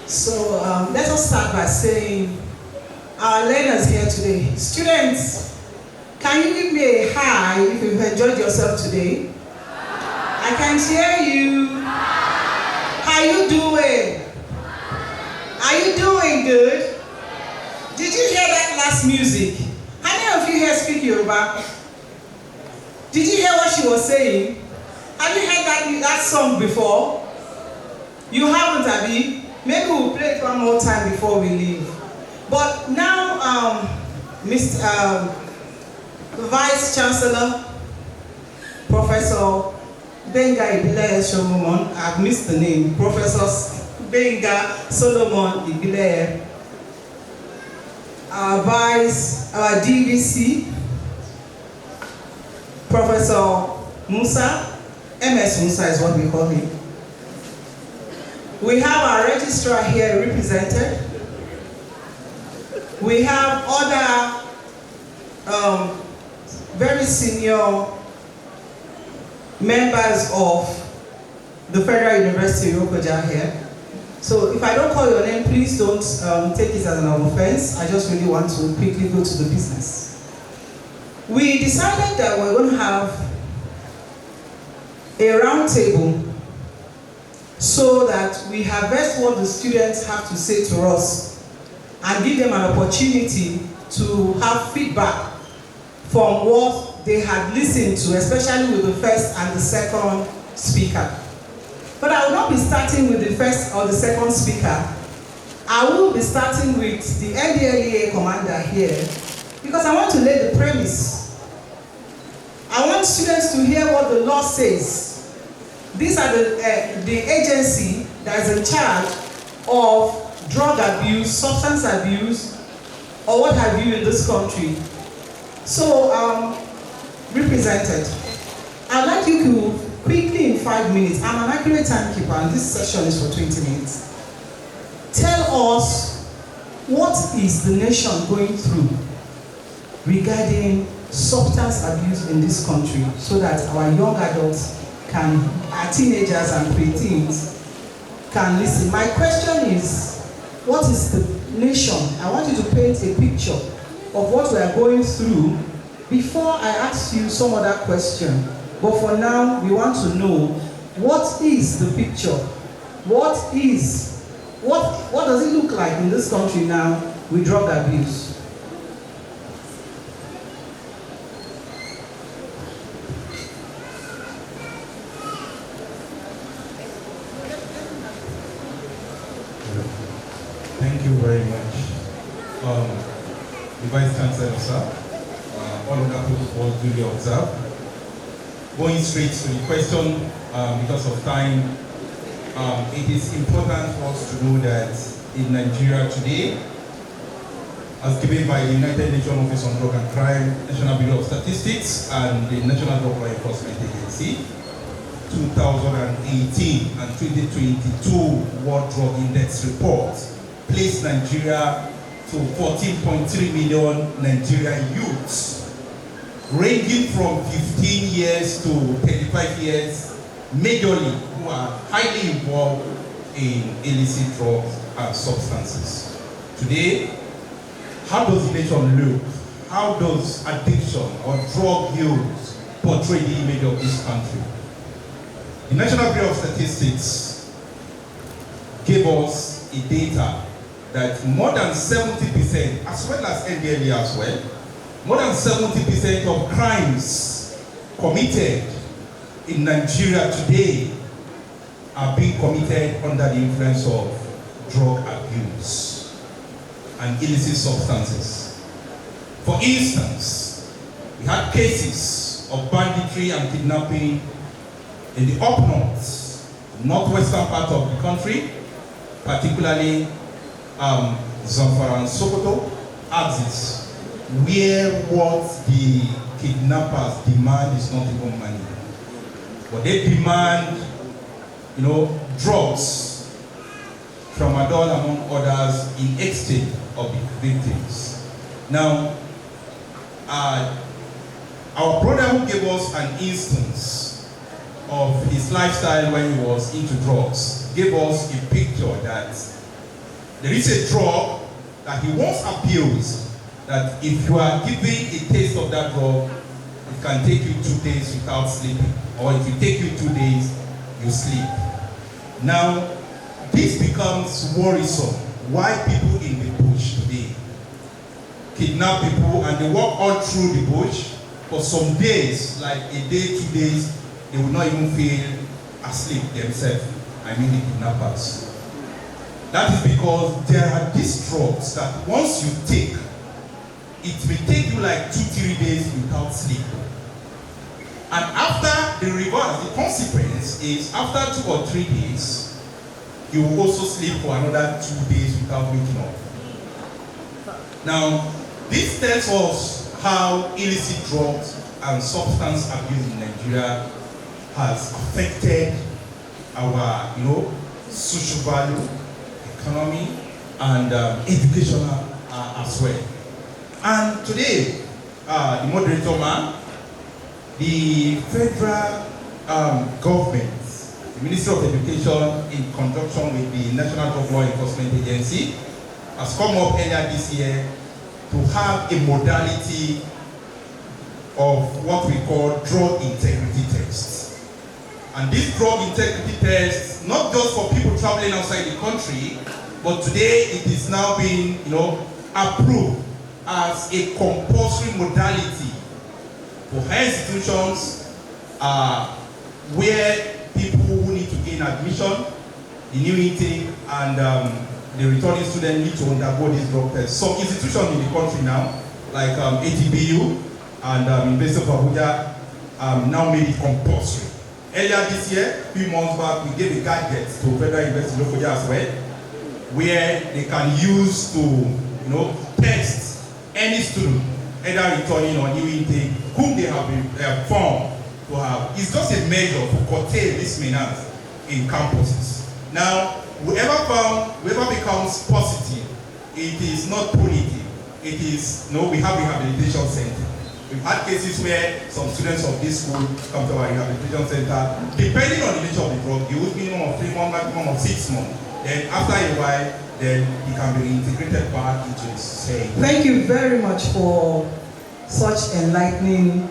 So let us start by saying, our learners here today, students, can you give me a hi if you've enjoyed yourself today? I can hear you. How you doing? Are you doing good? Did you hear that last music? How many of you here speak Yoruba? Did you hear what she was saying? Have you heard that song before? You haven't, Abi? Maybe we'll play it one more time before we leave. But now, Mr. Vice Chancellor, Professor Benga Ibileye Solomon, I've missed the name, Professor Benga Solomon Ibileye, our DVC, Professor Musa, MS Musa is what we call him. We have our registrar here represented. We have other very senior members of the Federal University of Lokoja here. So if I don't call your name, please don't take it as an offense. I just really want to quickly go to the business. We decided that we're going to have a round table so that we harvest what the students have to say to us and give them an opportunity to have feedback from what they had listened to, especially with the first and the second speaker. But I will not be starting with the first or the second speaker. I will be starting with the NDLEA commander here because I want to lay the premise. I want students to hear what the law says. These are the agency that is in charge of drug abuse, substance abuse, or what have you in this country. So, represented, I'd like you to quickly in 5 minutes, I'm an accurate timekeeper and this session is for 20 minutes. Tell us what is the nation going through regarding substance abuse in this country so that our young adults our teenagers and preteens can listen. My question is, what is the nation? I want you to paint a picture of what we are going through before I ask you some other question. But for now, we want to know, what is the picture? What does it look like in this country now with drug abuse? Thank you very much. The Vice Chancellor, sir, all of that was duly observed. Going straight to the question, because of time, it is important for us to know that in Nigeria today, as given by the United Nations Office on Drug and Crime, National Bureau of Statistics, and the National Drug Law Enforcement Agency, 2018 and 2022 World Drug Index report placed Nigeria to 14.3 million Nigerian youths, ranging from 15 years to 35 years, majorly who are highly involved in illicit drugs and substances. Today, how does the nation look? How does addiction or drug use portray the image of this country? The National Bureau of Statistics gave us a data that more than 70%, as well as NDLEA as well, more than 70% of crimes committed in Nigeria today are being committed under the influence of drug abuse and illicit substances. For instance, we had cases of banditry and kidnapping in the up north, northwestern part of the country, particularly Zamfara and Sokoto axis, where what the kidnappers demand is not even money, but they demand, drugs, tramadol among others, in exchange of the victims. Now, our brother who gave us an instance of his lifestyle when he was into drugs gave us a picture that there is a drug that he once abused, that if you are given a taste of that drug, it can take you 2 days without sleeping, or if it take you 2 days, you sleep. Now, this becomes worrisome. Why people in the bush today kidnap people and they walk all through the bush for some days, like a day, 2 days, they will not even feel asleep themselves. I mean the kidnappers. That is because there are these drugs that once you take, it may take you like 2-3 days without sleep. And after the reverse, the consequence is after 2 or 3 days, you will also sleep for another 2 days without waking up. Now, this tells us how illicit drugs and substance abuse in Nigeria has affected our, social value, economy, and educational as well. And today, the moderator man, the federal government, the Ministry of Education, in conjunction with the National Drug Law Enforcement Agency, has come up earlier this year to have a modality of what we call drug integrity tests. And this drug integrity test, not just for people traveling outside the country, but today it is now being, approved as a compulsory modality for higher institutions where people who need to gain admission, the new intake, and the returning student need to undergo this drug test. Some institutions in the country now, like ATBU and University of Abuja, now made it compulsory. Earlier this year, a few months back, we gave a gadget to Federal University Lokoja as well, where they can use to, test any student, either returning or new intake, whom they have been formed to have. It's just a measure to curtail this menace in campuses. Now, whoever becomes positive, it is not punitive. It is, we have rehabilitation center. We've had cases where some students of this school come to our rehabilitation center, depending on the nature of the drug, you use minimum of 3 months, maximum of 6 months. Then after a while, then it can be integrated back into the society. Thank you very much for such enlightening,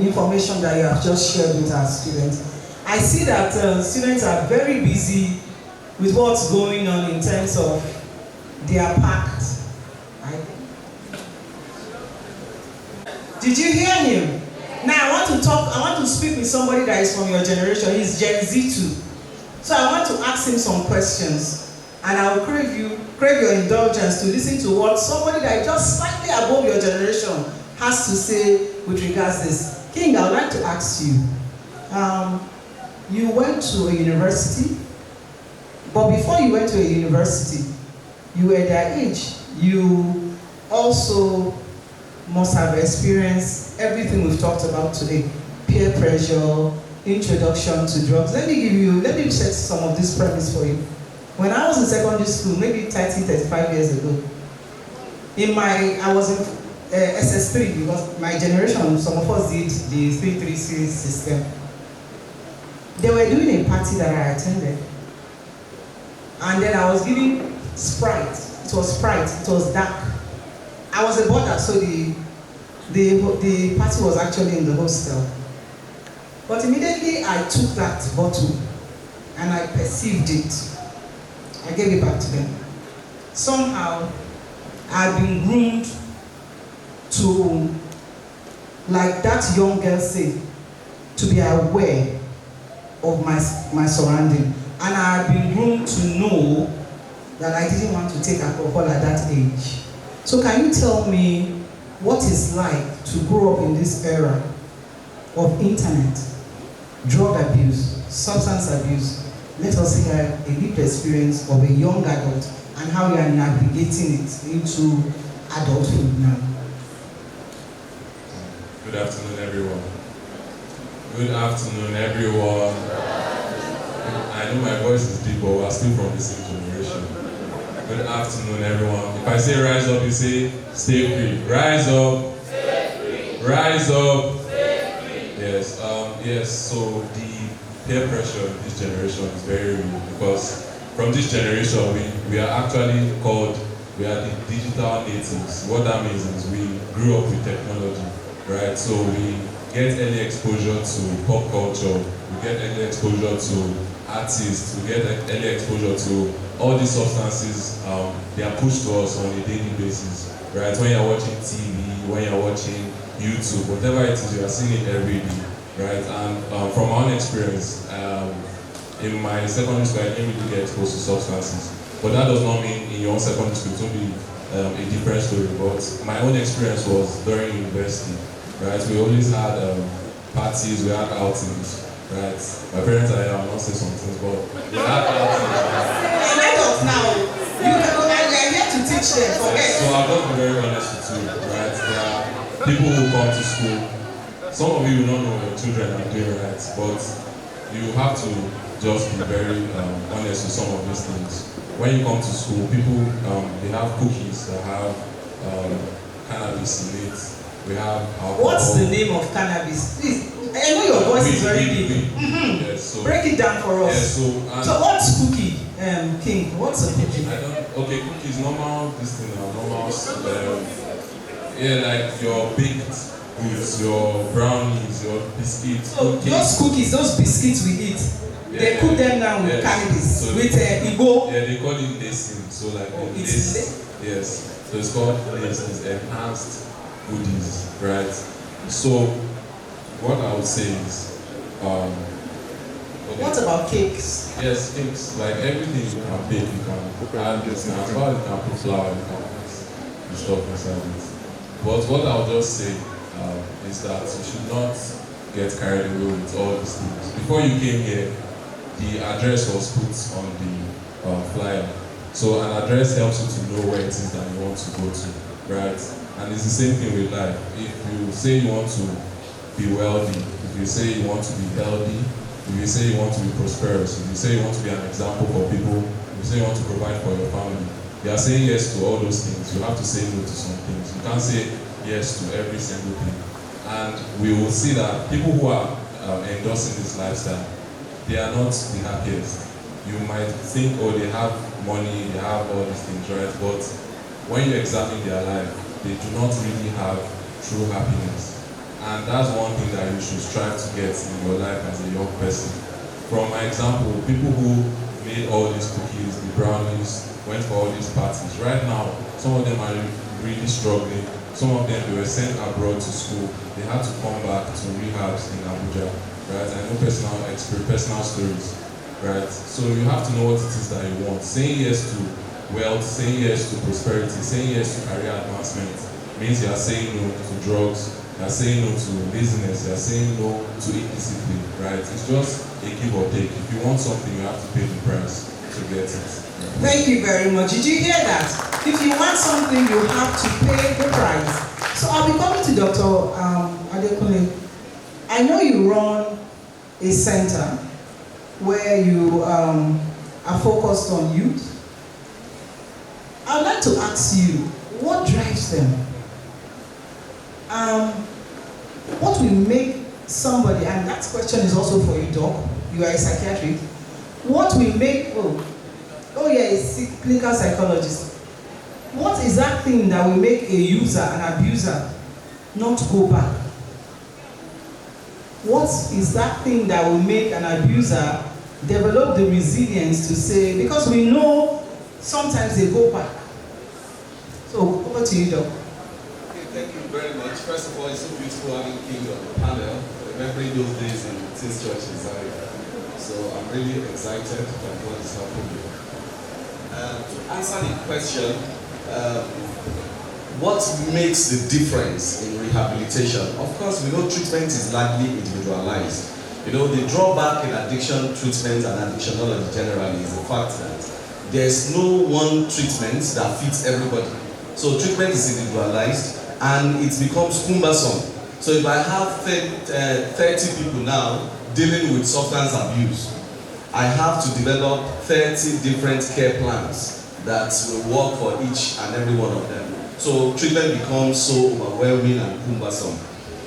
information that you have just shared with our students. I see that students are very busy with what's going on in terms of their pact. Right? Did you hear him? Now I want to speak with somebody that is from your generation. He's Gen Z too. So I want to ask him some questions. And I will crave your indulgence to listen to what somebody that is just slightly above your generation has to say with regards to this. King, I would like to ask you, you went to a university, but before you went to a university, you were their age. You also must have experienced everything we've talked about today. Peer pressure, introduction to drugs. Let me set some of this premise for you. When I was in secondary school, maybe 35 years ago, I was in SS3 because my generation, some of us did the 3-3 series system. They were doing a party that I attended. And then I was giving Sprite. It was Sprite. It was dark. I was a boarder, so the party was actually in the hostel. But immediately I took that bottle and I perceived it. I gave it back to them. somehow I've been groomed to, like that young girl said, to be aware of my surrounding. And I've been groomed to know that I didn't want to take alcohol at that age. So can you tell me what it's like to grow up in this era of internet, drug abuse, substance abuse? Let us hear a lived experience of a young adult and how you are navigating it into adulthood now. Good afternoon, everyone. Good afternoon, everyone. I know my voice is deep, but we're still from the same generation. Good afternoon, everyone. If I say rise up, you say stay free. Rise up. Stay free. Rise up. Stay free. Yes. Yes. So the peer pressure of this generation is very real, because from this generation we are actually called, we are the digital natives. What that means is we grew up with technology, right? So we get early exposure to pop culture, we get early exposure to artists, we get early exposure to all these substances. They are pushed to us on a daily basis, right? When you're watching TV, when you're watching YouTube, whatever it is, you are seeing it every day, right? And from our own experience, in my secondary school, I didn't really get exposed to substances. But that does not mean in your own secondary school it will be a different story. But my own experience was during university, right? We always had parties, we had outings, right? My parents are here, I will not say some things, but we had outings. Let us now. We are here to teach them. Forget. So I'll just be very honest with you, right? There are people who come to school. Some of you will not know what your children are doing, right? But you have to just be very honest with some of these things. When you come to school, people, they have cookies that have cannabis in it. We have alcohol. What's the name of cannabis? Please, I know your voice is very deep. Yes, so, break it down for us. Yes, so what's cookie, King? What's a cookie? Okay, cookies, normal, this thing, normal, yeah, like your baked goods, your brownies, your biscuits. So those cookies, those biscuits we eat, they cook them now with cannabis, so with Igbo. Yeah, they call it lacing. So like yes. So it's called lacing, it's enhanced goodies, right? So what I would say is, okay. What about cakes? Yes, cakes. Like everything you can bake, you can add this, you can put flour, you can put stuff inside it. But what I'll just say is that you should not get carried away with all these things. Before you came here, the address was put on the flyer. So an address helps you to know where it is that you want to go to, right? And it's the same thing with life. If you say you want to be wealthy, if you say you want to be healthy, if you say you want to be prosperous, if you say you want to be an example for people, if you say you want to provide for your family, you are saying yes to all those things. You have to say no to some things. You can't say yes to every single thing. And we will see that people who are endorsing this lifestyle, they are not the happiest. You might think, oh, they have money, they have all these things, right? But when you examine their life, they do not really have true happiness. And that's one thing that you should strive to get in your life as a young person. From my example, people who made all these cookies, the brownies, went for all these parties. Right now, some of them are really struggling. Some of them, they were sent abroad to school. They had to come back to rehabs in Abuja, right? I know personal stories, right? So you have to know what it is that you want. Saying yes to wealth, saying yes to prosperity, saying yes to career advancement means you are saying no to drugs, you are saying no to laziness, you are saying no to indiscipline, right? It's just a give or take. If you want something, you have to pay the price to get it. Right? Thank you very much. Did you hear that? If you want something, you have to pay the price. So I'll be coming to Dr. Adekunle. I know you run a center where you are focused on youth. I'd like to ask you, what drives them? What will make somebody, and that question is also for you, Doc, you are a psychiatrist. What will make, a clinical psychologist. What is that thing that will make a user, an abuser, not go back? What is that thing that will make an abuser develop the resilience to say, because we know sometimes they go back. Over to you, Doc. Okay, thank you very much. First of all, it's so beautiful having King on the panel, remembering those days in Tis Church in Zaria. So I'm really excited about what is happening here. To answer the question, what makes the difference in rehabilitation? Of course, we know treatment is largely individualized. You know, the drawback in addiction treatment and addictionology generally is the fact that there's no one treatment that fits everybody. So treatment is individualized and it becomes cumbersome. So if I have 30 people now dealing with substance abuse, I have to develop 30 different care plans that will work for each and every one of them. So treatment becomes so overwhelming and cumbersome.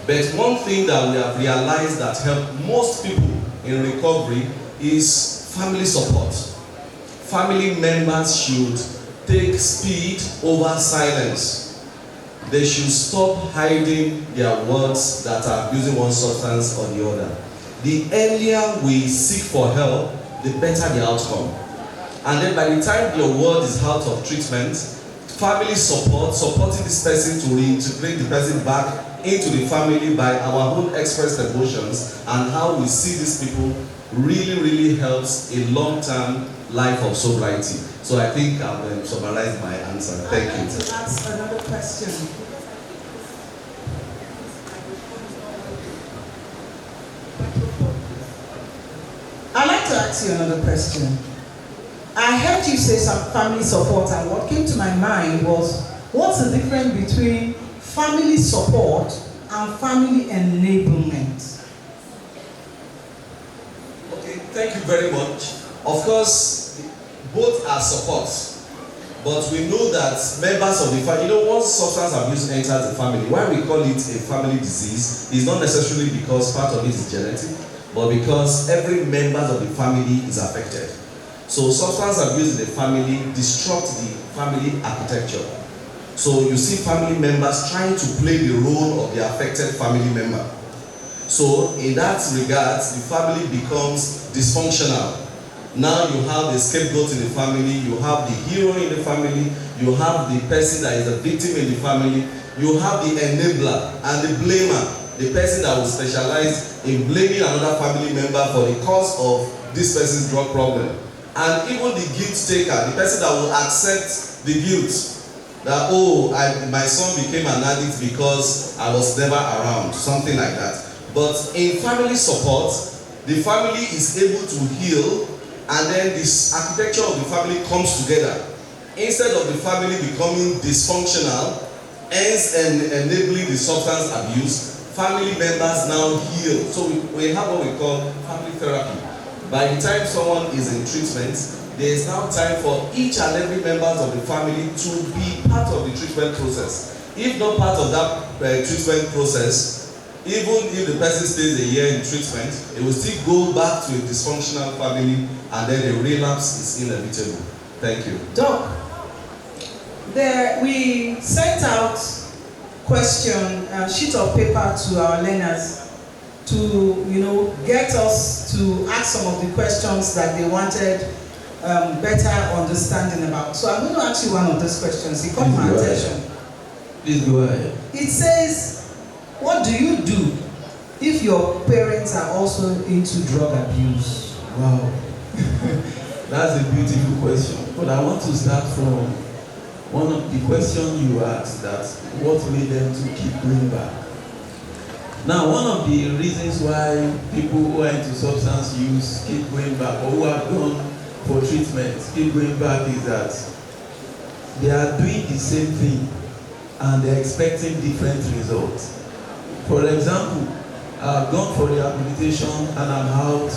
But one thing that we have realized that helps most people in recovery is family support. Family members should take speed over silence. They should stop hiding their words that are abusing one substance or the other. The earlier we seek for help, the better the outcome. And then by the time your word is out of treatment, family support, supporting this person to reintegrate the person back into the family by our own expressed emotions and how we see these people really helps a long-term life of sobriety. So I think I've summarized my answer. Thank you. I'd like to ask another question. I'd like to ask you another question. I heard you say some family support, and what came to my mind was, what's the difference between family support and family enablement? Okay, thank you very much. Of course, both are support, but we know that members of the family, once substance abuse enters the family, why we call it a family disease is not necessarily because part of it is genetic, but because every member of the family is affected. So substance abuse in the family disrupts the family architecture. So you see family members trying to play the role of the affected family member. So in that regard, the family becomes dysfunctional. Now you have the scapegoat in the family, you have the hero in the family, you have the person that is a victim in the family, you have the enabler and the blamer, the person that will specialize in blaming another family member for the cause of this person's drug problem. And even the guilt taker, the person that will accept the guilt, that, oh, my son became an addict because I was never around, something like that. But in family support, the family is able to heal, and then this architecture of the family comes together. Instead of the family becoming dysfunctional, hence enabling the substance abuse, family members now heal. So we have what we call family therapy. By the time someone is in treatment, there is now time for each and every member of the family to be part of the treatment process. If not part of that treatment process, even if the person stays a year in treatment, it will still go back to a dysfunctional family, and then a relapse is inevitable. Thank you. Doc, we sent out sheet of paper to our learners to get us to ask some of the questions that they wanted better understanding about. So I'm going to ask you one of those questions. It caught my attention. Please go ahead. It says, what do you do if your parents are also into drug abuse? Wow. That's a beautiful question. But I want to start from one of the questions you asked, that what made them to keep going back. Now, one of the reasons why people who are into substance use keep going back, or who have gone for treatment keep going back, is that they are doing the same thing and they're expecting different results. For example, I've gone for rehabilitation and I'm out.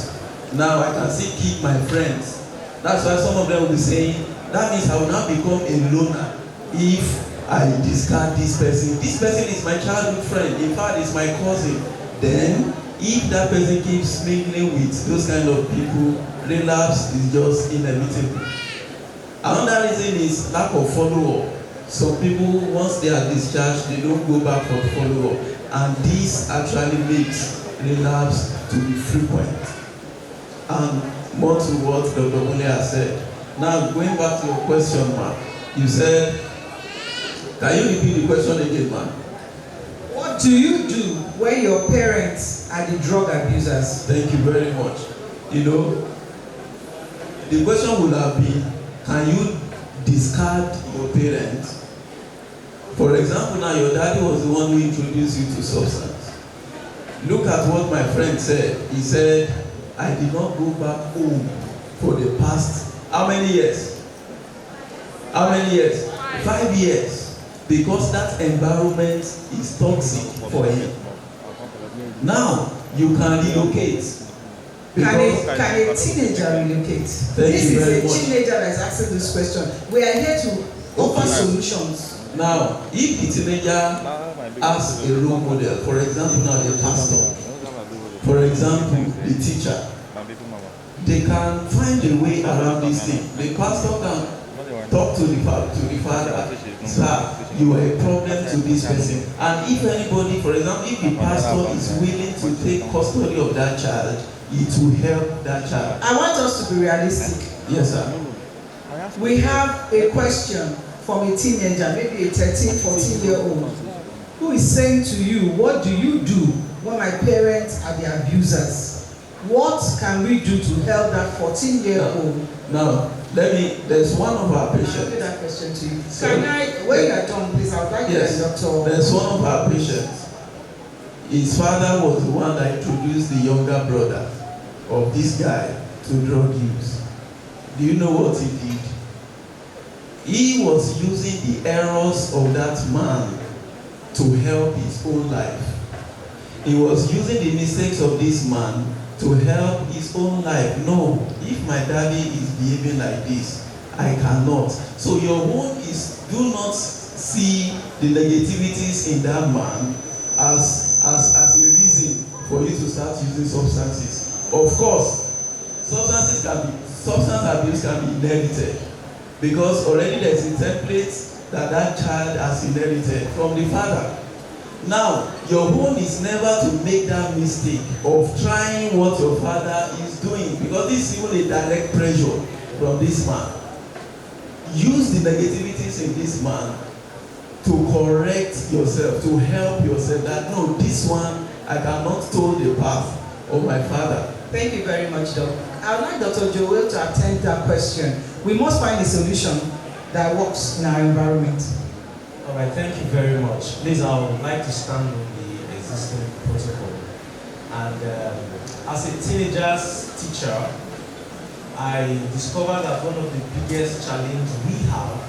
Now I can still keep my friends. That's why some of them will be saying, that means I will now become a loner if I discard this person. This person is my childhood friend. In fact, it's my cousin. Then, if that person keeps mingling with those kind of people, relapse is just inevitable. Another reason is lack of follow-up. Some people, once they are discharged, they don't go back for follow-up. And this actually makes relapse to be frequent. And more to what Dr. Mule has said. Now, going back to your question, Mark, you said, Can you repeat the question again, man? What do you do when your parents are the drug abusers? Thank you very much. You know, the question would have been, can you discard your parents? For example, now your daddy was the one who introduced you to substance. Look at what my friend said. He said, I did not go back home for the past, how many years? How many years? 5 years. Because that environment is toxic for him. Now, you can relocate. Can a teenager relocate? This is a teenager that is asking this question. We are here to offer solutions. Now, if the teenager has a role model, for example, now the pastor, for example, the teacher, they can find a way around this thing. The pastor can talk to the father, sir, you are a problem to this person. And if anybody, for example, if the pastor is willing to take custody of that child, it will help that child. I want us to be realistic. Yes, sir. We have a question from a teenager, maybe a 13, 14-year-old, who is saying to you, what do you do when my parents are the abusers? What can we do to help that 14-year-old? Now, there's one of our patients. I'll give that question to you. When you are done, please, I would like yes, the doctor. There's one of our patients. His father was the one that introduced the younger brother of this guy to drug use. Do you know what he did? He was using the errors of that man to help his own life. He was using the mistakes of this man to help his own life. No, if my daddy is behaving like this, I cannot. So your own is, do not see the negativities in that man as a reason for you to start using substances. Of course, substance abuse can be inherited, because already there's a template that child has inherited from the father. Now, your own is never to make that mistake of trying what your father is doing, because this is even a direct pressure from this man. Use the negativities in this man to correct yourself, to help yourself that no, this one, I cannot toll the path of my father. Thank you very much, Doc. I would like Dr. Joel to attend that question. We must find a solution that works in our environment. All right, thank you very much. Please, I would like to stand on the existing protocol. And as a teenager's teacher, I discovered that one of the biggest challenges we have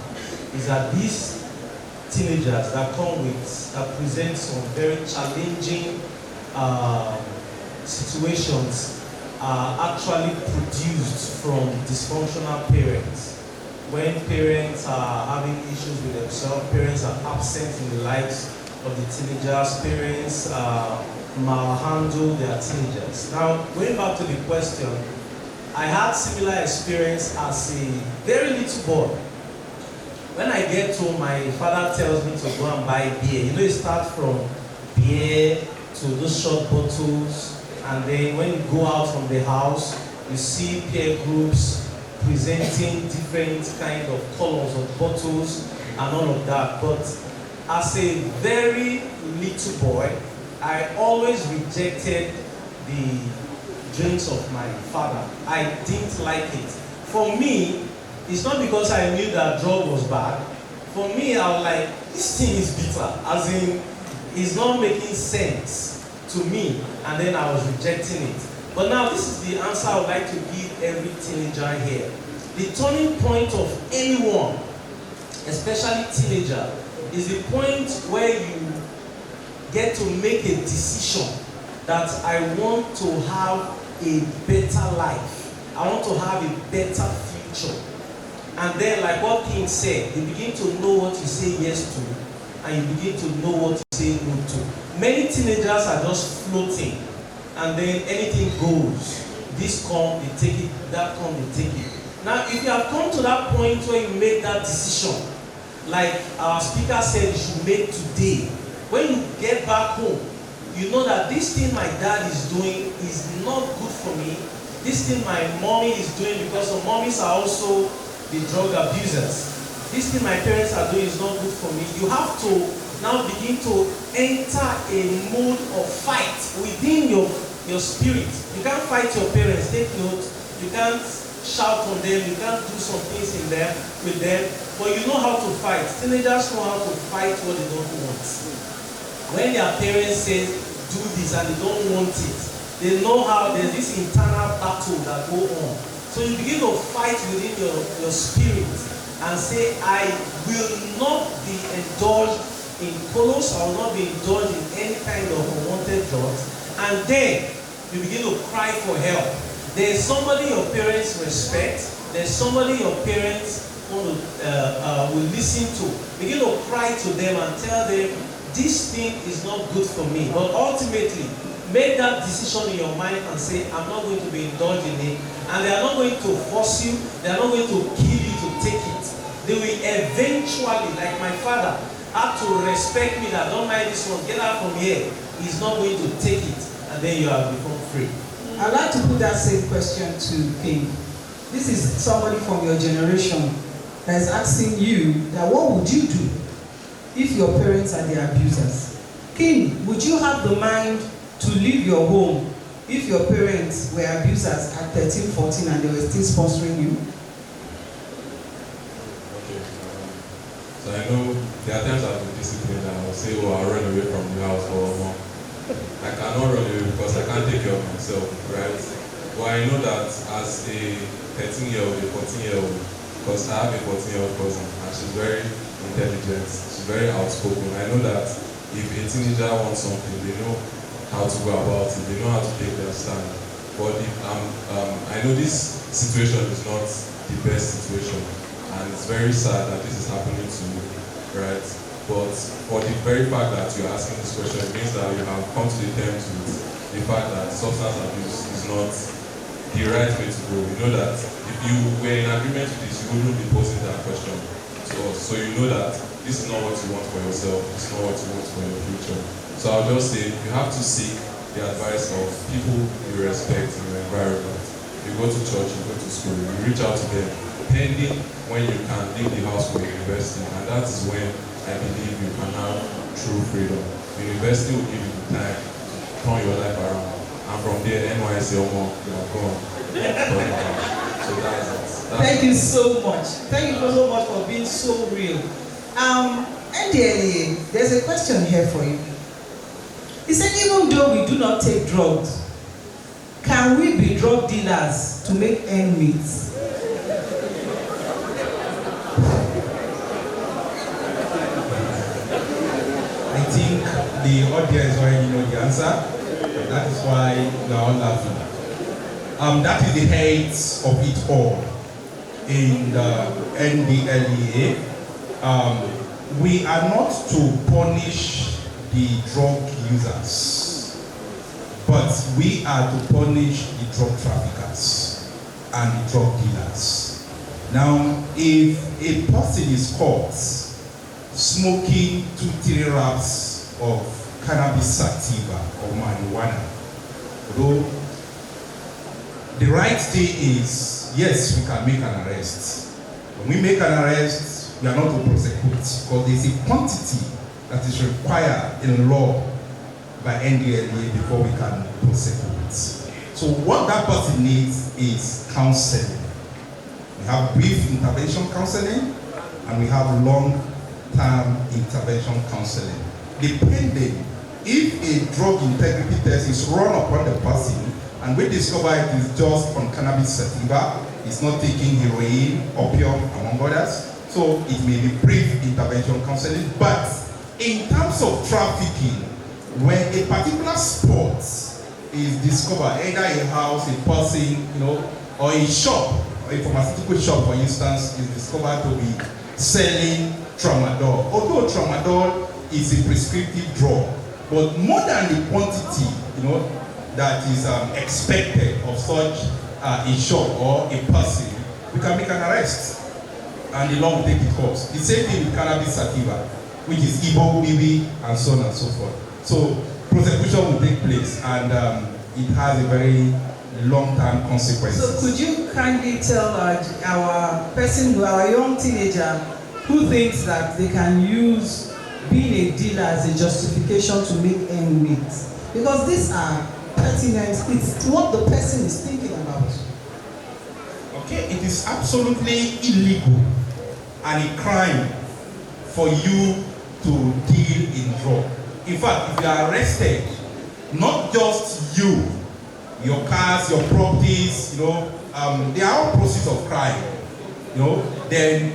is that these teenagers that present some very challenging situations are actually produced from dysfunctional parents. When parents are having issues with themselves, parents are absent in the lives of the teenagers, parents malhandle their teenagers. Now, going back to the question, I had similar experience as a very little boy. When I get home, my father tells me to go and buy beer. You know, you start from beer to those short bottles, and then when you go out from the house, you see peer groups presenting different kind of colors of bottles and all of that. But as a very little boy, I always rejected the drinks of my father. I didn't like it. For me, it's not because I knew that drug was bad. For me, I was like, this thing is bitter. As in, it's not making sense to me. And then I was rejecting it. But now this is the answer I would like to give every teenager here. The turning point of anyone, especially teenager, is the point where you get to make a decision that I want to have a better life. I want to have a better future. And then, like what King said, you begin to know what you say yes to, and you begin to know what you say no to. Many teenagers are just floating, and then anything goes. This come, they take it, that come, they take it. Now, if you have come to that point where you make that decision, like our speaker said you should make today, when you get back home, you know that this thing my dad is doing is not good for me. This thing my mommy is doing, because some mommies are also the drug abusers. this thing my parents are doing is not good for me, you have to now begin to enter a mode of fight within your spirit. You can't fight your parents, take note. You can't shout on them, you can't do some things with them, but you know how to fight. Teenagers know how to fight what they don't want. When their parents say do this and they don't want it, they know how there's this internal battle that go on. So you begin to fight within your spirit and say, I will not be indulged in polos, I will not be indulged in any kind of unwanted drugs. And then you begin to cry for help. There is somebody your parents respect, there's somebody your parents will listen to. Begin to cry to them and tell them, this thing is not good for me. But ultimately, make that decision in your mind and say, I'm not going to be indulged in it. And they are not going to force you, they are not going to kill you to take it. They will eventually, like my father, have to respect me that don't mind this one, get out from here. He's not going to take it. And then you have become free. I'd like to put that same question to King. This is somebody from your generation that is asking you that what would you do if your parents are the abusers? King, would you have the mind to leave your home if your parents were abusers at 13, 14 and they were still sponsoring you? Okay. So I know there are times I've been disciplined and I'll say, oh, I'll run away from the house for a month. I cannot run away because I can't take care of myself, right? But I know that as a 13-year-old, a 14-year-old, because I have a 14-year-old cousin and she's very intelligent, she's very outspoken. I know that if a teenager wants something, they know how to go about it, they know how to take their stand. But if I know this situation is not the best situation, and it's very sad that this is happening to you, right? But for the very fact that you're asking this question, it means that you have come to the terms with the fact that substance abuse is not the right way to go. You know that if you were in agreement with this, you wouldn't be posing that question to us. So you know that this is not what you want for yourself, this is not what you want for your future. So I'll just say, you have to seek the advice of people you respect in your environment. You go to church, you go to school, you reach out to them, pending when you can leave the house for university, and that is when I believe you can have true freedom. University will give you the time to turn your life around. And from there, NYC or more, you are gone. So that's it. Thank you so much. Thank you so much for being so real. NDLEA, there's a question here for you. He said, even though we do not take drugs, can we be drug dealers to make ends meet? I think the audience already know the answer. That is why we are all laughing. That is the height of it all in the NDLEA. We are not to punish the drug users, but we are to punish the drug traffickers and the drug dealers. Now, if a person is caught smoking 2-3 wraps of cannabis sativa or marijuana, though the right thing is, yes, we can make an arrest. When we make an arrest, we are not to prosecute because there is a quantity that is required in law by NDLEA before we can prosecute. So what that person needs is counseling. We have brief intervention counseling and we have long-term intervention counseling. Depending if a drug integrity test is run upon the person and we discover it is just on cannabis sativa, it's not taking heroin, opium, among others, so it may be brief intervention counseling. But in terms of trafficking, when a particular spot is discovered, either a house, a person, or a shop, or a pharmaceutical shop, for instance, is discovered to be selling tramadol. Although tramadol is a prescriptive drug, but more than the quantity, that is expected of such a shop or a person, we can make an arrest, and the law will take its course. The same thing with cannabis sativa, which is Ibo, Bibi, and so on and so forth. So prosecution will take place, and it has a very long-term consequences. So could you kindly tell our young teenager who thinks that they can use being a dealer as a justification to make end meet. Because these are pertinent, it's what the person is thinking about. Okay, it is absolutely illegal and a crime for you to deal in drug. In fact, if you are arrested, not just you, your cars, your properties, they are all proceeds of crime, then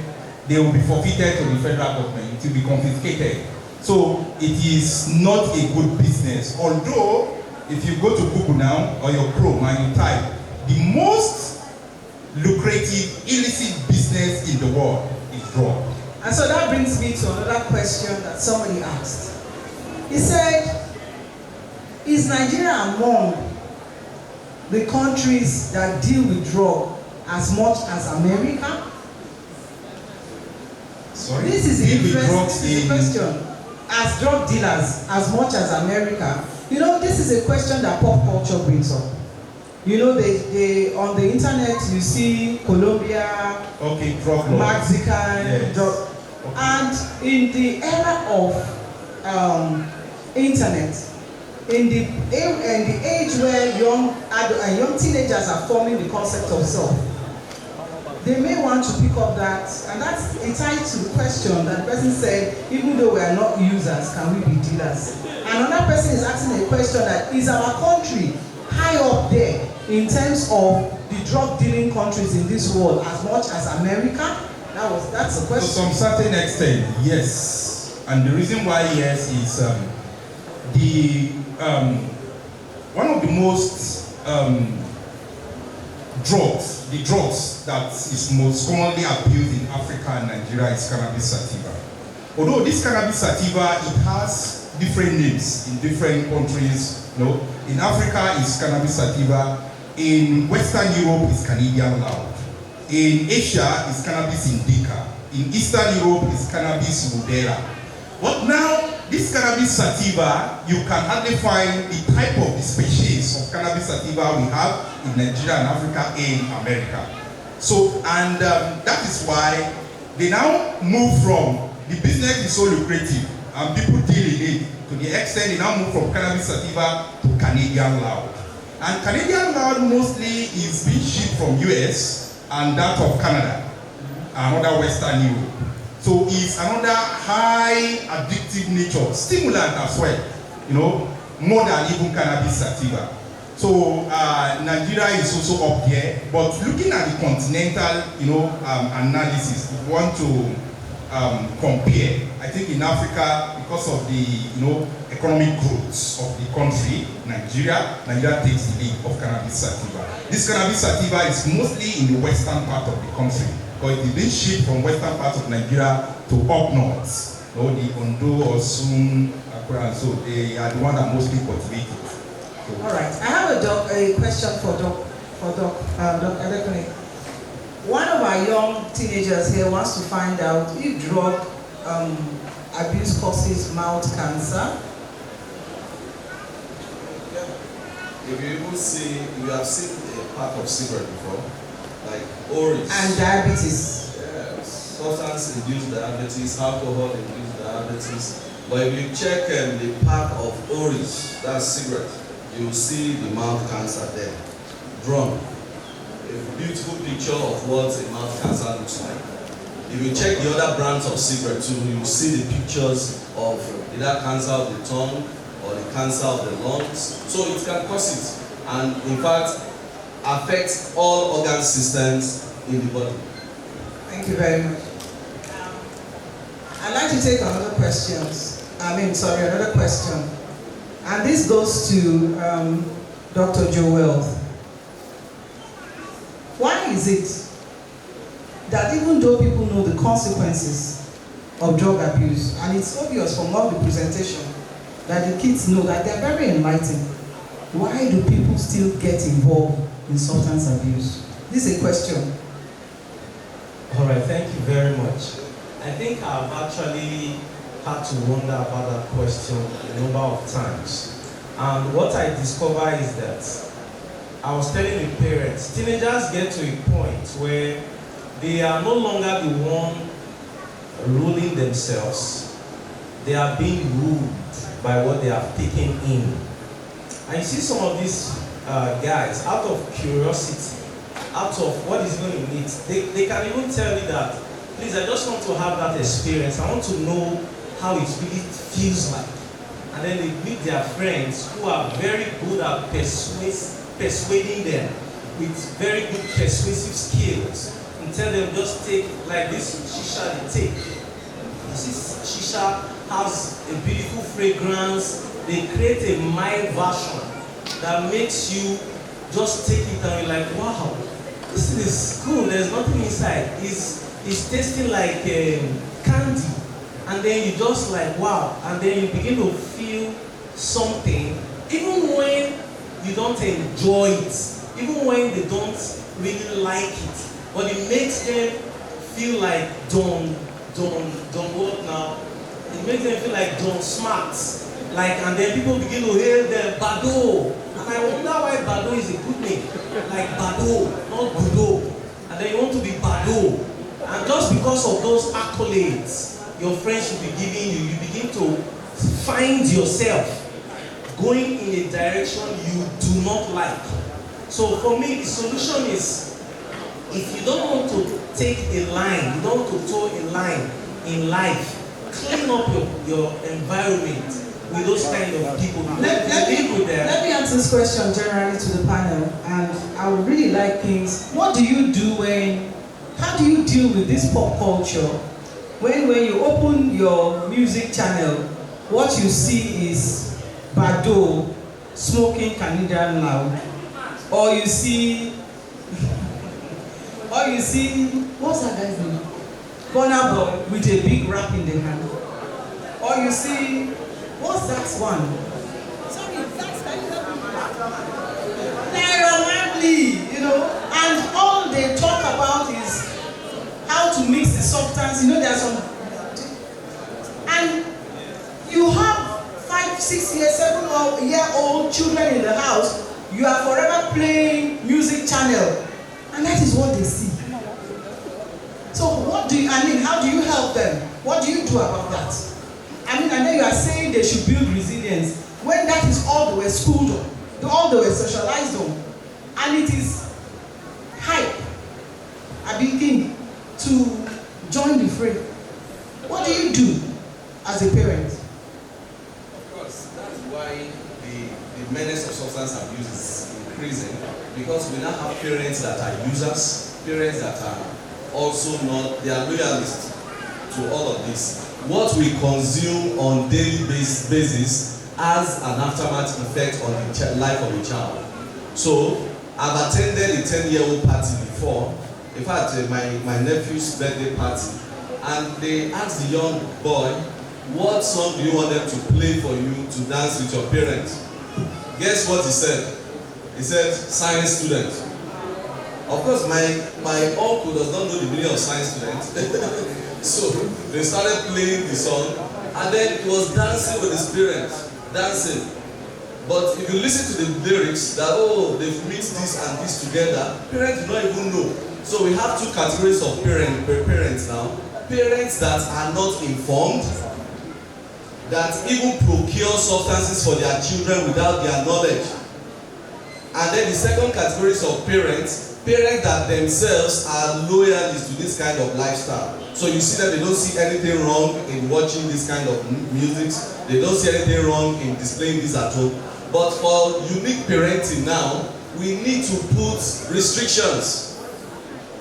they will be forfeited to the federal government, it will be confiscated. So it is not a good business. Although, if you go to Google now, or your Chrome, and you type, the most lucrative illicit business in the world is drug. And so that brings me to another question that somebody asked. He said, is Nigeria among the countries that deal with drug as much as America? Sorry? This is a question. As drug dealers, as much as America, this is a question that pop culture brings up. They on the internet you see Colombia, drug Mexican, yes. drug, and in the era of internet, in the age where young teenagers are forming the concept of self, they may want to pick up that, and that's a tie to the question that the person said, even though we are not users, can we be dealers? Another person is asking a question that, is our country high up there in terms of the drug dealing countries in this world as much as America? That's the question. To some certain extent, yes. And the reason why yes is one of the most drugs that is most commonly abused in Africa and Nigeria is cannabis sativa. Although this cannabis sativa, it has different names in different countries. In Africa it's cannabis sativa, in Western Europe it's Canadian loud, in Asia it's cannabis indica, in Eastern Europe it's cannabis rudera. But now this cannabis sativa, you can hardly find the type of the species of cannabis sativa we have in Nigeria and Africa and America. So, and that is why they now move from, the business is so lucrative and people deal in it to the extent they now move from cannabis sativa to Canadian loud. And Canadian loud mostly is being shipped from US and that of Canada and other Western Europe. So it's another high addictive nature, stimulant as well, more than even cannabis sativa. So Nigeria is also up there, but looking at the continental, analysis, if you want to compare, I think in Africa, because of the, economic growth of the country, Nigeria takes the lead of cannabis sativa. This cannabis sativa is mostly in the western part of the country, because it is being shipped from western part of Nigeria to up north. The Ondo, Osun, Akura, and so they are the one that mostly cultivate it. All right, I have a question for Doc Adekune. One of our young teenagers here wants to find out if drug abuse causes mouth cancer. If you have seen a pack of cigarette before, like orange. And diabetes. Yes, substance-induced diabetes, alcohol-induced diabetes. But if you check the pack of orange, that's cigarette, you will see the mouth cancer there, drawn. A beautiful picture of what a mouth cancer looks like. If you check the other brands of cigarette too, you will see the pictures of either cancer of the tongue or the cancer of the lungs. So it can cause it, and in fact, affects all organ systems in the body. Thank you very much. I'd like to take another question. And this goes to Dr. Joel. Why is it that even though people know the consequences of drug abuse, and it's obvious from all the presentation that the kids know that they're very enlightened, why do people still get involved in substance abuse? This is a question. All right, thank you very much. I think I've actually had to wonder about that question a number of times. And what I discovered is that I was telling the parents, teenagers get to a point where they are no longer the one ruling themselves. They are being ruled by what they have taken in. And you see some of these guys, out of curiosity, out of what is going in it, they can even tell you that, please, I just want to have that experience. I want to know how it really feels like. And then they meet their friends who are very good at persuading them with very good persuasive skills, and tell them just take, like this shisha they take. This shisha has a beautiful fragrance. They create a mild version that makes you just take it and you're like, wow, this is cool. There's nothing inside. It's tasting like candy. And then you just like, wow. And then you begin to feel something, even when you don't enjoy it, even when they don't really like it. But it makes them feel like don't what now? It makes them feel like don't smart. Like, and then people begin to hail them Bado. And I wonder why Bado is a good name. Like Bado, not Budo. And then you want to be Bado. And just because of those accolades your friends will be giving you, you begin to find yourself going in a direction you do not like. So for me, the solution is, if you don't want to take a line, you don't want to toe a line in life, clean up your environment with those kind of people. Let me answer this question generally to the panel, and I would really like things. What do you do how do you deal with this pop culture when you open your music channel, what you see is Bado smoking Canadian loud, or you see what's that guy's name? Burna Boy with a big rap in the hand, or you see what's that one? Sorry, that's Naira, you know, and all they talk about is how to mix the substance. You know, there are some, and you have 5, 6 years, 7-year-old children in the house. You are forever playing music channel, and that is what they see. So how do you help them? What do you do about that? I know you are saying they should build resilience, when that is all they were schooled on, all they were socialized on, and it is hype, a big thing, to join the fray. What do you do as a parent? Of course, that's why the menace of substance abuse is increasing, because we now have parents that are users, parents that are also not, they are loyalists to all of this. What we consume on daily basis has an aftermath effect on the life of a child. So, I've attended a 10-year-old party before. In fact, my nephew's birthday party, and they asked the young boy, what song do you want them to play for you to dance with your parents? Guess what he said? He said, science student. Of course, my uncle does not know the meaning of science student. So they started playing the song, and then he was dancing with his parents, dancing. But if you listen to the lyrics, that they've mixed this and this together, parents do not even know. So we have two categories of parents now. Parents that are not informed, that even procure substances for their children without their knowledge. And then the second category of parents that themselves are loyalists to this kind of lifestyle. So you see that they don't see anything wrong in watching this kind of music. They don't see anything wrong in displaying this at home. But for unique parenting now, we need to put restrictions.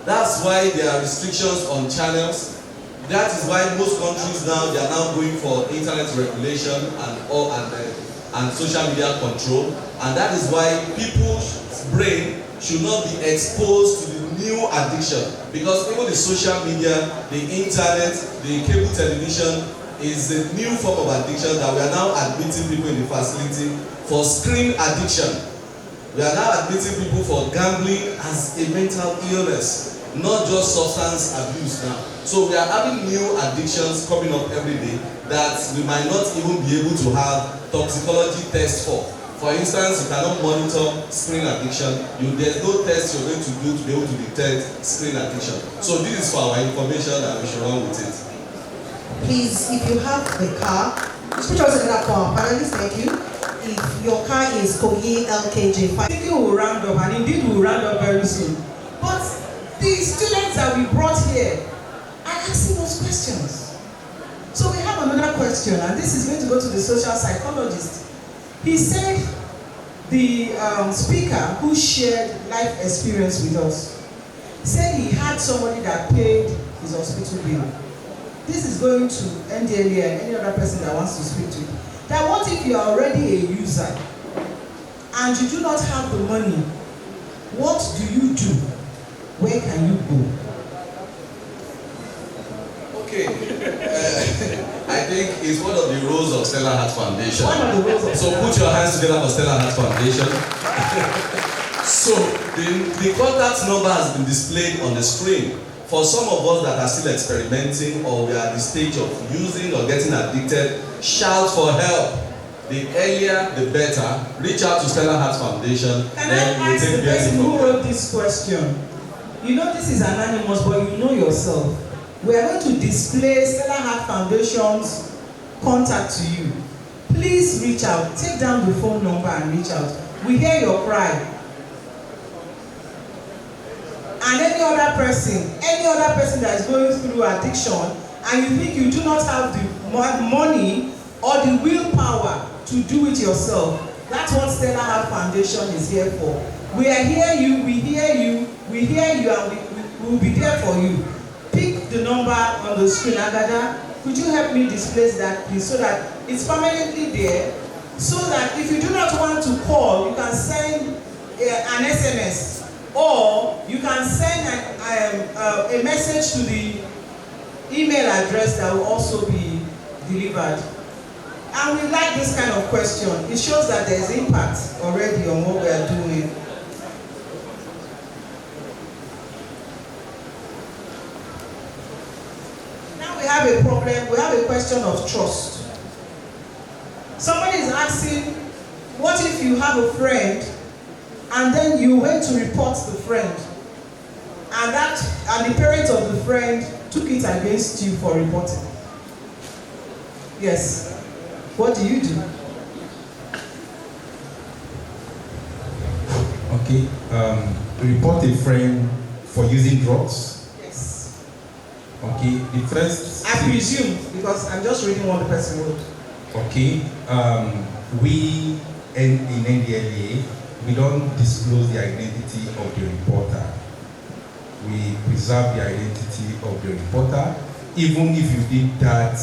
That's why there are restrictions on channels. That is why most countries now, they are now going for internet regulation and social media control. And that is why people's brain should not be exposed to the new addiction. Because even the social media, the internet, the cable television is a new form of addiction that we are now admitting people in the facility for screen addiction. We are now admitting people for gambling as a mental illness, not just substance abuse now. So we are having new addictions coming up every day that we might not even be able to have toxicology tests for. For instance, you cannot monitor screen addiction. There's no test you're going to do to be able to detect screen addiction. So this is for our information and we should run with it. Please, if you have the car, just put yourself in that car. Panelists, thank you. If your car is Kogi LKJ 5. Thinking we'll round up, and indeed we'll round up very soon. But the students that we brought here are asking those questions. So we have another question, and this is going to go to the social psychologist. He said the speaker who shared life experience with us said he had somebody that paid his hospital bill. This is going to NDLA and any other person that wants to speak to you. That what if you are already a user and you do not have the money? What do you do? Where can you go? Okay. I think it's one of the roles of Stellaheart Foundation. One of the roles of So put your hands together for Stellaheart Foundation. So the contact number has been displayed on the screen. For some of us that are still experimenting or we are at the stage of using or getting addicted, shout for help. The earlier, the better. Reach out to Stellaheart Foundation. Can I ask the person who wrote this question? You know this is anonymous, but you know yourself. We are going to display Stellaheart Foundation's contact to you. Please reach out. Take down the phone number and reach out. We hear your cry. And any other person that is going through addiction and you think you do not have the money or the willpower to do it yourself, that's what Stellaheart Foundation is here for. We are here, we hear you, and we will be there for you. Pick the number on the screen. Agada, could you help me display that please so that it's permanently there, so that if you do not want to call, you can send an SMS. Or you can send a message to the email address that will also be delivered. And we like this kind of question. It shows that there is impact already on what we are doing. Now we have a problem. We have a question of trust. Somebody is asking, what if you have a friend and then you went to report the friend, and the parents of the friend took it against you for reporting? Yes. What do you do? Okay. Report a friend for using drugs. Yes. Okay. The first. I presume, because I'm just reading what the person wrote. Okay. We in NDLA, we don't disclose the identity of the reporter. We preserve the identity of the reporter, even if you did that,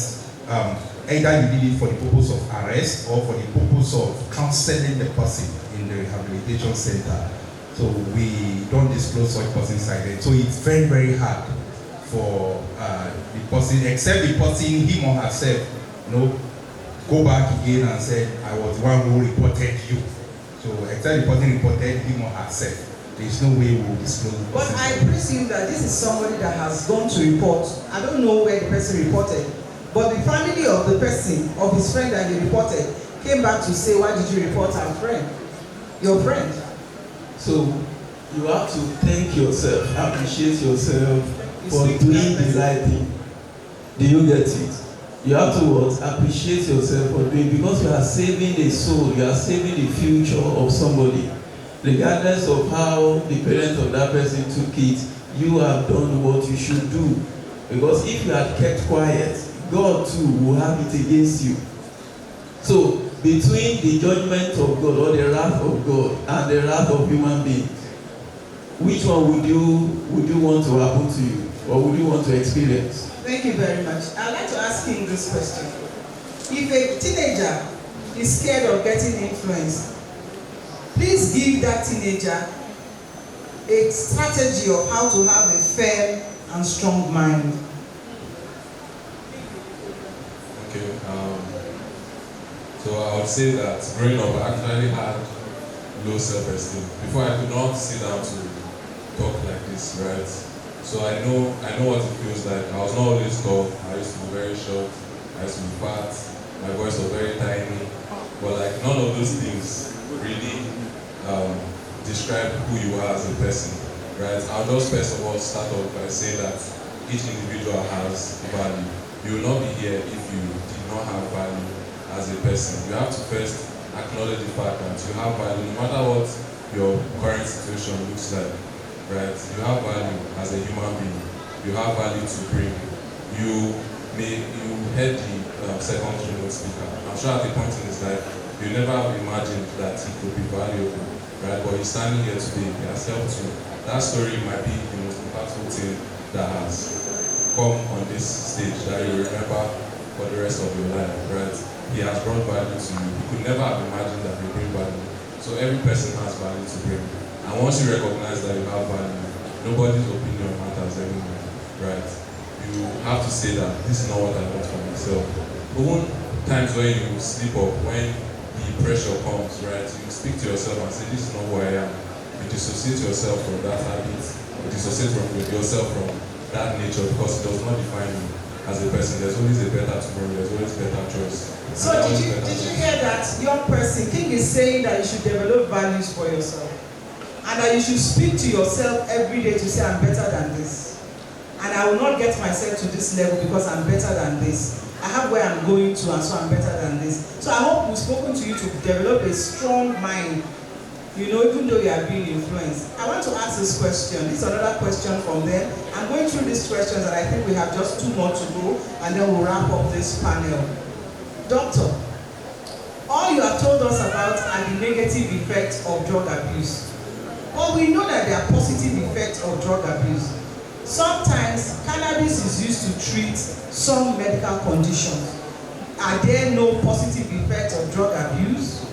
either you did it for the purpose of arrest or for the purpose of counseling the person in the rehabilitation center. So we don't disclose such person's identity. So it's very, very hard for the person, except the person, him or herself, go back again and say, I was the one who reported you. So except the person reported him or herself, there is no way we will disclose. But I presume that this is somebody that has gone to report. I don't know where the person reported, but the family of the person, of his friend that he reported, came back to say, why did you report our friend? Your friend. So you have to thank yourself, appreciate yourself for doing the right thing. Do you get it? You have to appreciate yourself for doing, because you are saving a soul, you are saving the future of somebody. Regardless of how the parents of that person took it, you have done what you should do. Because if you had kept quiet, God too will have it against you. So between the judgment of God or the wrath of God and the wrath of human beings, which one would you want to happen to you, or would you want to experience? Thank you very much. I'd like to ask him this question. If a teenager is scared of getting influenced, please give that teenager a strategy of how to have a firm and strong mind. Okay. So I would say that growing up, I actually had low self-esteem. Before, I could not sit down to talk like this, right? So I know what it feels like. I was not always tall. I used to be very short. I used to be fat. My voice was very tiny. But like none of those things really describe who you are as a person, right? I'll just first of all start off by saying that each individual has value. You will not be here if you did not have value as a person. You have to first acknowledge the fact that you have value no matter what your current situation looks like, right? You have value as a human being. You have value to bring. You heard the second keynote speaker. I'm sure at the point in his life, you never have imagined that he could be valuable, right? But he's standing here today. He has helped you. That story might be the most impactful thing that has come on this stage that you remember for the rest of your life, right? He has brought value to you. You could never have imagined that he bring value. So every person has value to bring. And once you recognize that you have value, nobody's opinion matters anymore, right? You have to say that this is not what I want for myself. Even times when you sleep up, when the pressure comes, right? You speak to yourself and say, this is not who I am. You dissociate yourself from that habit, you dissociate yourself from that nature because it does not define you as a person. There's always a better tomorrow, there's always a better choice. So did you hear that young person? King is saying that you should develop values for yourself. And that you should speak to yourself every day to say, I'm better than this. And I will not get myself to this level because I'm better than this. I have where I'm going to and so I'm better than this. So I hope we've spoken to you to develop a strong mind, you know, even though you are being influenced. I want to ask this question. This is another question from them. I'm going through these questions and I think we have just 2 more to go and then we'll wrap up this panel. Doctor, all you have told us about are the negative effects of drug abuse. But we know that there are positive effects of drug abuse. Sometimes cannabis is used to treat some medical conditions. Are there no positive effects of drug abuse?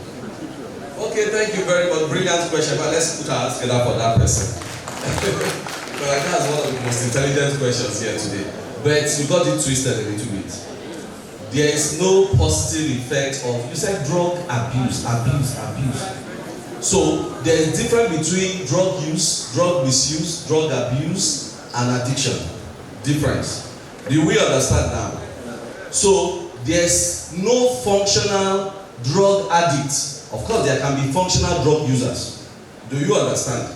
Okay, thank you very much. Brilliant question, but let's put our hands together for that person. But I think that's one of the most intelligent questions here today. But you got it twisted a little bit. There is no positive effect of, you said drug abuse. So there is difference between drug use, drug misuse, drug abuse, and addiction. Difference. Do we understand now? So there's no functional drug addict. Of course, there can be functional drug users. Do you understand?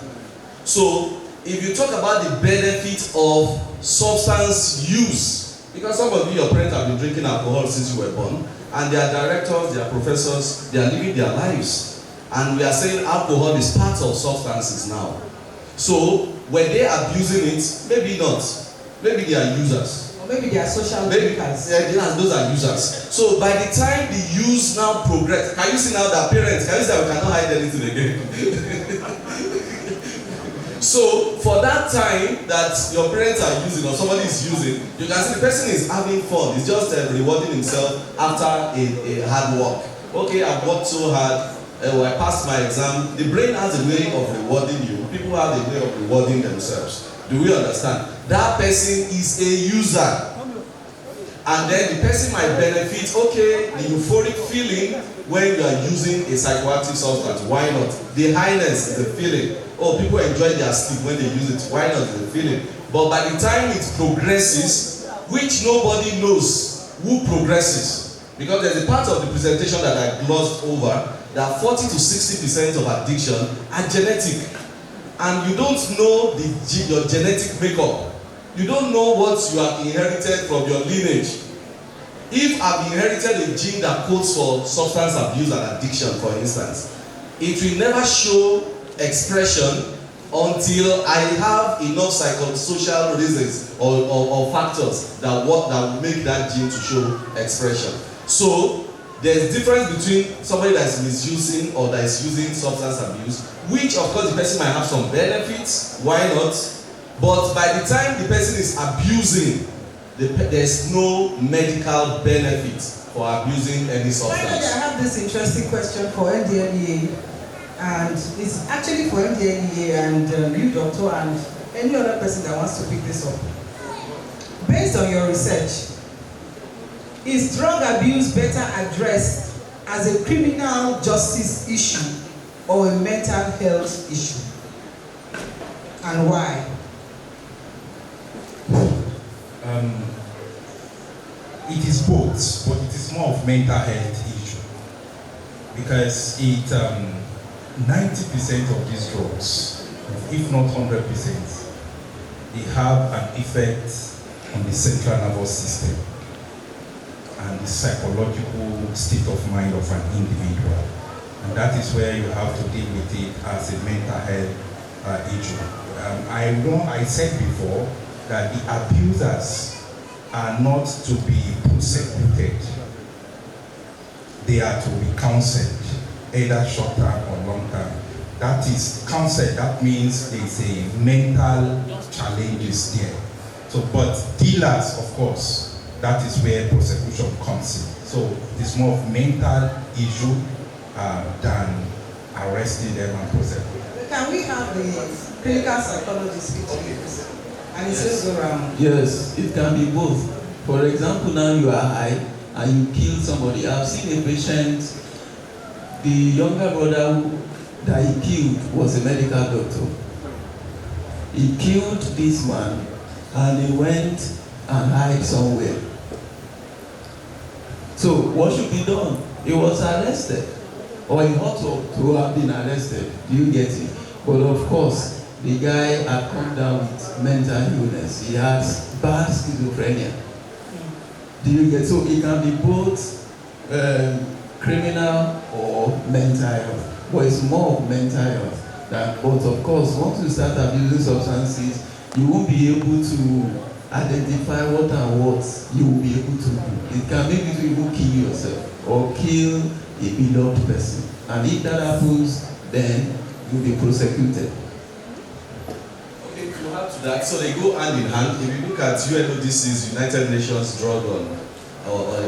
So if you talk about the benefit of substance use, because some of you, your parents have been drinking alcohol since you were born, and they are directors, they are professors, they are living their lives. And we are saying alcohol is part of substances now. So were they abusing it? Maybe not. Maybe they are users. Or maybe they are social drinkers. Yeah, those are users. So by the time the use now progress, can you see now that parents, can you see that we cannot hide anything again? So for that time that your parents are using or somebody is using, you can see the person is having fun. He's just rewarding himself after a hard work. Okay, I've worked so hard. I passed my exam. The brain has a way of rewarding you. People have a way of rewarding themselves. Do we understand? That person is a user. And then the person might benefit, okay, the euphoric feeling when you are using a psychoactive substance. Why not? The highness is the feeling. Oh, people enjoy their sleep when they use it. Why not? The feeling. But by the time it progresses, which nobody knows who progresses, because there's a part of the presentation that I glossed over, that 40 to 60% of addiction are genetic. And you don't know your genetic makeup. You don't know what you have inherited from your lineage. If I've inherited a gene that codes for substance abuse and addiction, for instance, it will never show expression until I have enough psychosocial reasons or factors that will make that gene to show expression. So there's difference between somebody that is misusing or that is using substance abuse, which of course the person might have some benefits, why not? But by the time the person is abusing, there's no medical benefit for abusing any substance. Finally, I have this interesting question for NDLEA, and it's actually for NDLEA and you, doctor, and any other person that wants to pick this up. Based on your research, is drug abuse better addressed as a criminal justice issue or a mental health issue? And why? It is both, but it is more of mental health issue because 90% of these drugs, if not 100%, they have an effect on the central nervous system. and the psychological state of mind of an individual. And that is where you have to deal with it as a mental health issue. I said before that the abusers are not to be prosecuted. They are to be counseled, either short term or long term. That is counseled, that means there's a mental challenges there. So, but dealers, of course, that is where prosecution comes in. So it's more of mental issue than arresting them and prosecuting. Can we have the clinical psychologist speak to you? And it says around. Yes, it can be both. For example, now you are high and you kill somebody. I've seen a patient, the younger brother that he killed was a medical doctor. He killed this man and he went and hid somewhere. So what should be done? He was arrested, or he ought to have been arrested. Do you get it? But of course, the guy had come down with mental illness. He has bad schizophrenia. Do you get? So it can be both criminal or mental health. But it's more of mental health. But of course, once you start abusing substances, you won't be able to identify what and what you will be able to do. It can make you to even kill yourself or kill a beloved person. And if that happens, then you'll be prosecuted. Okay, to add to that, so they go hand in hand. If you look at UNODC's United Nations Drug or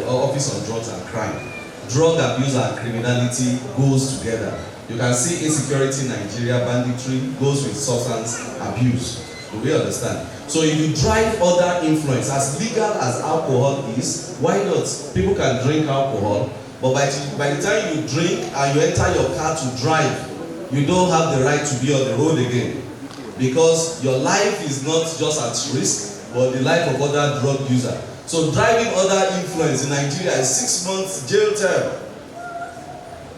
Office on Drugs and Crime, drug abuse and criminality goes together. You can see insecurity in Nigeria, banditry goes with substance abuse. Do we understand? So if you drive other influence, as legal as alcohol is, why not? People can drink alcohol, but by the time you drink and you enter your car to drive, you don't have the right to be on the road again. Because your life is not just at risk, but the life of other drug users. So driving other influence in Nigeria is 6 months jail term.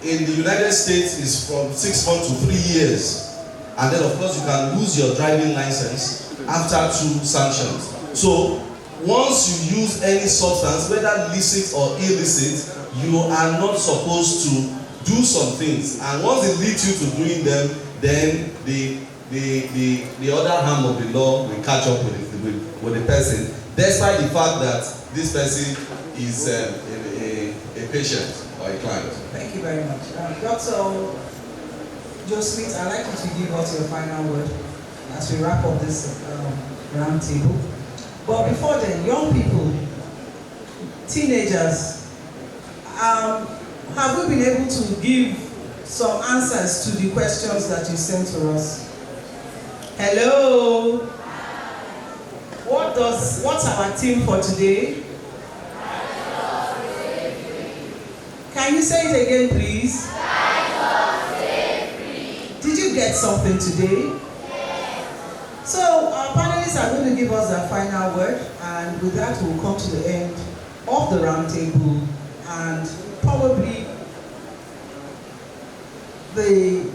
In the United States is from 6 months to 3 years. And then of course you can lose your driving license after 2 sanctions. So once you use any substance, whether licit or illicit, you are not supposed to do some things. And once it leads you to doing them, then the other arm of the law will catch up with the person, despite the fact that this person is a patient or a client. Thank you very much. Dr. Joe Smith, I'd like you to give us your final word as we wrap up this round table. But before then, young people, teenagers, have we been able to give some answers to the questions that you sent to us? Hello? What's our theme for today? Can you say it again, please? Did you get something today? Yes. So our panelists are going to give us their final word, and with that we'll come to the end of the round table, and probably the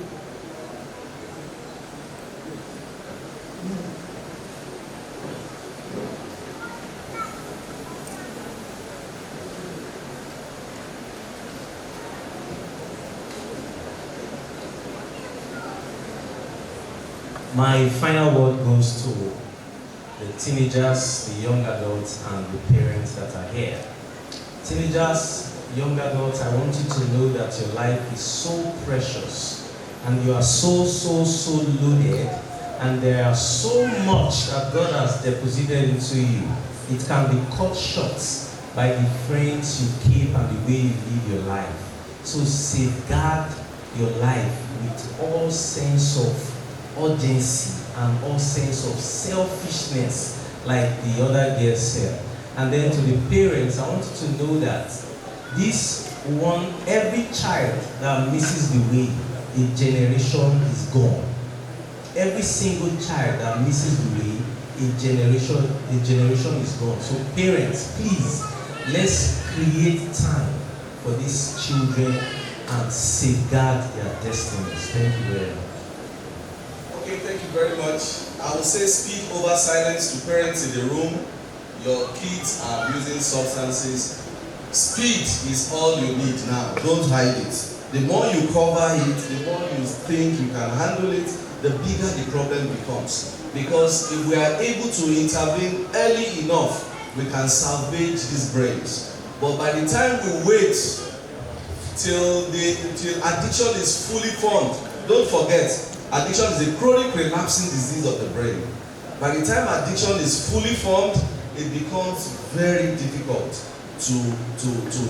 My final word goes to the teenagers, the young adults, and the parents that are here. Teenagers, young adults, I want you to know that your life is so precious, and you are so loaded, and there are so much that God has deposited into you. It can be cut short by the friends you keep and the way you live your life. So safeguard your life with all sense of urgency and all sense of selfishness, like the other girl said. And then to the parents, I want you to know that every child that misses the way, a generation is gone. Every single child that misses the way, a generation is gone. So parents, please, let's create time for these children and safeguard their destinies. Thank you very much. Okay, thank you very much. I will say speak over silence to parents in the room. Your kids are abusing substances. Speed is all you need now. Don't hide it. The more you cover it, the more you think you can handle it, the bigger the problem becomes. Because if we are able to intervene early enough, we can salvage these brains. But by the time we wait till addiction is fully formed, don't forget, addiction is a chronic relapsing disease of the brain. By the time addiction is fully formed, it becomes very difficult to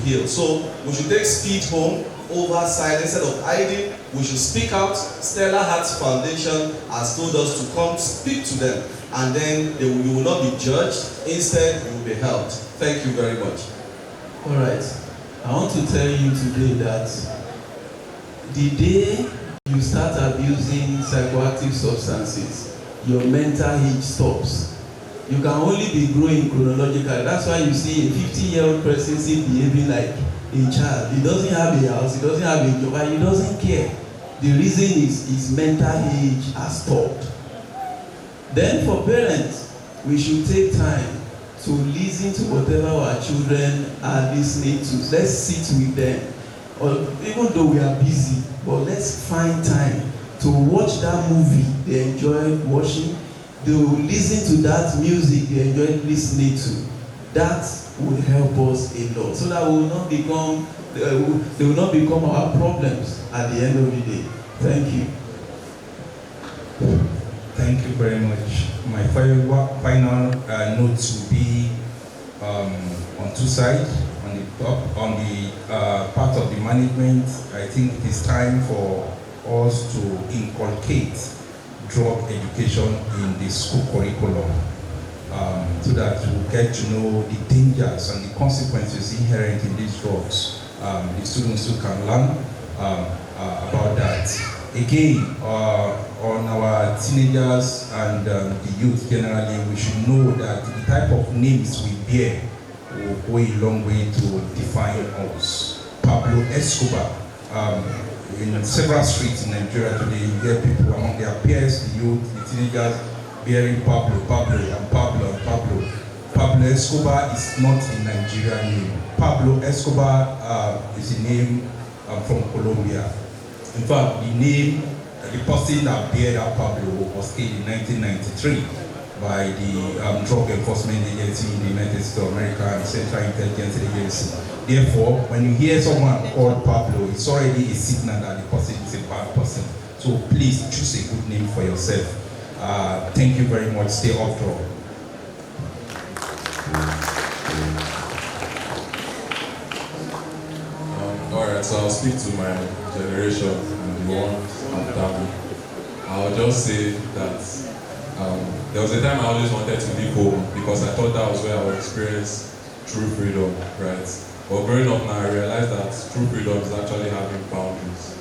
heal. So we should take speed home over silence instead of hiding. We should speak out. Stellaheart Foundation has told us to come speak to them, and then you will not be judged. Instead, you will be helped. Thank you very much. All right. I want to tell you today that the day you start abusing psychoactive substances, your mental age stops. You can only be growing chronologically. That's why you see a 50-year-old person still behaving like a child. He doesn't have a house, he doesn't have a job, and he doesn't care. The reason is his mental age has stopped. Then for parents, we should take time to listen to whatever our children are listening to. Let's sit with them. Or even though we are busy, but let's find time to watch that movie they enjoy watching, to listen to that music they enjoy listening to. That will help us a lot, so that they will not become our problems at the end of the day. Thank you. Thank you very much. My final note will be on two sides. On the part of the management, I think it is time for us to inculcate drug education in the school curriculum, so that we get to know the dangers and the consequences inherent in these drugs. The students who can learn about that. Again, on our teenagers and the youth generally, we should know that the type of names we bear will go a long way to define us. Pablo Escobar. In several streets in Nigeria today, you hear people among their peers, the youth, the teenagers, bearing Pablo. Pablo Escobar is not a Nigerian name. Pablo Escobar is a name from Colombia. In fact, the person that bear that Pablo was killed in 1993 by the Drug Enforcement Agency in the United States of America and Central Intelligence Agency. Therefore, when you hear someone called Pablo, it's already a signal that the person is a bad person. So please choose a good name for yourself. Thank you very much. Stay off drug. Alright, so I'll speak to my generation and the ones after me. I'll just say that there was a time I always wanted to leave home because I thought that was where I would experience true freedom, right? But growing up now, I realized that true freedom is actually having boundaries,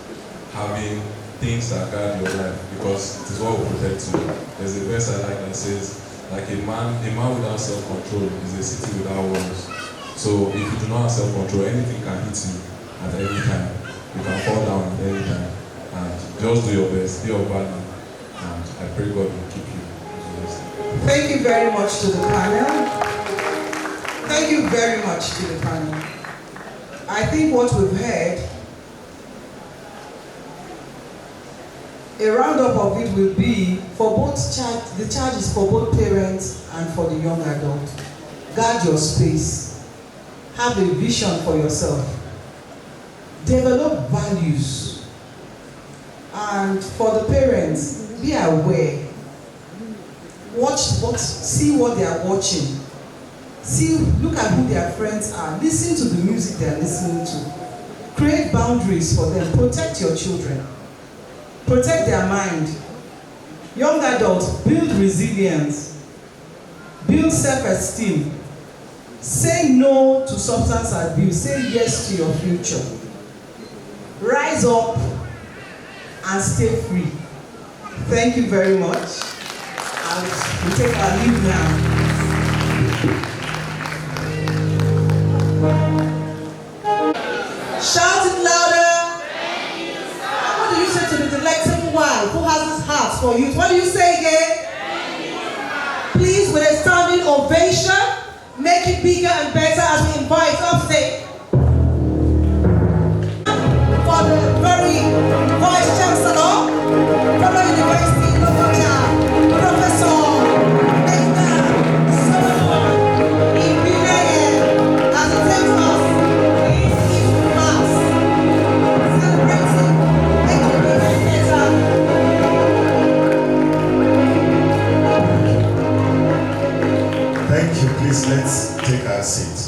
having things that guard your life, because it is what will protect you. There's a verse I like that says, like a man without self-control is a city without walls. So if you do not have self-control, anything can hit you at any time. You can fall down at any time. And just do your best, be of value, and I pray God will keep you. Thank you very much to the panel. Thank you very much to the panel. I think what we've heard, a roundup of it will be for both the charge is for both parents and for the young adult. Guard your space. Have a vision for yourself. Develop values. And for the parents, be aware. See what they are watching. Look at who their friends are. Listen to the music they are listening to. Create boundaries for them. Protect your children. Protect their mind. Young adults, build resilience. Build self-esteem. Say no to substance abuse. Say yes to your future. Rise up and stay free. Thank you very much. We take our leave now. Shout it louder. Thank you, sir. What do you say to the delectable one who has his heart for you? What do you say again? Thank you, sir. Please, with a standing ovation, make it bigger and better as we invite upstate the very Vice Chancellor, Federal University, Lokoja, Professor Gbenga Solomon Ibileye, as he takes us in his remarks, celebrating Thank you. Please, let's take our seat.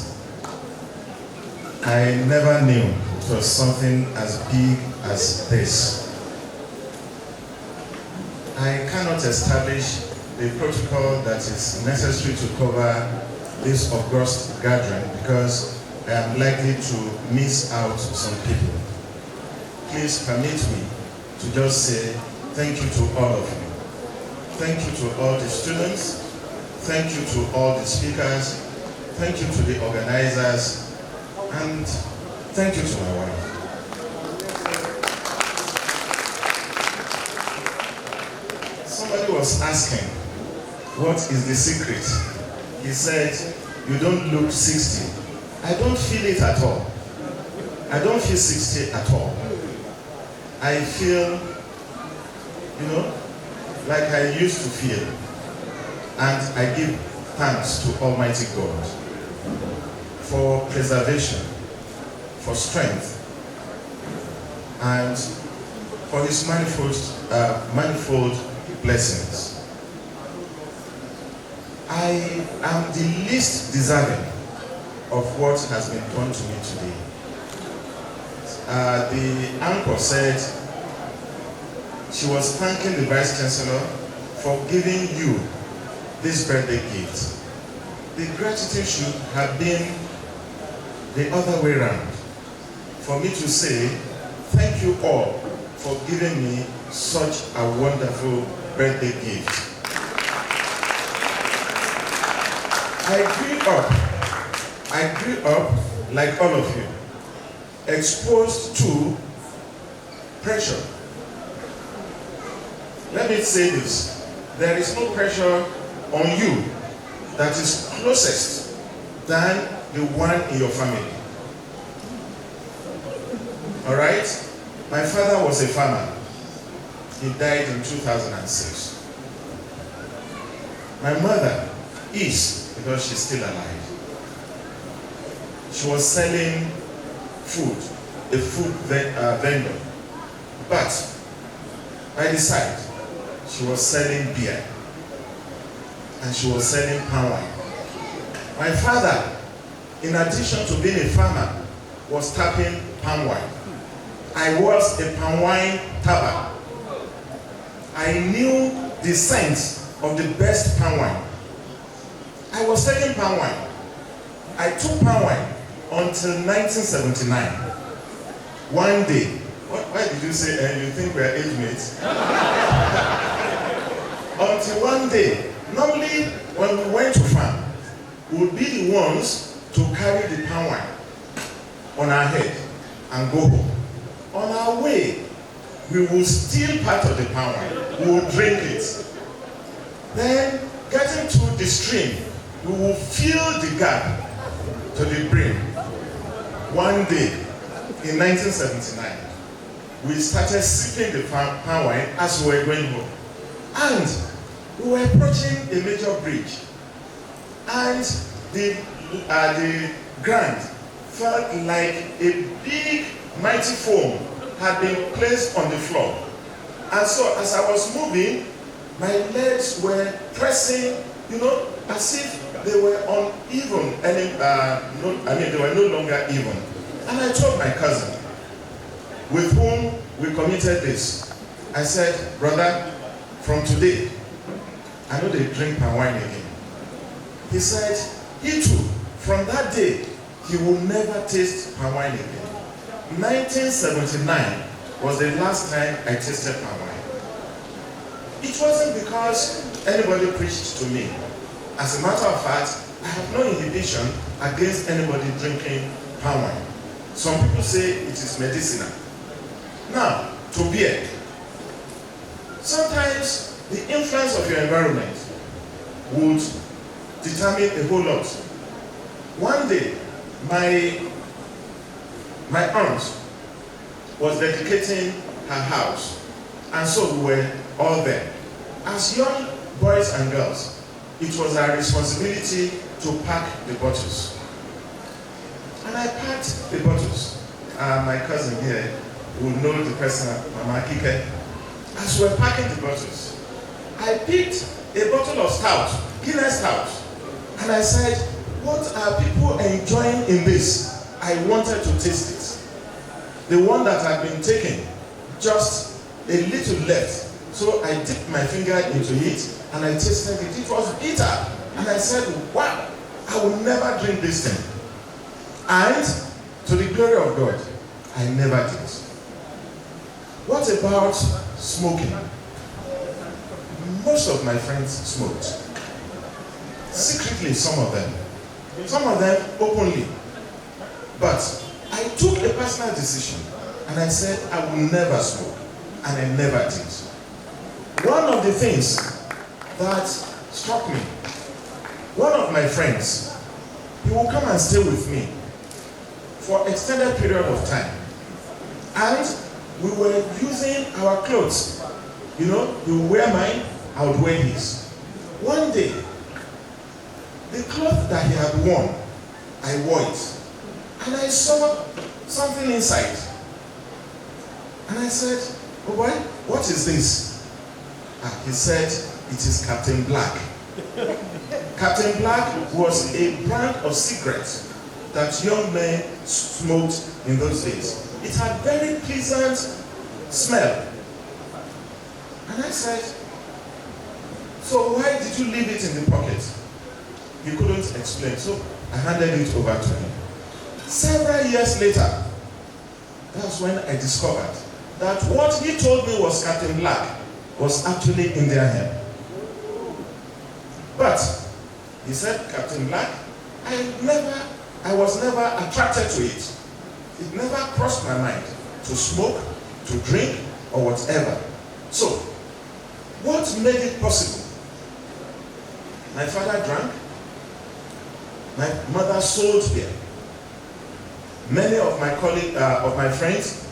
I never knew it was something as big as this. I cannot establish the protocol that is necessary to cover this august gathering because I am likely to miss out some people. Please permit me to just say thank you to all of you. Thank you to all the students. Thank you to all the speakers. Thank you to the organizers. And thank you to my wife. Somebody was asking, what is the secret? He said, you don't look 60. I don't feel it at all. I don't feel 60 at all. I feel, like I used to feel. And I give thanks to Almighty God for preservation, for strength, and for His manifold blessings. I am the least deserving of what has been done to me today. The anchor said she was thanking the Vice Chancellor for giving you this birthday gift. The gratitude should have been the other way around. For me to say, thank you all for giving me such a wonderful birthday gift. I grew up like all of you, exposed to pressure. Let me say this, there is no pressure on you that is closest than the one in your family. All right? My father was a farmer. He died in 2006. My mother is, because she's still alive, she was selling food, a food vendor. But by the side, she was selling beer. And she was selling palm wine. My father, in addition to being a farmer, was tapping palm wine. I was a palm wine tapper. I knew the scent of the best palm wine. I was selling palm wine. I took palm wine until 1979. One day, why did you say, you think we are age mates? Until one day, normally, when we went to farm, we would be the ones to carry the palm wine on our head and go home. On our way, we would steal part of the palm wine. We would drink it. Then, getting to the stream, we would fill the gap to the brim. One day, in 1979, we started sipping the palm wine as we were going home. And we were approaching a major bridge, and the ground felt like a big, mighty foam had been placed on the floor. And so, as I was moving, my legs were pressing, as if they were uneven, they were no longer even. And I told my cousin, with whom we committed this, I said, brother, from today, I know they drink palm wine again. He said, he too, from that day, he will never taste palm wine again. 1979 was the last time I tasted palm wine. It wasn't because anybody preached to me. As a matter of fact, I have no inhibition against anybody drinking palm wine. Some people say it is medicinal. Now, to beer. Sometimes the influence of your environment would determine a whole lot. One day, my aunt was dedicating her house, and so we were all there. As young boys and girls, it was our responsibility to pack the bottles. And I packed the bottles. My cousin here will know the person, Mama Kike. As we were packing the bottles, I picked a bottle of stout, Guinness stout, and I said, what are people enjoying in this? I wanted to taste it. The one that had been taken, just a little left. So I dipped my finger into it and I tasted it. It was bitter. And I said, wow, I will never drink this thing. And to the glory of God, I never did. What about smoking? Most of my friends smoked. Secretly, some of them. Some of them openly. But I took a personal decision and I said I will never smoke. And I never did. One of the things that struck me, one of my friends, he will come and stay with me for extended period of time. And we were using our clothes. You know, he would wear mine, I would wear his. One day, the cloth that he had worn, I wore it. And I saw something inside. And I said, oh boy, what is this? He said, it is Captain Black. Captain Black was a brand of cigarettes that young men smoked in those days. It had very pleasant smell. And I said, so why did you leave it in the pocket? He couldn't explain, so I handed it over to him. Several years later, that's when I discovered that what he told me was Captain Black was actually Indian hemp. But he said, Captain Black, I was never attracted to it. It never crossed my mind to smoke, to drink, or whatever. So, what made it possible? My father drank. My mother sold beer. Many of my colleagues, of my friends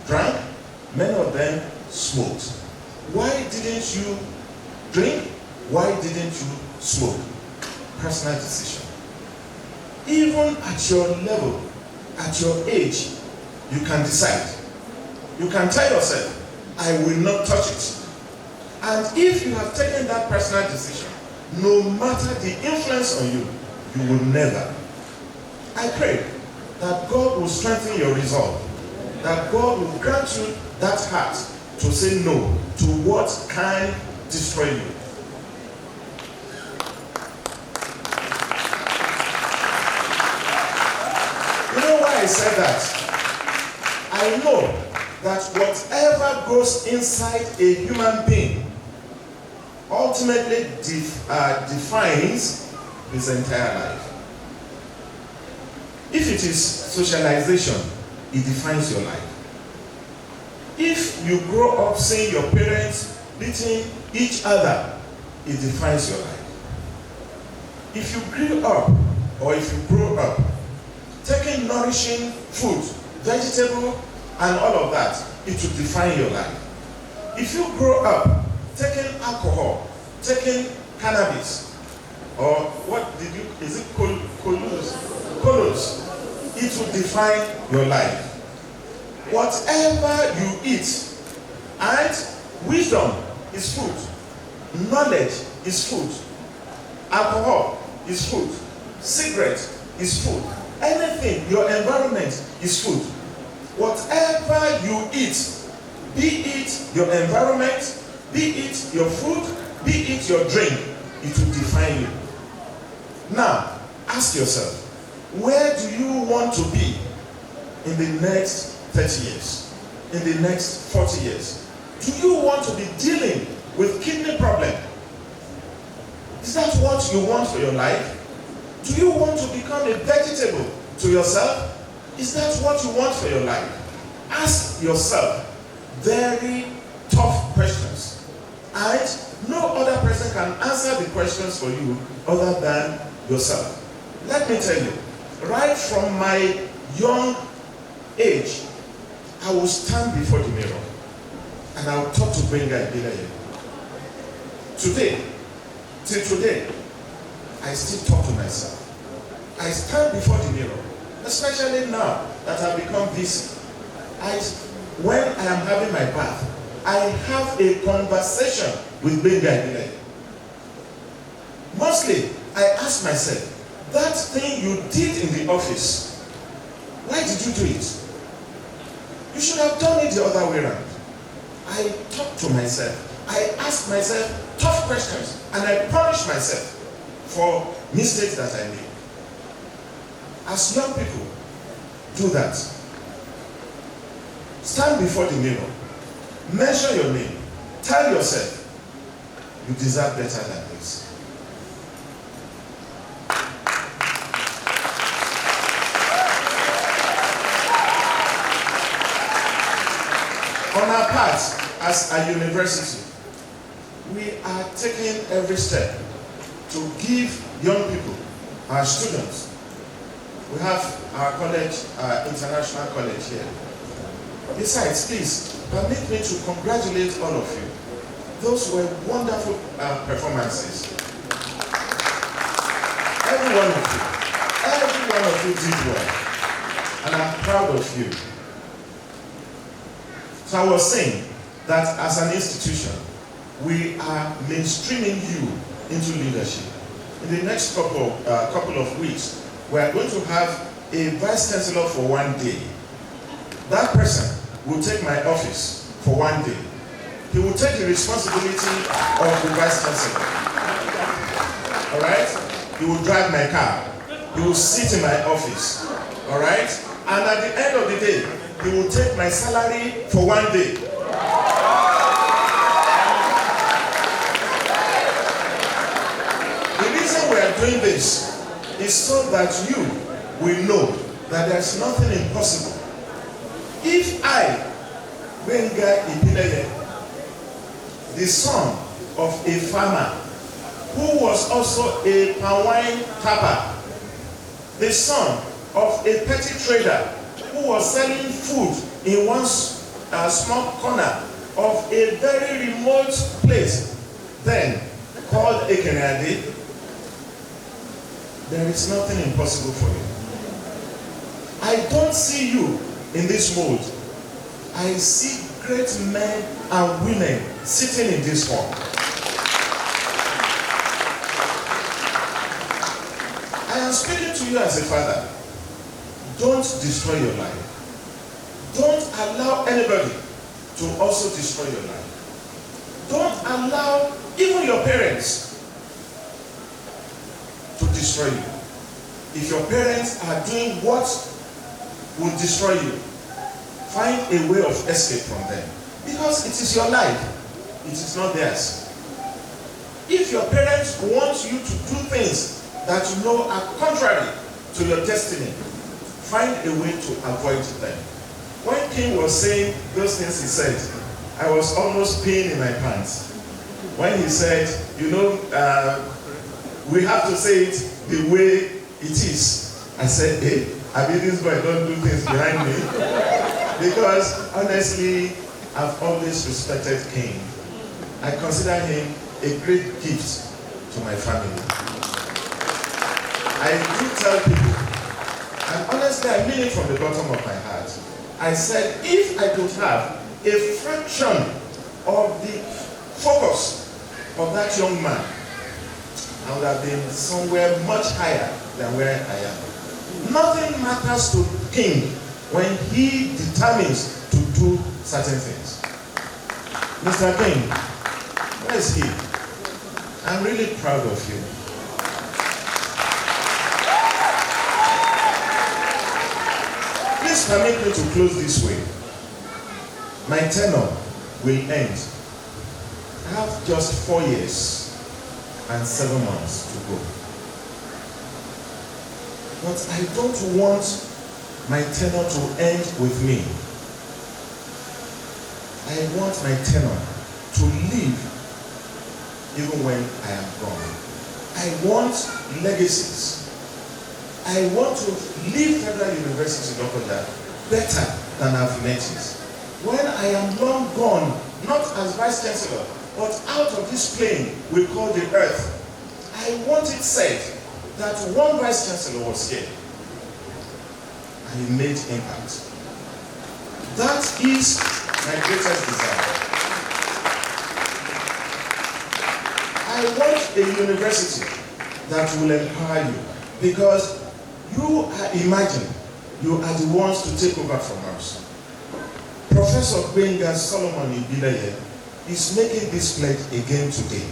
drank. Many of them smoked. Why didn't you drink? Why didn't you smoke? Personal decision. Even at your level, at your age, you can decide. You can tell yourself, I will not touch it. And if you have taken that personal decision, no matter the influence on you, you will never. I pray that God will strengthen your resolve, that God will grant you that heart to say no to what can destroy you. You know why I said that? I know that whatever goes inside a human being ultimately defines his entire life. If it is socialization, it defines your life. If you grow up seeing your parents beating each other, it defines your life. If you grew up, or if you grow up, taking nourishing food, vegetable, and all of that, it will define your life. If you grow up taking alcohol, taking cannabis, or what did you, is it colos, it will define your life. Whatever you eat, and wisdom is food, knowledge is food, alcohol is food, cigarette is food, anything, your environment is food. Whatever you eat, be it your environment, be it your food, be it your drink, it will define you. Now, ask yourself, where do you want to be in the next 30 years, in the next 40 years? Do you want to be dealing with kidney problem? Is that what you want for your life? Do you want to become a vegetable to yourself? Is that what you want for your life? Ask yourself very tough questions. And no other person can answer the questions for you other than yourself. Let me tell you, right from my young age, I will stand before the mirror and I will talk to Gbenga Ibileye. Today, till today, I still talk to myself. I stand before the mirror, especially now that I've become busy. When I am having my bath, I have a conversation with Gbenga Ibileye. Mostly, I ask myself, that thing you did in the office, why did you do it? You should have done it the other way around. I talk to myself. I ask myself tough questions, and I punish myself for mistakes that I made. As young people, do that. Stand before the mirror. Measure your name. Tell yourself, you deserve better than this. On our part, as a university, we are taking every step to give young people, our students, we have our college, international college here. Besides, please, permit me to congratulate all of you. Those were wonderful performances. Every one of you did well. And I'm proud of you. So I was saying that as an institution, we are mainstreaming you into leadership. In the next couple of weeks, we are going to have a vice chancellor for 1 day. That person will take my office for 1 day. He will take the responsibility of the vice chancellor. All right? He will drive my car. He will sit in my office. All right? And at the end of the day, he will take my salary for 1 day. The reason we are doing this is so that you will know that there's nothing impossible. If I, Gbenga Ibileye, the son of a farmer who was also a palm wine tapper, the son of a petty trader who was selling food in one small corner of a very remote place, then called Ekenade, there is nothing impossible for you. I don't see you in this mold. I see great men and women sitting in this hall. I am speaking to you as a father. Don't destroy your life. Don't allow anybody to also destroy your life. Don't allow even your parents to destroy you. If your parents are doing what will destroy you, find a way of escape from them. Because it is your life. It is not theirs. If your parents want you to do things that you know are contrary to your destiny, find a way to avoid them. When King was saying those things he said, I was almost peeing in my pants. When he said, you know, we have to say it the way it is. I said, hey, I mean, this boy don't do things behind me. Because honestly, I've always respected King. I consider him a great gift to my family. I do tell people, and honestly, I mean it from the bottom of my heart. I said, if I could have a fraction of the focus of that young man, I would have been somewhere much higher than where I am. Nothing matters to King when he determines to do certain things. Mr. King, where is he? I'm really proud of you. Please permit me to close this way. My tenure will end. I have just 4 years and 7 months to go. But I don't want my tenure to end with me. I want my tenure to live even when I am gone. I want legacies. I want to leave Federal University of Lokoja better than I've met it. When I am long gone, not as Vice Chancellor, but out of this plane we call the earth, I want it said that one Vice Chancellor was here and he made impact. That is my greatest desire. I want a university that will empower you, because you are, imagine, you are the ones to take over from us. Professor Gbenga Solomon Ibileye is making this pledge again today,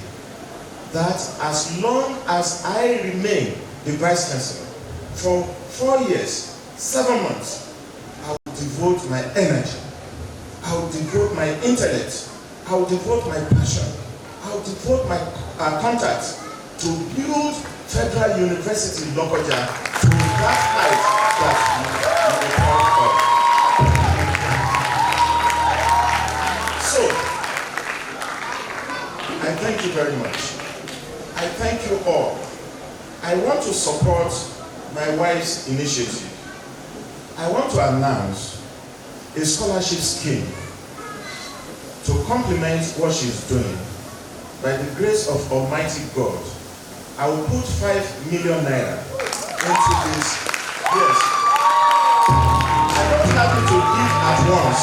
that as long as I remain the Vice Chancellor for 4 years, 7 months, I will devote my energy, I will devote my intellect, I will devote my passion, I will devote my contacts to build Federal University Lokoja to that height that you are proud of. So, I thank you very much. I thank you all. I want to support my wife's initiative. I want to announce a scholarship scheme to complement what she's doing. By the grace of Almighty God, I will put 5 million naira into this. Yes. I don't have it to give at once.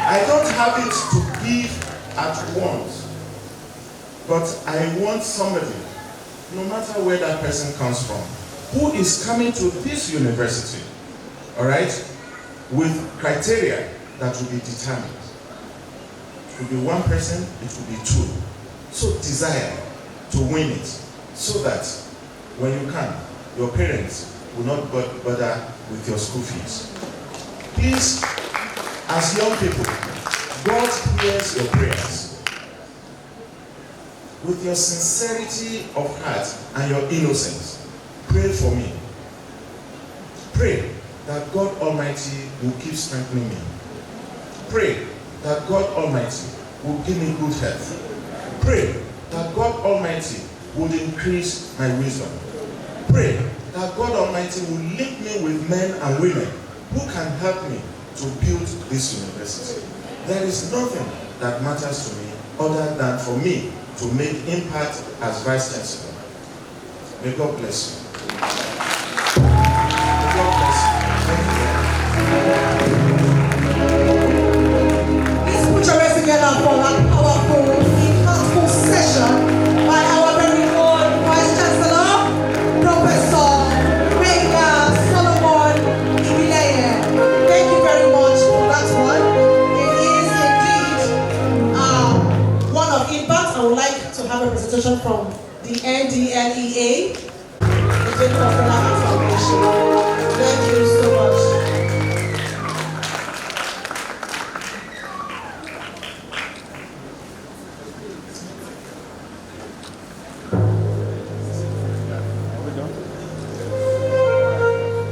I don't have it to give at once. But I want somebody, no matter where that person comes from, who is coming to this university, all right, with criteria that will be determined. It will be one person, it will be two. So desire to win it, so that when you come, your parents will not bother with your school fees. Please, as young people, God hears your prayers. With your sincerity of heart and your innocence, pray for me. Pray that God Almighty will keep strengthening me. Pray that God Almighty will give me good health. Pray that God Almighty would increase my wisdom. Pray that God Almighty will link me with men and women who can help me to build this university. There is nothing that matters to me other than for me to make impact as Vice Chancellor. May God bless you. May God bless you. Let's put your hands together for that powerful, impactful session by our very own Vice Chancellor, Professor Gbenga Solomon Ibileye. Thank you very much for that one. It is indeed one of impact. I would like to have a presentation from the NDLEA, the Federal Foundation. Thank you so much.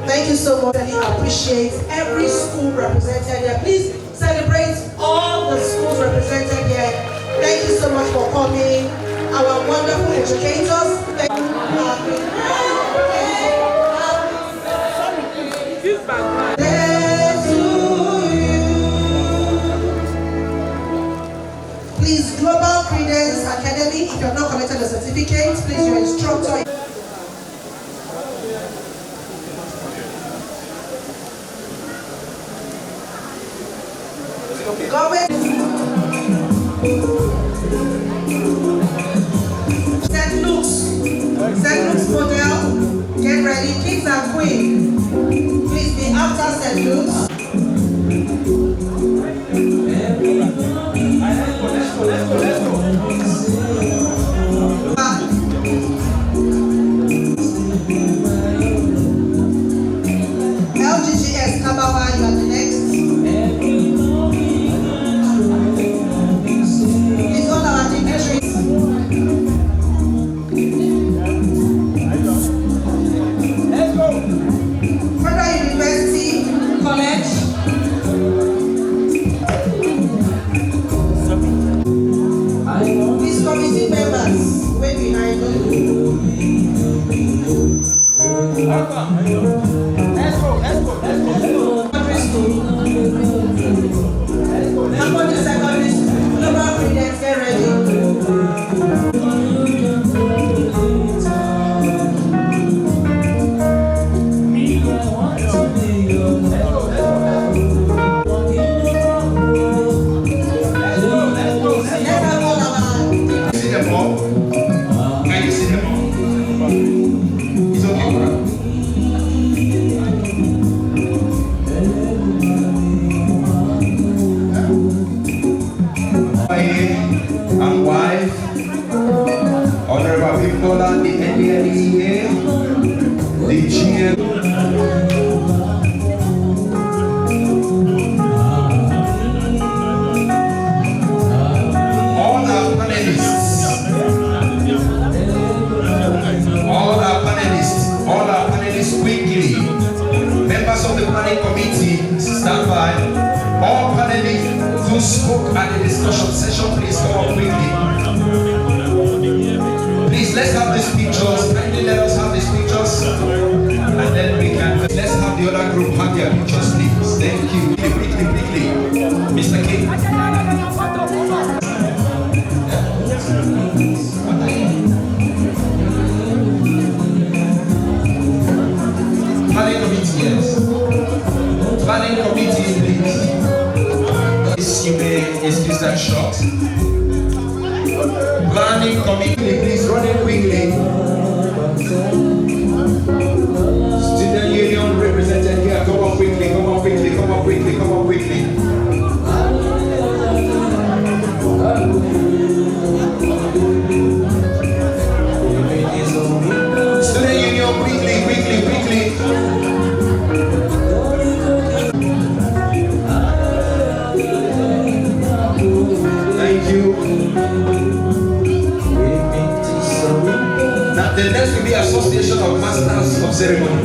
Thank you so much. I appreciate every school represented here. Please celebrate all the schools represented here. Thank you so much for coming. Our wonderful educators. Thank you. Please, Global Credence Academy, if you have not collected a certificate, please, your instructor. Government. St. Luke's model, get ready, kings and queens. Please be after St. Luke's. LGGS Kabawa, you are the next. Please all our dignitaries. Federal University College. These committee members, way behind you. Let's go. and wife, Honorable Victola, the NDLEA, the GM. All our panelists quickly. Members of the planning committee, stand by. All panelists who spoke at the discussion session, please come up quickly. Please, let's have these pictures. Kindly let us have these pictures. And then we can, let's have the other group have their pictures, please. Thank you. Quickly. Mr. King. Planning committee, yes. Planning committee, please. You may excuse that shot. Planning committee, please run it quickly. Student union represented here, come up quickly. Student union, quickly. Thank you. Now the next will be Association of Masters of Ceremony.